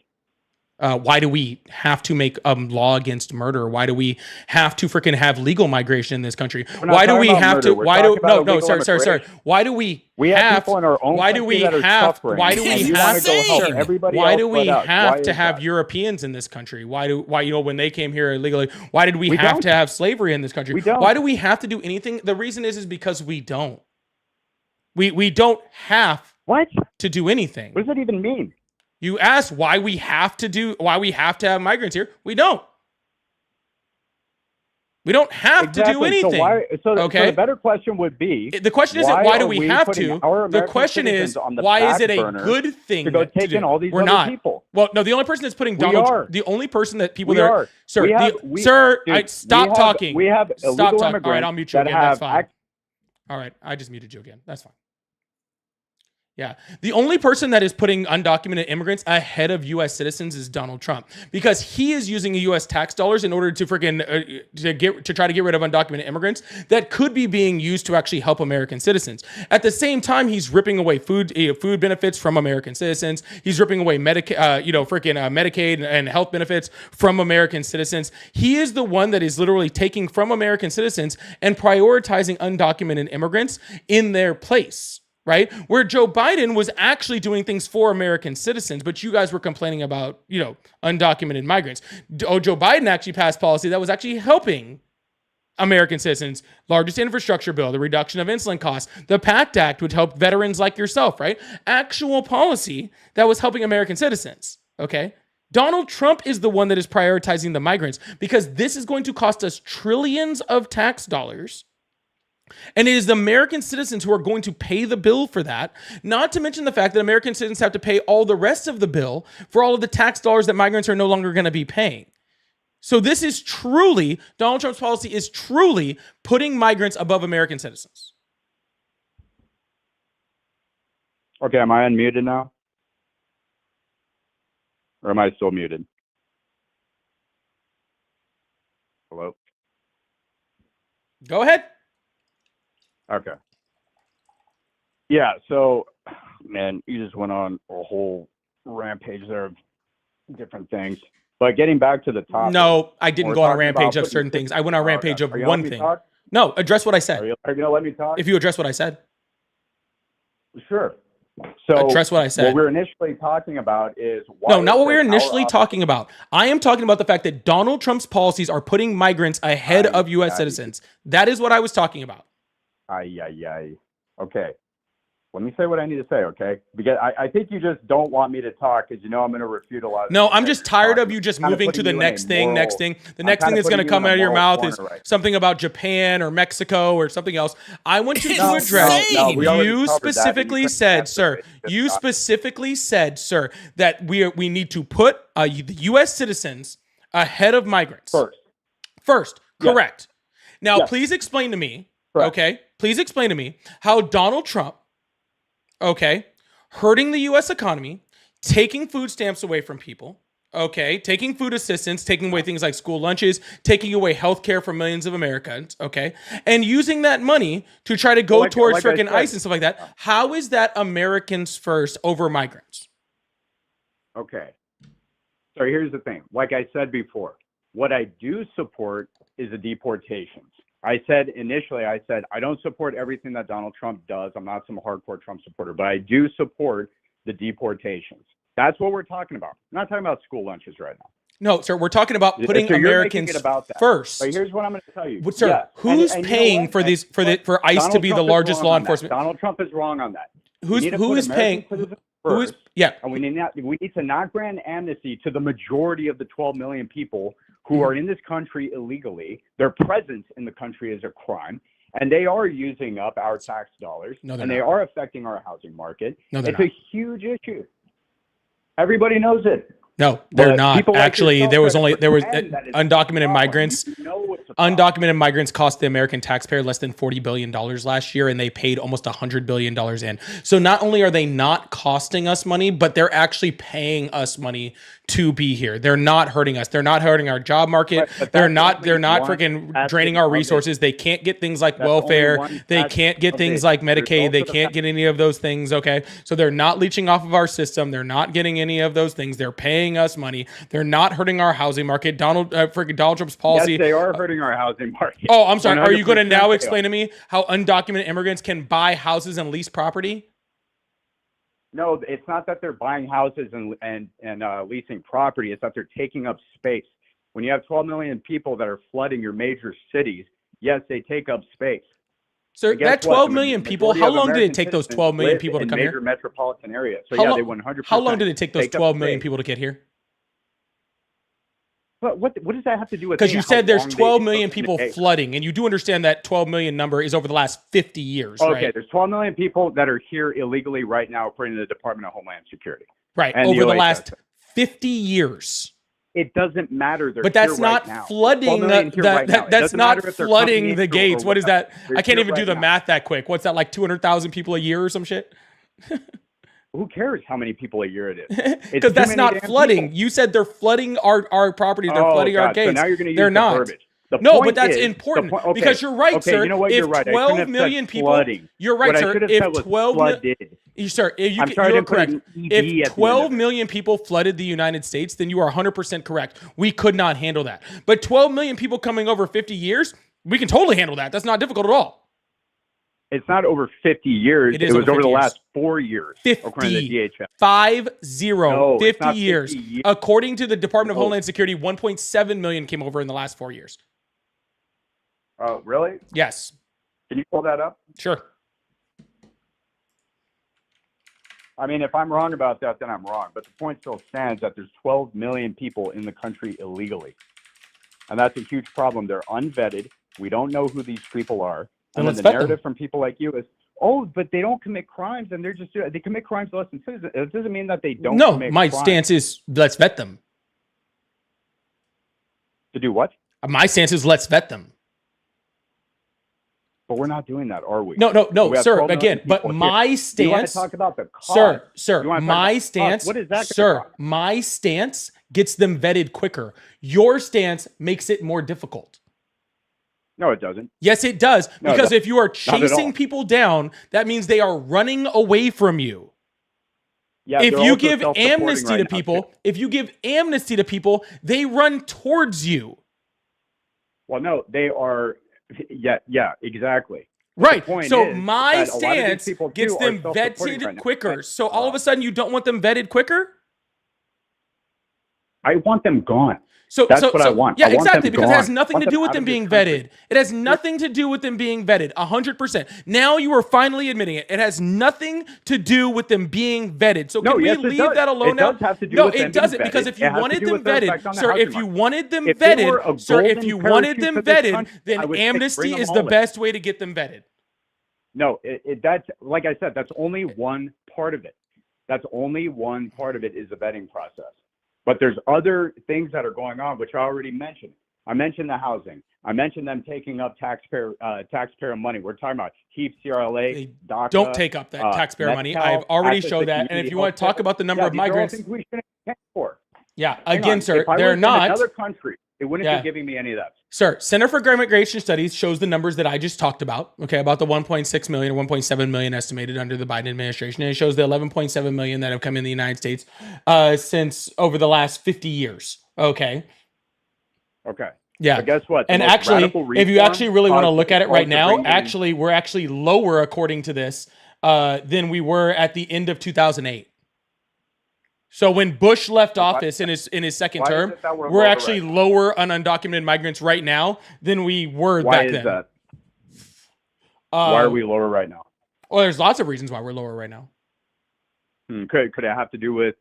Why do we have to make a law against murder? Why do we have to freaking have legal migration in this country? We're not Why do talking we about have murder. to? We're Why do talking about no, illegal sir. immigration. Why do we We have have? people in our own Why do country we that are have? suffering, Why do and we you have? want to go help Sir, everybody why else do we but us? have Why to is have that? Europeans in this country? Why when they came here illegally? Why did we We have don't. to have slavery in this country? We don't. Why do we have to do anything? The reason is because we don't. We don't have to do anything. What does that even mean? You asked why we have to have migrants here. We don't. We don't have to do anything. So okay. the better question would be: The question isn't why do are we have putting to. our The American question is citizens on the why is back it a burner good thing to go to take do? in all these We're other not. people? Well, no, the only person that's putting We Donald, are. the only person that people We that are. sir, We have- sir, dude, stop we have- talking. we have Stop illegal talking. All right, immigrants I'll mute you that again. That's have fine. All right, I just muted you again. That's fine. Yeah. The only person that is putting undocumented immigrants ahead of U.S. citizens is Donald Trump, because he is using U.S. tax dollars in order to freaking to try to get rid of undocumented immigrants that could be being used to actually help American citizens. At the same time, he's ripping away food benefits from American citizens. He's ripping away Medicaid and health benefits from American citizens. He is the one that is literally taking from American citizens and prioritizing undocumented immigrants in their place. Right? Where Joe Biden was actually doing things for American citizens, but you guys were complaining about, undocumented migrants. Joe Biden actually passed policy that was actually helping American citizens. Largest infrastructure bill, the reduction of insulin costs, the PACT Act would help veterans like yourself, right? Actual policy that was helping American citizens, okay? Donald Trump is the one that is prioritizing the migrants because this is going to cost us trillions of tax dollars. And it is the American citizens who are going to pay the bill for that, not to mention the fact that American citizens have to pay all the rest of the bill for all of the tax dollars that migrants are no longer going to be paying. So this is truly, Donald Trump's policy is truly putting migrants above American citizens. Okay, am I unmuted now? Or am I still muted? Hello? Go ahead. Okay. Yeah, so, man, you just went on a whole rampage there of different things. But getting back to the topic. No, I didn't we're go on a talking rampage about of certain things. I went on a rampage of Are you one letting me thing. talk? No, address what I said. Are you going to let me talk? If you address what I said. Sure. So address what I said. What we're initially talking about is why no, not what we were is it initially our talking about. I am talking about the fact that Donald Trump's policies are putting migrants ahead of U.S. citizens. That is what I was talking about. Okay. Let me say what I need to say, okay? Because I think you just don't want me to talk because you know I'm going to refute a lot of No, things I'm that just you're tired talking. of you just I'm kinda moving to putting the you in next a thing, moral- next thing. The I'm next thing kinda that's going to putting you come in a out of your moral mouth is corner right something about Japan or Mexico or something else. I want you to No, address. no, we already you covered that, and specifically you said, couldn't sir. answer it. You specifically said, sir, that we need to put the U.S. citizens ahead of migrants. First, Yes. correct. Now, Yes. please explain to me. Correct. Okay, please explain to me how Donald Trump, okay, hurting the U.S. economy, taking food stamps away from people, okay, taking food assistance, taking away things like school lunches, taking away health care for millions of Americans, okay, and using that money to try to go towards like I freaking said. ICE and stuff like that. How is that Americans first over migrants? Okay. So here's the thing. Like I said before, what I do support is the deportations. I said initially, I don't support everything that Donald Trump does. I'm not some hardcore Trump supporter, but I do support the deportations. That's what we're talking about. I'm not talking about school lunches right now. No, sir, we're talking about putting So you're making Americans it about that. first. But here's what I'm going to tell you. Sir, Yeah. who's And you know paying what? for these for ICE Donald to be the Trump is largest wrong law on that. enforcement? Donald Trump is wrong on that. who is paying? Who is? Yeah. And we need to not grant amnesty to the majority of the 12 million people who are in this country illegally. Their presence in the country is a crime, and they are using up our tax dollars, and they are affecting our housing market. No, they're it's not. a huge issue. Everybody knows it. No, they're But not. people like Actually, yourself there was that only pretend that it's undocumented a problem. migrants. You know it's a problem. Undocumented migrants cost the American taxpayer less than $40 billion last year, and they paid almost $100 billion in. So not only are they not costing us money, but they're actually paying us money to be here. They're not hurting us. They're not hurting our job market. But They're that's not only freaking one draining aspect our of it. resources. They can't get things like That's only welfare. one They aspect can't get of things it. like There's Medicaid. They also the can't fact- get any of those things. Okay. So they're not leeching off of our system. They're not getting any of those things. They're paying us money. They're not hurting our housing market. Donald Trump's policy. Yes, they are hurting our housing market. Oh, I'm sorry. Are you going to 100% now they are. explain to me how undocumented immigrants can buy houses and lease property? No, it's not that they're buying houses and leasing property. It's that they're taking up space. When you have 12 million people that are flooding your major cities, yes, they take up space. Sir, But guess that what? 12 The million people, majority how of long did it American take those citizens 12 million live people to in come major here? metropolitan areas. So How yeah, long- they 100%. How long did it take those take up 12 million space. people to get here? But what does that have to do with? Because me you and how said there's long they 12 took million in the people day? flooding, and you do understand that 12 million number is over the last 50 years, Okay, right? there's 12 million people that are here illegally right now, according to the Department of Homeland Security. Right, and over the OHS. last 50 years. It doesn't matter. They're But that's here right not now. flooding 12 million here right now. It that's doesn't not matter if they're flooding coming the in or gates. What is whatever. that? They're I can't here even do right the now. math that quick. What's that, like 200,000 people a year or some shit? Who cares how many people a year it is? It's Because too that's many not damn flooding. people. You said they're flooding our properties. They're Oh, flooding our God. So gates. now you're going to use They're the not. verbiage. The No, point but that's is- important okay, because you're right, okay, sir. You know what? If You're right. I 12 shouldn't have million said people, flooding. you're right, What I sir. should have If said was 12 flooded. sir, I'm sorry, I you're didn't put correct. an ED at If the end 12 of it. million people flooded the United States, then you are 100% correct. We could not handle that. But 12 million people coming over 50 years, we can totally handle that. That's not difficult at all. It's not over 50 years. It is was over over 50 the years. last 4 years, 50. according to the DHS. 50. No, it's 50 not years. 50 years. According to the Department of No. Homeland Security, 1.7 million came over in the last 4 years. Oh, really? Yes. Can you pull that up? Sure. I mean, if I'm wrong about that, then I'm wrong. But the point still stands that there's 12 million people in the country illegally. And that's a huge problem. They're unvetted. We don't know who these people are. Then And then let's the vet them. narrative from people like you is, oh, but they don't commit crimes and they're just, they commit crimes less than citizens. It doesn't mean that they don't No, commit my crimes. stance is let's vet them. To do what? My stance is let's vet them. But we're not doing that, are we? No, We have sir. 12 million Again, but people my here. stance. You want to talk about the cost? Sir, You wanna talk my about the cost? stance. What is that gonna Sir, cost? my stance gets them vetted quicker. Your stance makes it more difficult. No, it doesn't. Yes, it does. No, Because no, if you are not at all. chasing people down, that means they are running away from you. Yeah, If they're you also give self-supporting amnesty right to now, people, too. if you give amnesty to people, they run towards you. Well, no, they are. Yeah, exactly. But Right. the point So is my that a lot of these stance people gets too are them self-supporting vetted right now. quicker. So all of a sudden you don't want them vetted quicker? I want them gone. So That's what I want. Yeah, I want exactly, them because it has gone. nothing I to want do them with out them of this being country. vetted. It has nothing to do with them being vetted. 100%. Now you are finally admitting it. It has nothing to do with them being vetted. So No, can yes, we it leave does. that alone It now? does have to do No, with them it doesn't, being because vetted. if It you has to wanted do them with their effect vetted, on the sir, housing if you market. wanted them If they were a vetted, sir, if golden you wanted parachute them to this vetted, country, I then would say bring amnesty them is all the in. best way to get them vetted. No, that's like I said, that's only one part of it. That's only one part of it is the vetting process. But there's other things that are going on, which I already mentioned. I mentioned the housing. I mentioned them taking up taxpayer money. We're talking about HEAP, CRLA, DACA. Don't take up that taxpayer money. Med-Cal, I've already access showed to that. And community if you want to health talk care. about the number Yeah, of these are all migrants, things we shouldn't account for. yeah, Hang again, on. sir, If I they're was in not. another country, it wouldn't Yeah. be giving me any of that. Sir, Center for Immigration Studies shows the numbers that I just talked about, okay, about the 1.6 million or 1.7 million estimated under the Biden administration. And it shows the 11.7 million that have come in the United States since over the last 50 years, okay? Okay. Yeah. But guess what? The And most actually, radical if you reform actually really want to caused- look at it caused right to now, bring in- actually, we're actually lower according to this than we were at the end of 2008. So when Bush left office in his second why is term, it that we're we're lower actually right lower on undocumented migrants right now than we were Why back is then. that? Why Uh, are we lower right now? Well, there's lots of reasons why we're lower right now. Could it have to do with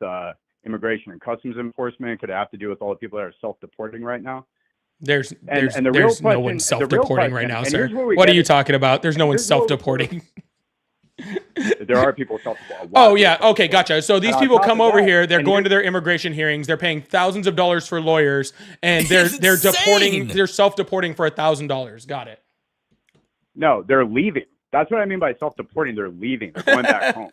immigration and customs enforcement? Could it have to do with all the people that are self-deporting right now? There's the real there's no question- one the self-deporting real right now, question- and sir. here's where we What are get you it- talking about? There's no one here's where we- self-deporting. There are people self-deporting. Oh yeah, okay, gotcha. So these And on people top come of over that- here, they're and going here- to their immigration hearings, they're paying thousands of dollars for lawyers, and they're deporting, they're self-deporting for $1,000. Got it. No, they're leaving. That's what I mean by self-deporting. They're leaving. They're going back home.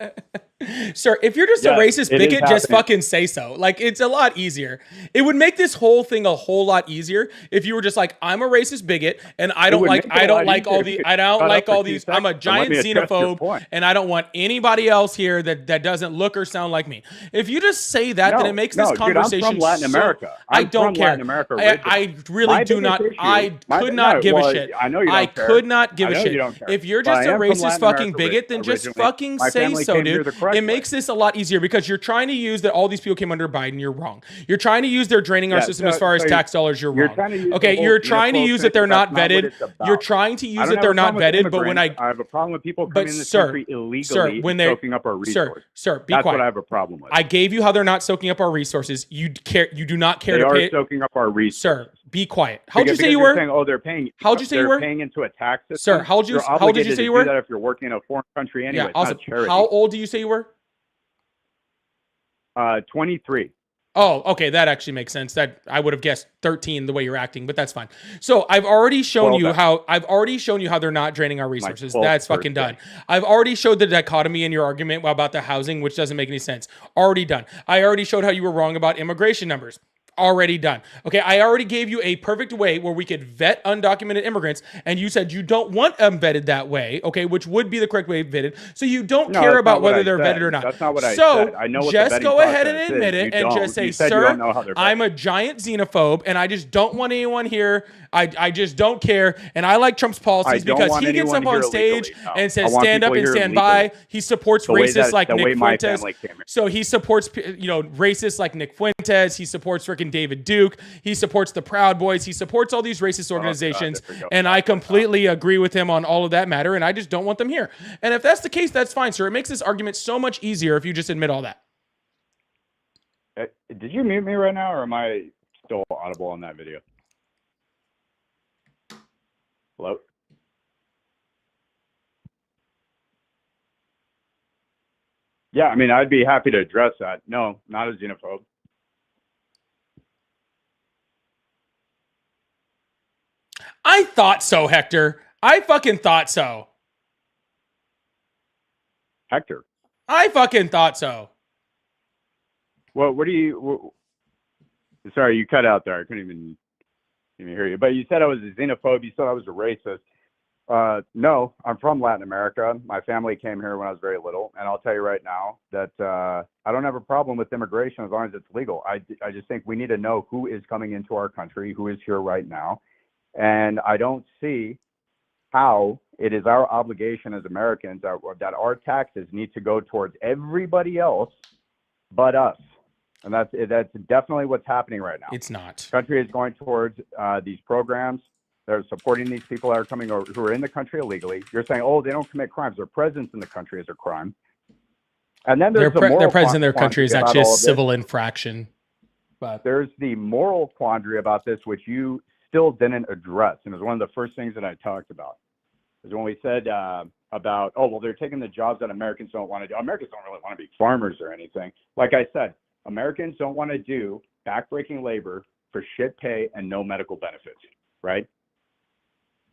Sir, if you're just Yeah, a racist it is bigot, just happening. fucking say so. Like, it's a lot easier. It would make this whole thing a whole lot easier if you were just like, I'm a racist bigot, and I don't would like, make it a I don't lot like all easier the, if you I don't shut like up for all 2 these. I'm a seconds and let giant me address your xenophobe, point. and I don't want anybody else here that doesn't look or sound like me. If you just say that, then No, it makes no, this dude, I'm conversation. from Latin America. I I'm don't from care. Latin America I originally. really My do biggest not. issue- I my- could not no, give well, a shit. I know you I don't care. could not give I a know shit. you don't care. If you're But just I a am from racist Latin fucking America bigot, then just originally. fucking My say family so, came here dude. the correct It way. makes this a lot easier because you're trying to use that all these people came under Biden. You're wrong. You're trying to use they're draining our Yeah, system as so- far as so tax dollars. You're you're wrong. trying to use Okay, the whole you're trying to xenophobe use thing, that they're but not that's not what vetted. it's about. You're trying to I use don't that have they're a not problem with vetted. But when immigrants. I have a problem with people but coming in this sir, country illegally sir, when and they're soaking up our resources. Sir, be That's quiet. what I have a problem with. I gave you how they're not soaking up our resources. You care. You do not care They to are pay. soaking up our resources. Sir, be quiet. How'd you Because say you you're were? saying, oh, they're paying. How'd you say you they're were? paying into a tax system. Sir, how did you You're say obligated you to were? do that if you're working in a foreign country anyway. Yeah, It's awesome. not a charity. How old do you say you were? 23. Oh, okay, that actually makes sense. That I would have guessed 13 the way you're acting, but that's fine. So I've already shown you how they're not draining our resources. 12th That's fucking birthday. done. I've already showed the dichotomy in your argument about the housing, which doesn't make any sense. Already done. I already showed how you were wrong about immigration numbers. Already done. Okay, I already gave you a perfect way where we could vet undocumented immigrants, and you said you don't want them vetted that way, okay, which would be the correct way vetted. So you don't No, care that's about not what whether I they're said. vetted or not. That's not what I so said. I know what the just vetting go ahead and process admit is. it You and don't. just say, You said you sir, don't know how they're I'm a giant xenophobe, and I just don't want anyone here. I just don't care, and I like Trump's policies don't because want he gets anyone up on here stage illegally, no. and says I want stand up people and here stand by. legally. He supports The way racists like the way Nick my Fuentes. family came here. So he supports, racists like Nick Fuentes. He supports freaking David Duke. He supports the Proud Boys. He supports all these racist organizations. And I completely agree with him on all of that matter. And I just don't want them here. And if that's the case, that's fine, sir. It makes this argument so much easier if you just admit all that. Did you mute me right now, or am I still audible on that video? Hello? Yeah, I mean, I'd be happy to address that. No, not a xenophobe. I thought so, Hector. I fucking thought so. Hector. I fucking thought so. Well, what do you... sorry, you cut out there. I couldn't even hear you. But you said I was a xenophobe. You said I was a racist. No, I'm from Latin America. My family came here when I was very little. And I'll tell you right now that I don't have a problem with immigration as long as it's legal. I just think we need to know who is coming into our country, who is here right now. And I don't see how it is our obligation as Americans that our taxes need to go towards everybody else but us. And that's definitely what's happening right now. It's not. The country is going towards these programs. They're supporting these people that are coming over who are in the country illegally. You're saying, oh, they don't commit crimes. Their presence in the country is a crime. And then there's their presence in their country is quandary actually a about all of this. civil infraction. But There's the moral quandary about this, which you still didn't address. And it was one of the first things that I talked about. Is when we said about, oh, well, they're taking the jobs that Americans don't want to do. Americans don't really want to be farmers or anything. Like I said, Americans don't want to do backbreaking labor for shit pay and no medical benefits, right?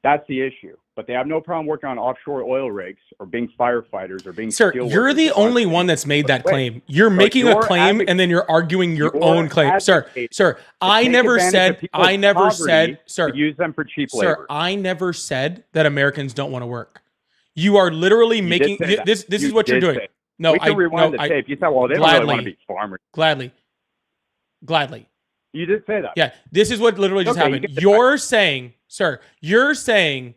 That's the issue. But they have no problem working on offshore oil rigs or being firefighters or being sir, steel you're workers the on- only one that's made that Wait, claim. You're but making a you're claim advocating- and then you're arguing your you're own claim. Sir, advocating I take never advantage of said, people's I never poverty said, sir, to use them for cheap sir, labor. I never said that Americans don't want to work. You are literally You making, did say that. this You is what you're did doing. say it. No, we can rewind the tape. You said, well, they don't really want to be farmers. Gladly. You did say that. Yeah, this is what literally just Okay, you happened. get the You're saying, sir, you're saying,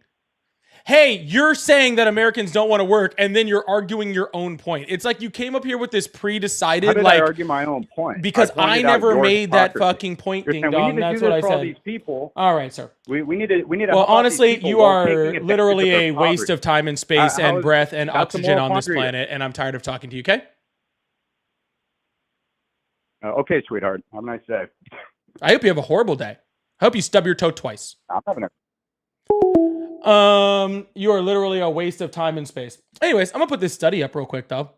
hey, you're saying that Americans don't want to work, and then you're arguing your own point. It's like you came up here with this How pre-decided, did I like, argue my own point? because I pointed out never your made that hypocrisy. fucking point, You're ding saying we dong. need to That's do what this I for all said. these people. All right, sir. We need to Well, help out these honestly, people you while taking are advantage literally of their a waste poverty. of time and space and breath and That's the oxygen moral on this quandary. planet, and I'm tired of talking to you, okay? Okay, sweetheart. Have a nice day. I hope you have a horrible day. I hope you stub your toe twice. I'm having a You are literally a waste of time and space. Anyways, I'm gonna put this study up real quick though.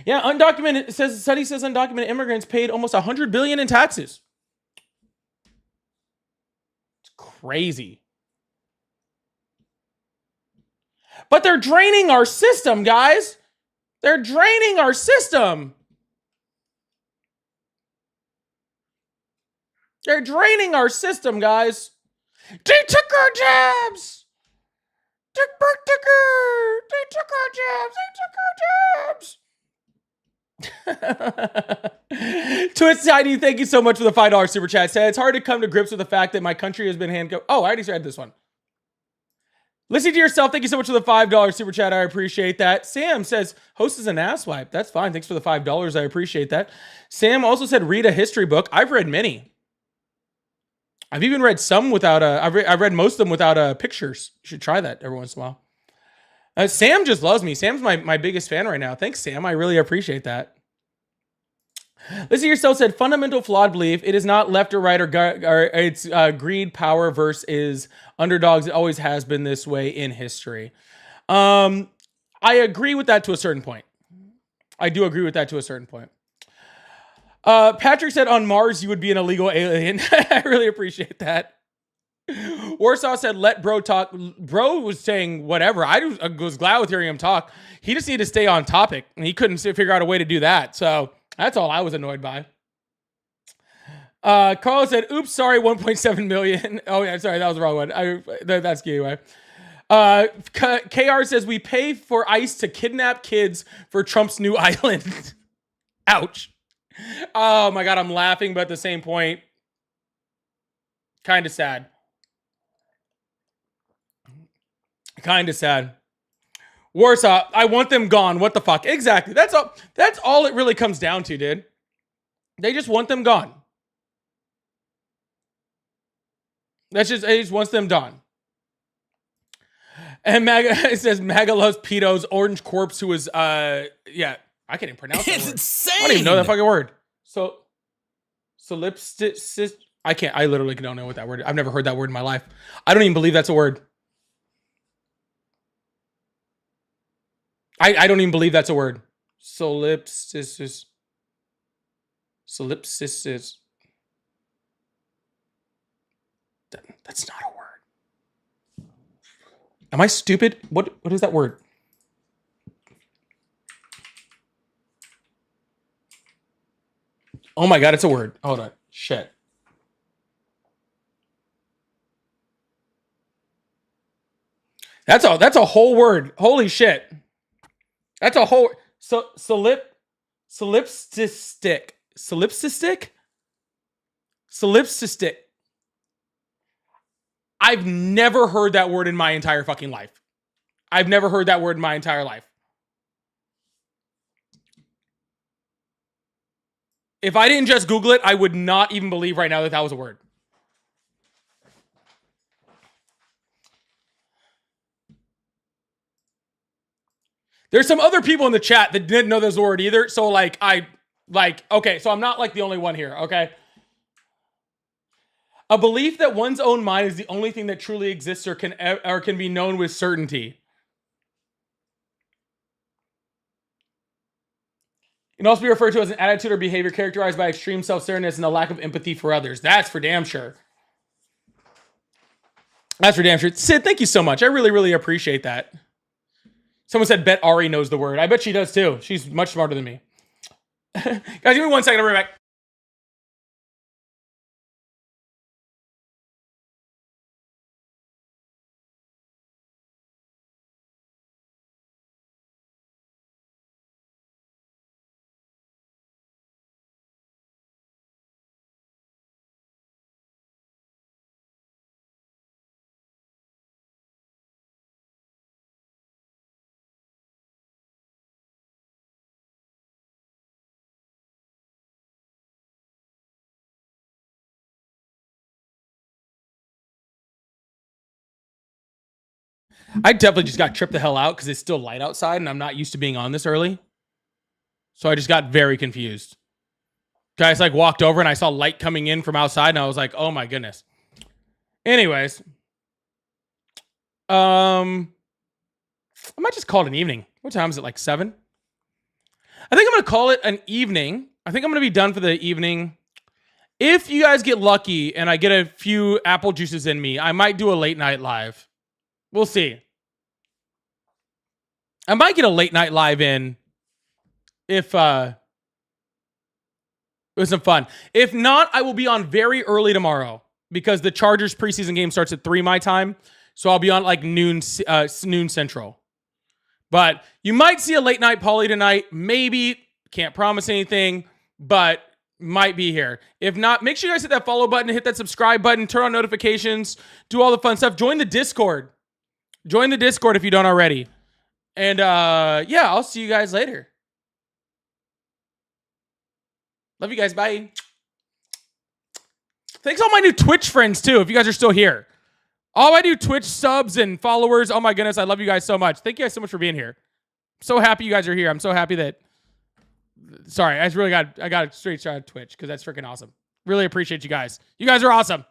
Yeah, undocumented study says undocumented immigrants paid almost $100 billion in taxes. It's crazy. But they're draining our system, guys. They're draining our system. They're draining our system, guys. They took our jobs. They took our jobs. Twist Tiny, thank you so much for the $5 super chat. Said it's hard to come to grips with the fact that my country has been handcuffed. Oh, I already read this one. Listen to yourself. Thank you so much for the $5 super chat. I appreciate that. Sam says, host is an asswipe. That's fine. Thanks for the $5. I appreciate that. Sam also said, read a history book. I've read many. I've even read some without I've read most of them without pictures. You should try that every once in a while. Sam just loves me. Sam's my biggest fan right now. Thanks, Sam. I really appreciate that. Listen to yourself said, fundamental flawed belief. It is not left or right or it's greed, power versus underdogs. It always has been this way in history. I agree with that to a certain point. I do agree with that to a certain point. Patrick said on Mars you would be an illegal alien. I really appreciate that. Warsaw said, let bro talk. Bro was saying whatever. I was glad with hearing him talk. He just needed to stay on topic, and he couldn't figure out a way to do that. So that's all I was annoyed by. Carl said, oops, sorry, 1.7 million. Oh, yeah, sorry, that was the wrong one. That's anyway. KR says, we pay for ICE to kidnap kids for Trump's new island. Ouch. Oh, my God, I'm laughing, but at the same point, kind of sad. Kind of sad. Warsaw, I want them gone. What the fuck? Exactly. That's all it really comes down to, dude. They just want them gone. It just wants them done. And Maga, it says Maga loves pedos, orange corpse who was yeah, I can't even pronounce that word. Insane. I don't even know that fucking word. Solipsis. I literally don't know what that word is. I've never heard that word in my life. I don't even believe that's a word. I don't even believe that's a word. Solipsis. That's not a word. Am I stupid? What is that word? Oh my God, it's a word. Hold on. Shit. That's a whole word. Holy shit. That's a whole solipsistic. I've never heard that word in my entire fucking life. I've never heard that word in my entire life. If I didn't just Google it, I would not even believe right now that that was a word. There's some other people in the chat that didn't know this word either. So okay, so I'm not like the only one here, okay? A belief that one's own mind is the only thing that truly exists or can be known with certainty. It can also be referred to as an attitude or behavior characterized by extreme self-centeredness and a lack of empathy for others. That's for damn sure. That's for damn sure. Sid, thank you so much. I really, really appreciate that. Someone said, bet Ari knows the word. I bet she does too. She's much smarter than me. Guys, give me 1 second. I'll be right back. I definitely just got tripped the hell out because it's still light outside and I'm not used to being on this early. So I just got very confused. Guys like walked over and I saw light coming in from outside and I was like, oh my goodness. Anyways. I might just call it an evening. What time is it? Like 7? I think I'm going to call it an evening. I think I'm going to be done for the evening. If you guys get lucky and I get a few apple juices in me, I might do a late night live. We'll see. I might get a late night live in if it was some fun. If not, I will be on very early tomorrow because the Chargers preseason game starts at 3 my time. So I'll be on like noon central. But you might see a late night Pauly tonight. Maybe. Can't promise anything, but might be here. If not, make sure you guys hit that follow button, hit that subscribe button, turn on notifications, do all the fun stuff. Join the Discord. Join the Discord if you don't already. And yeah, I'll see you guys later. Love you guys. Bye. Thanks all my new Twitch friends too, if you guys are still here. All my new Twitch subs and followers. Oh my goodness, I love you guys so much. Thank you guys so much for being here. I'm so happy you guys are here. I'm so happy that... Sorry, I got a straight shot of Twitch because that's freaking awesome. Really appreciate you guys. You guys are awesome.